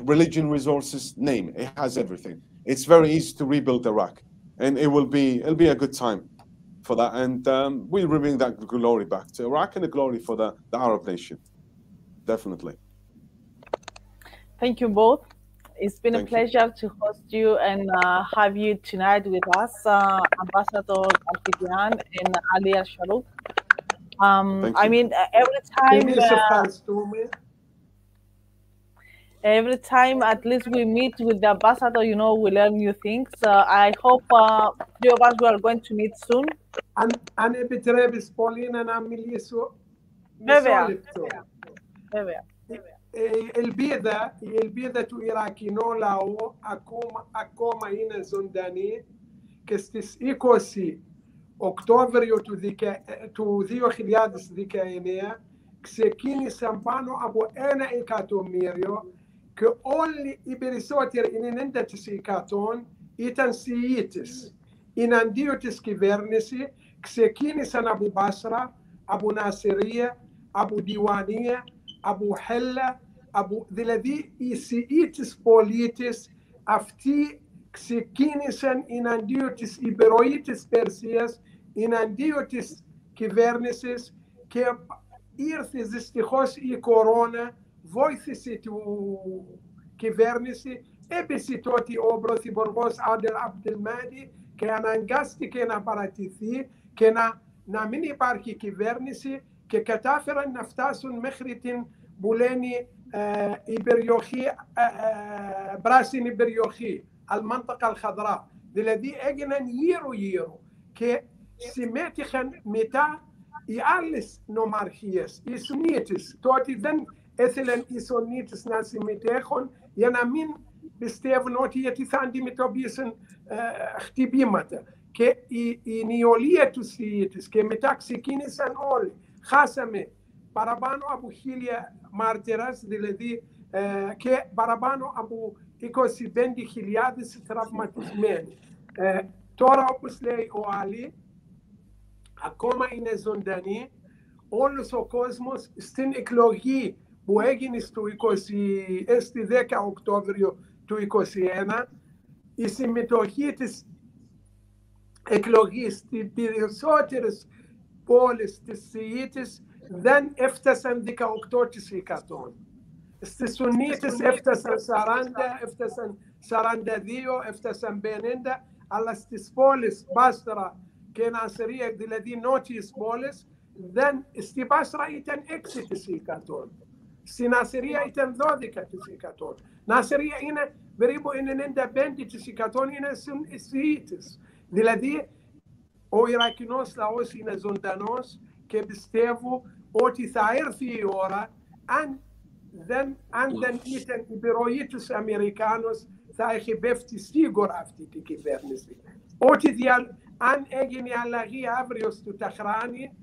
religion resources, name it. It has everything. It's very easy to rebuild Iraq. And it'll be a good time for that. And we'll bring that glory back to Iraq and the glory for the Arab nation. Definitely. Thank you both. It's been a pleasure to host you and have you tonight with us, Ambassador Al-Fidian and Ali Al-Sharouk. I mean, every time at least we meet with the ambassador, you know, we learn new things. I hope three of us we are going to meet soon. أنا بترابس بولين أنا عملي سو. البيضة إيراكينو لاو أكوما هنا زنداني كستس إيكوسي أكتوبر يو تو ذيو خليادس ذيكاينيا كسكيني سامبانو أبو أنا إيكاتو ميريو كأولي إبريسوتير إن أنت تسيكاتون إتنسييتس إن أنديوتس كيفرنسي كسكيني سن أبو بصرة أبو ناصرية أبو ديوانية أبو حلة أبو ذلذي إيسييتس بوليتس أفتي كسكيني سن إن أنديوتس إبرويتس بيرسياس إن أنديوتس كيفرنسيس كيب إيرثيز استخوص إي كورونا voices to κυβέρνηση, έπεσε τότε ο πρωθυπουργός Άντελ Αμπτελμάνι και αναγκάστηκε να παρατηθεί και να μην υπάρχει κυβέρνηση και κατάφεραν να φτάσουν μέχρι την που λένε η περιοχή, πράσινη περιοχή, Αλμάντακα Αλχαδρά. Δηλαδή έγιναν γύρω και συμμετείχαν μετά οι άλλες νομαρχίες, οι Σουνίτες. Τότε δεν έθελαν οι Σουνίτες να συμμετέχουν για να μην πιστεύουν ότι γιατί θα αντιμετωπίσουν χτυπήματα. Και η νεολαία του Σιήτες και μετά ξεκίνησαν όλοι. Χάσαμε παραπάνω από 1.000 μάρτυρες, δηλαδή και παραπάνω από 25.000 τραυματισμένοι. Τώρα, όπως λέει ο Άλλη, ακόμα είναι ζωντανή. Όλος ο κόσμος στην εκλογή που έγινε στη 10 Οκτώβριο του 2021, η συμμετοχή της εκλογής στις περισσότερες πόλεις της Σιήτης δεν έφτασαν 18%. Στις Σουνίτες έφτασαν 40, έφτασαν 42, έφτασαν 50, αλλά στις πόλεις Μπάστρα και Νασρία, δηλαδή νότιες πόλεις, στη Μπάστρα ήταν 6%. Στην Νασρία ήταν 12%. Νασρία είναι περίπου 95% είναι Σιήτες. Δηλαδή, ο Ιρακινός λαός είναι ζωντανός και πιστεύω ότι θα έρθει η ώρα, αν δεν ήταν η επιρροή τους Αμερικάνους, θα έχει πέφτει σίγουρα αυτή την κυβέρνηση. Αν έγινε αλλαγή αύριο στο Ταχράνι,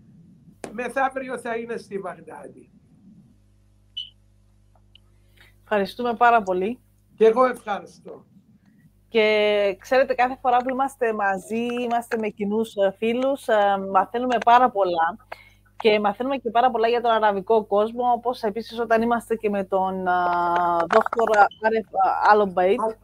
μεθαύριο θα είναι στη Βαγδάδη. Ευχαριστούμε πάρα πολύ. Και εγώ ευχαριστώ. Και ξέρετε, κάθε φορά που είμαστε μαζί, είμαστε με κοινούς φίλους, μαθαίνουμε πάρα πολλά. Και μαθαίνουμε και πάρα πολλά για τον αραβικό κόσμο, όπως επίσης όταν είμαστε και με τον δόκτωρα Άρεφ Αλομπαΐτ.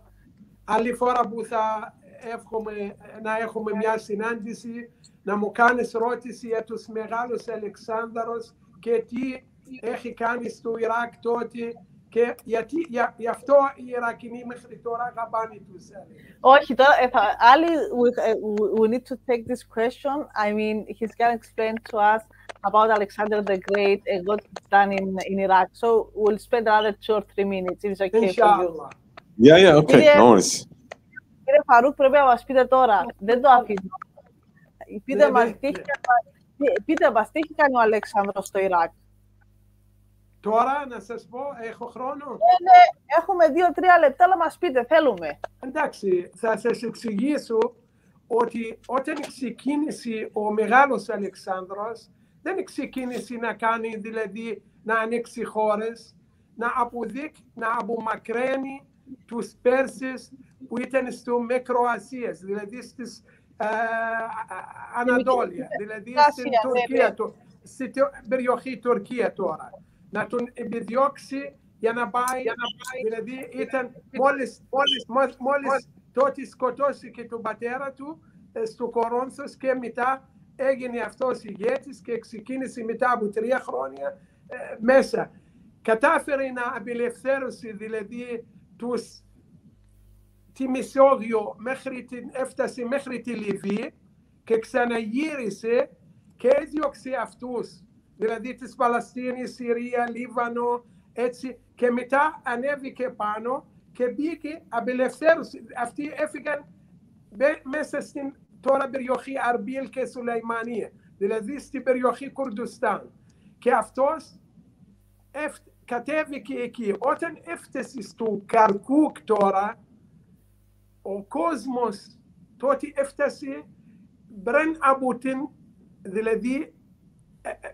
Άλλη φορά που θα εύχομαι να έχουμε μια συνάντηση, να μου κάνεις ερώτηση για τους μεγάλους Αλεξάνδρους και τι έχει κάνει στο Ιράκ τότε και γιατί γι' αυτό οι Ιρακινοί μέχρι τώρα αγαπάνε τους Έλληνες. Όχι, τώρα, Ali, we need to take this question. I mean, he's going to explain to us about Alexander the Great and what he's done in Iraq. So we'll spend another 2 or 3 minutes. It's okay Inshallah. for you. Yeah, okay, no worries. Κύριε Φαρούκ, πρέπει να μας πείτε τώρα. Δεν το αφήνω. Πείτε μας, τι έχει κάνει ο Αλέξανδρος στο Ιράκ. Τώρα να σας πω, έχω χρόνο. Ναι, έχουμε 2-3 λεπτά, αλλά μας πείτε, θέλουμε. Εντάξει, θα σας εξηγήσω ότι όταν ξεκίνησε ο μεγάλος Αλεξάνδρος, δεν ξεκίνησε να κάνει, δηλαδή, να ανοίξει χώρες, να απομακρύνει τους Πέρσες που ήταν στο Μικροασίας, δηλαδή στις Ανατόλια, δηλαδή στην Τουρκία, στην περιοχή Τουρκία τώρα. Να τον επιδιώξει για να πάει, δηλαδή ήταν μόλις τότε σκοτώσει και τον πατέρα του στο Κορίνθος και μετά έγινε αυτός ηγέτης και ξεκίνησε μετά από 3 χρόνια μέσα. Κατάφερε να απελευθέρωσε δηλαδή τη Μεσόγειο έφτασε μέχρι τη Λιβύη και ξαναγύρισε και έδιωξε αυτούς, δηλαδή της Παλαιστίνης, Συρία, Λίβανο, έτσι, και μετά ανέβηκε πάνω και μπήκε, απελευθέρωσε. Αυτοί έφυγαν μέσα στην τώρα περιοχή Αρμπίλ και Σουλαϊμανία, δηλαδή στην περιοχή Κουρδιστάν. Και αυτός κατέβηκε εκεί. Όταν έφτασε στο Καρκούκ τώρα, ο κόσμος τότε έφτασε πριν από την, δηλαδή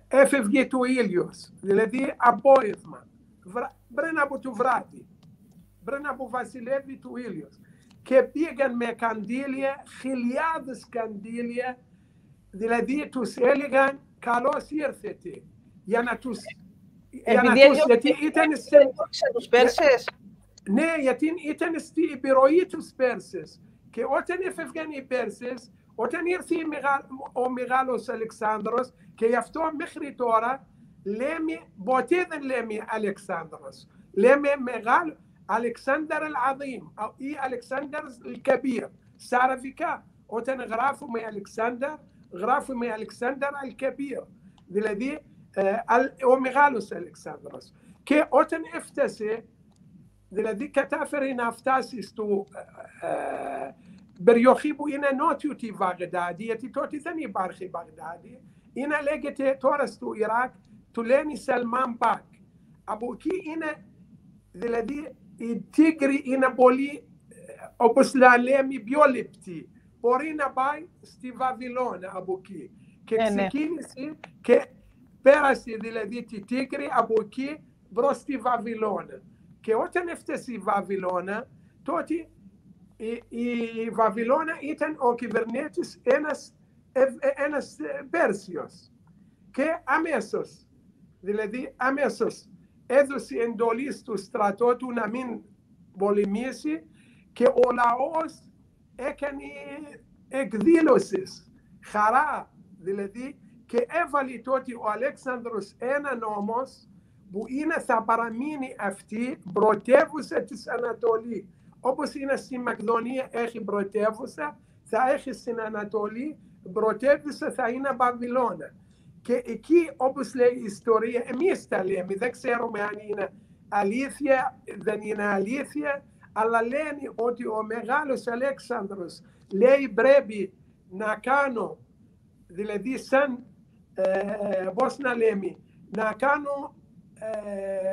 έφευγε το ήλιος, δηλαδή απόγευμα, πριν από το βράδυ, πριν από βασιλεύει το ήλιος. Και πήγαν με καντήλια, χιλιάδες καντήλια, δηλαδή τους έλεγαν καλώς ήρθετε, για να τους... γιατί ήταν τους Πέρσες. Ναι, γιατί ήταν στην επιρροή τους Πέρσες. Και όταν έφευγαν οι Πέρσες, όταν ήρθε ο μεγάλος Αλεξάνδρος, και γι' αυτό μέχρι τώρα λέμε, ποτέ δεν λέμε Αλεξάνδρος. Λέμε μεγάλο, Αλεξάνδρ العظيم ή Αλεξάνδρ الكبير. Σ' αραβικά, όταν γράφουμε Αλεξάνδρ, γράφουμε Αλεξάνδρ الكبير, δηλαδή ο μεγάλος Αλεξάνδρος. Και όταν έφτασε, δηλαδή κατάφερε να φτάσει στο περιοχή που είναι νότιο τη Βαγδάτη, γιατί τότε δεν υπάρχει Βαγδάτη, είναι λέγεται τώρα στο Ιράκ, του λένε Σαλμάν Μπακ. Από εκεί είναι, δηλαδή η Τίγρη είναι πολύ, όπως λέμε, πιο λεπτή. Μπορεί να πάει στη Βαβυλώνα από εκεί. Και ξεκίνησε και πέρασε δηλαδή τη Τίγρη από εκεί προς τη Βαβυλώνα. Και όταν έφτασε η Βαβυλώνα, τότε η Βαβυλώνα ήταν ο κυβερνήτης ένας Πέρσιος. Και αμέσως έδωσε εντολή στο στρατό του να μην πολεμήσει και ο λαός έκανε εκδήλωσεις, χαρά δηλαδή, και έβαλε τότε ο Αλέξανδρος ένα νόμος που θα παραμείνει αυτή πρωτεύουσα της Ανατολής. Όπως είναι στη Μακεδονία έχει πρωτεύουσα, θα έχει στην Ανατολή πρωτεύουσα, θα είναι Βαβυλώνα. Και εκεί, όπως λέει η ιστορία, εμείς τα λέμε, δεν ξέρουμε αν είναι αλήθεια, δεν είναι αλήθεια, αλλά λένε ότι ο μεγάλος Αλέξανδρος λέει πρέπει να κάνω, δηλαδή σαν, πώς να λέμε, να κάνω,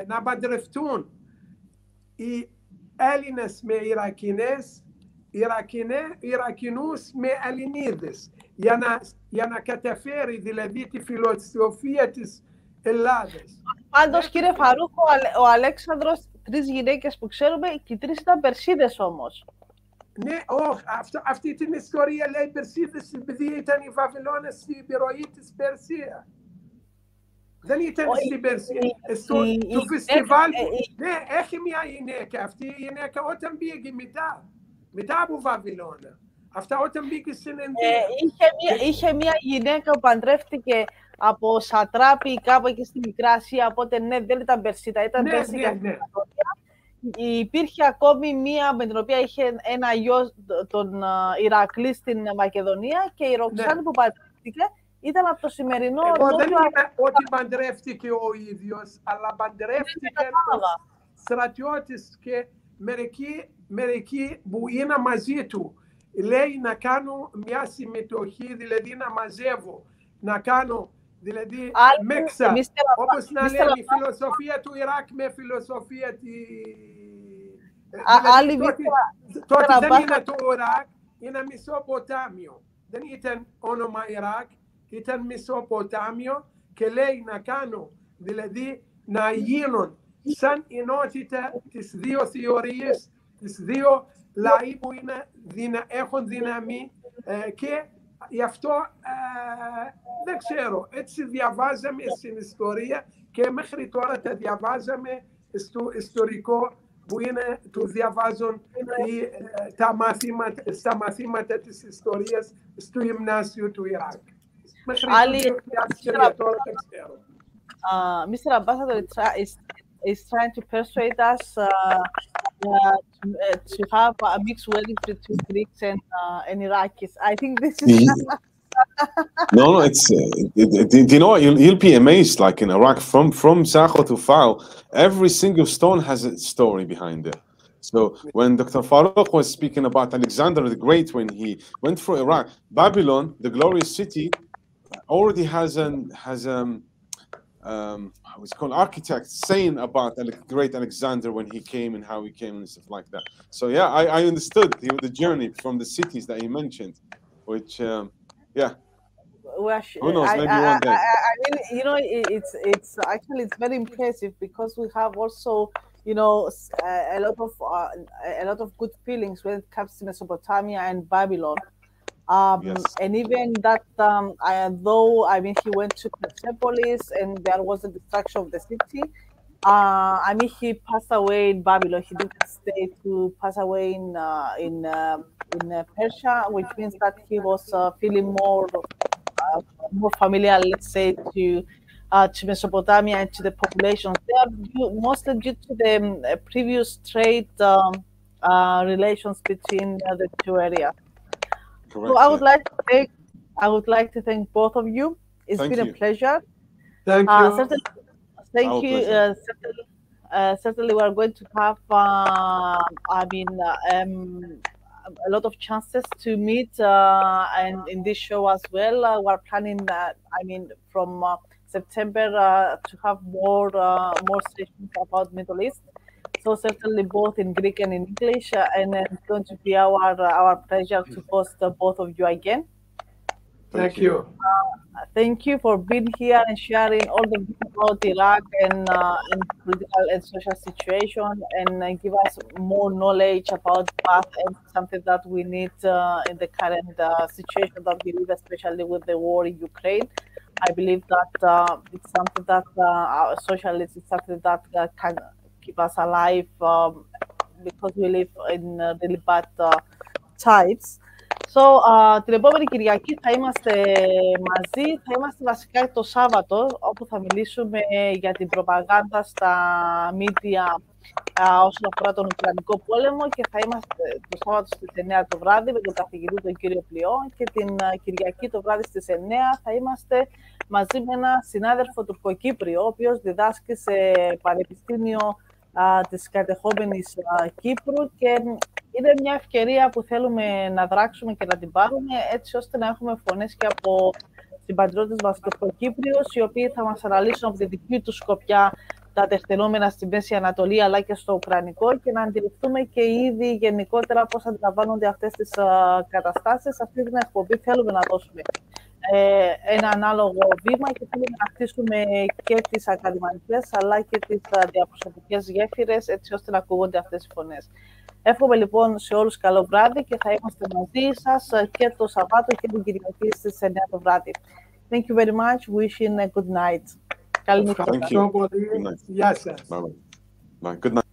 να παντρευτούν οι Έλληνες με Ιρακινές, Ιρακινούς με Ελληνίδες, για να καταφέρει δηλαδή τη φιλοσοφία της Ελλάδας. Πάντως, κύριε Φαρούχο, ο Αλέξανδρος, 3 γυναίκες που ξέρουμε, και οι 3 ήταν Περσίδες όμως. Ναι, όχι, αυτή την ιστορία λέει Περσίδες, επειδή ήταν η Βαβυλώνα στην επιρροή της Περσία. Δεν ήταν στην Περσία. Στο φεστιβάλ, ναι, έχει μια γυναίκα. Αυτή η γυναίκα όταν πήγε μετά από Βαβυλώνα. Αυτά όταν μπήκε στην Ενδία. Είχε μια γυναίκα που παντρεύτηκε από σατράπη κάπου εκεί στη Μικρά Ασία, οπότε ναι, δεν ήταν Περσίτα, ήταν Περσίτα. Ναι. Υπήρχε ακόμη μία με την οποία είχε ένα γιο, τον Ηρακλή στην Μακεδονία, και η Ροξάνη που παντρεύτηκε ήταν από το σημερινό... Εγώ δεν είπα ότι παντρεύτηκε ο ίδιος, αλλά παντρεύτηκε στρατιώτες και μερικοί που είναι μαζί του. Λέει να κάνω μια συμμετοχή, δηλαδή να μαζεύω, να κάνω δηλαδή μέξα, όπως να λέει η φιλοσοφία του Ιράκ με φιλοσοφία τη... Τότε δεν είναι το Ιράκ, είναι Μεσοποτάμιο. Δεν ήταν όνομα Ιράκ, ήταν Μεσοποτάμιο, και λέει να κάνω, δηλαδή να γίνουν σαν ενότητα τις δύο θεωρίες, τις δύο λαοί που έχουν δύναμη, και γι' αυτό δεν ξέρω, έτσι διαβάζαμε στην ιστορία και μέχρι τώρα τα διαβάζαμε στο ιστορικό που είναι, του διαβάζουν στα μαθήματα της ιστορίας στο γυμνάσιο του Ιράκ. Μέχρι τώρα δεν ξέρω. Mr. Ambassador is trying to persuade us to have a mixed wedding between Greeks and Iraqis. I think this is... No, it's you know, you'll be amazed. Like in Iraq, from Sakho to Fao, every single stone has a story behind it. So when Dr. Farouk was speaking about Alexander the Great, when he went through Iraq, Babylon, the glorious city, already has what's called architects saying about great Alexander when he came and how he came and stuff like that. So yeah, I understood the journey from the cities that he mentioned, which yeah. Who knows? Maybe one day. I mean, you know, it's actually very impressive, because we have also, you know, a lot of good feelings when it comes to Mesopotamia and Babylon. Yes. And even that, though, I mean, he went to Persepolis and there was a destruction of the city. I mean, he passed away in Babylon. He didn't stay to pass away in Persia, which means that he was feeling more familiar, let's say, to Mesopotamia and to the populations. They are mostly due to the previous trade relations between the two areas. Correct. So I would like to thank both of you. It's been a pleasure. Thank you. Certainly, thank you. Certainly, we are going to have, a lot of chances to meet and in this show as well. We're planning that, from September to have more sessions about Middle East. So certainly both in Greek and in English, and it's going to be our pleasure to host both of you again. Thank you. Thank you for being here and sharing all the views about Iraq and political and social situation, and give us more knowledge about path and something that we need in the current situation that we live, especially with the war in Ukraine. I believe that it's something that our socialism is something that can keep us alive because we live in really bad times. So, την επόμενη Κυριακή θα είμαστε μαζί, θα είμαστε βασικά το Σάββατο, όπου θα μιλήσουμε για την προπαγάνδα στα media όσον αφορά τον Ουκρανικό πόλεμο, και θα είμαστε το Σάββατο στις 9 το βράδυ με τον καθηγητή τον κύριο Πλειό, και την Κυριακή το βράδυ στις 9 θα είμαστε μαζί με ένα συνάδελφο Τουρκοκύπριο, ο οποίος διδάσκει σε πανεπιστήμιο της κατεχόμενης Κύπρου, και είναι μια ευκαιρία που θέλουμε να δράξουμε και να την πάρουμε, έτσι ώστε να έχουμε φωνές και από συμπατριώτες μας Τουρκοκύπριους, οι οποίοι θα μας αναλύσουν από τη δική τους σκοπιά τα τεκτενόμενα στη Μέση Ανατολή αλλά και στο Ουκρανικό, και να αντιληφθούμε και ήδη γενικότερα πώς αντιλαμβάνονται αυτές τις καταστάσεις. Σε αυτή την εκπομπή θέλουμε να δώσουμε ένα ανάλογο βήμα και θέλουμε να χτίσουμε και τις ακαδημαϊκές αλλά και τις διαπροσωπικές γέφυρες, έτσι ώστε να ακούγονται αυτές οι φωνές. Εύχομαι λοιπόν σε όλους καλό βράδυ και θα είμαστε μαζί σας και το Σαββάτο και την Κυριακή στις 9 το βράδυ. Thank you very much. Wishing a good night. Καλή νύχτα. Ευχαριστώ πολύ. Γεια σας. Good night.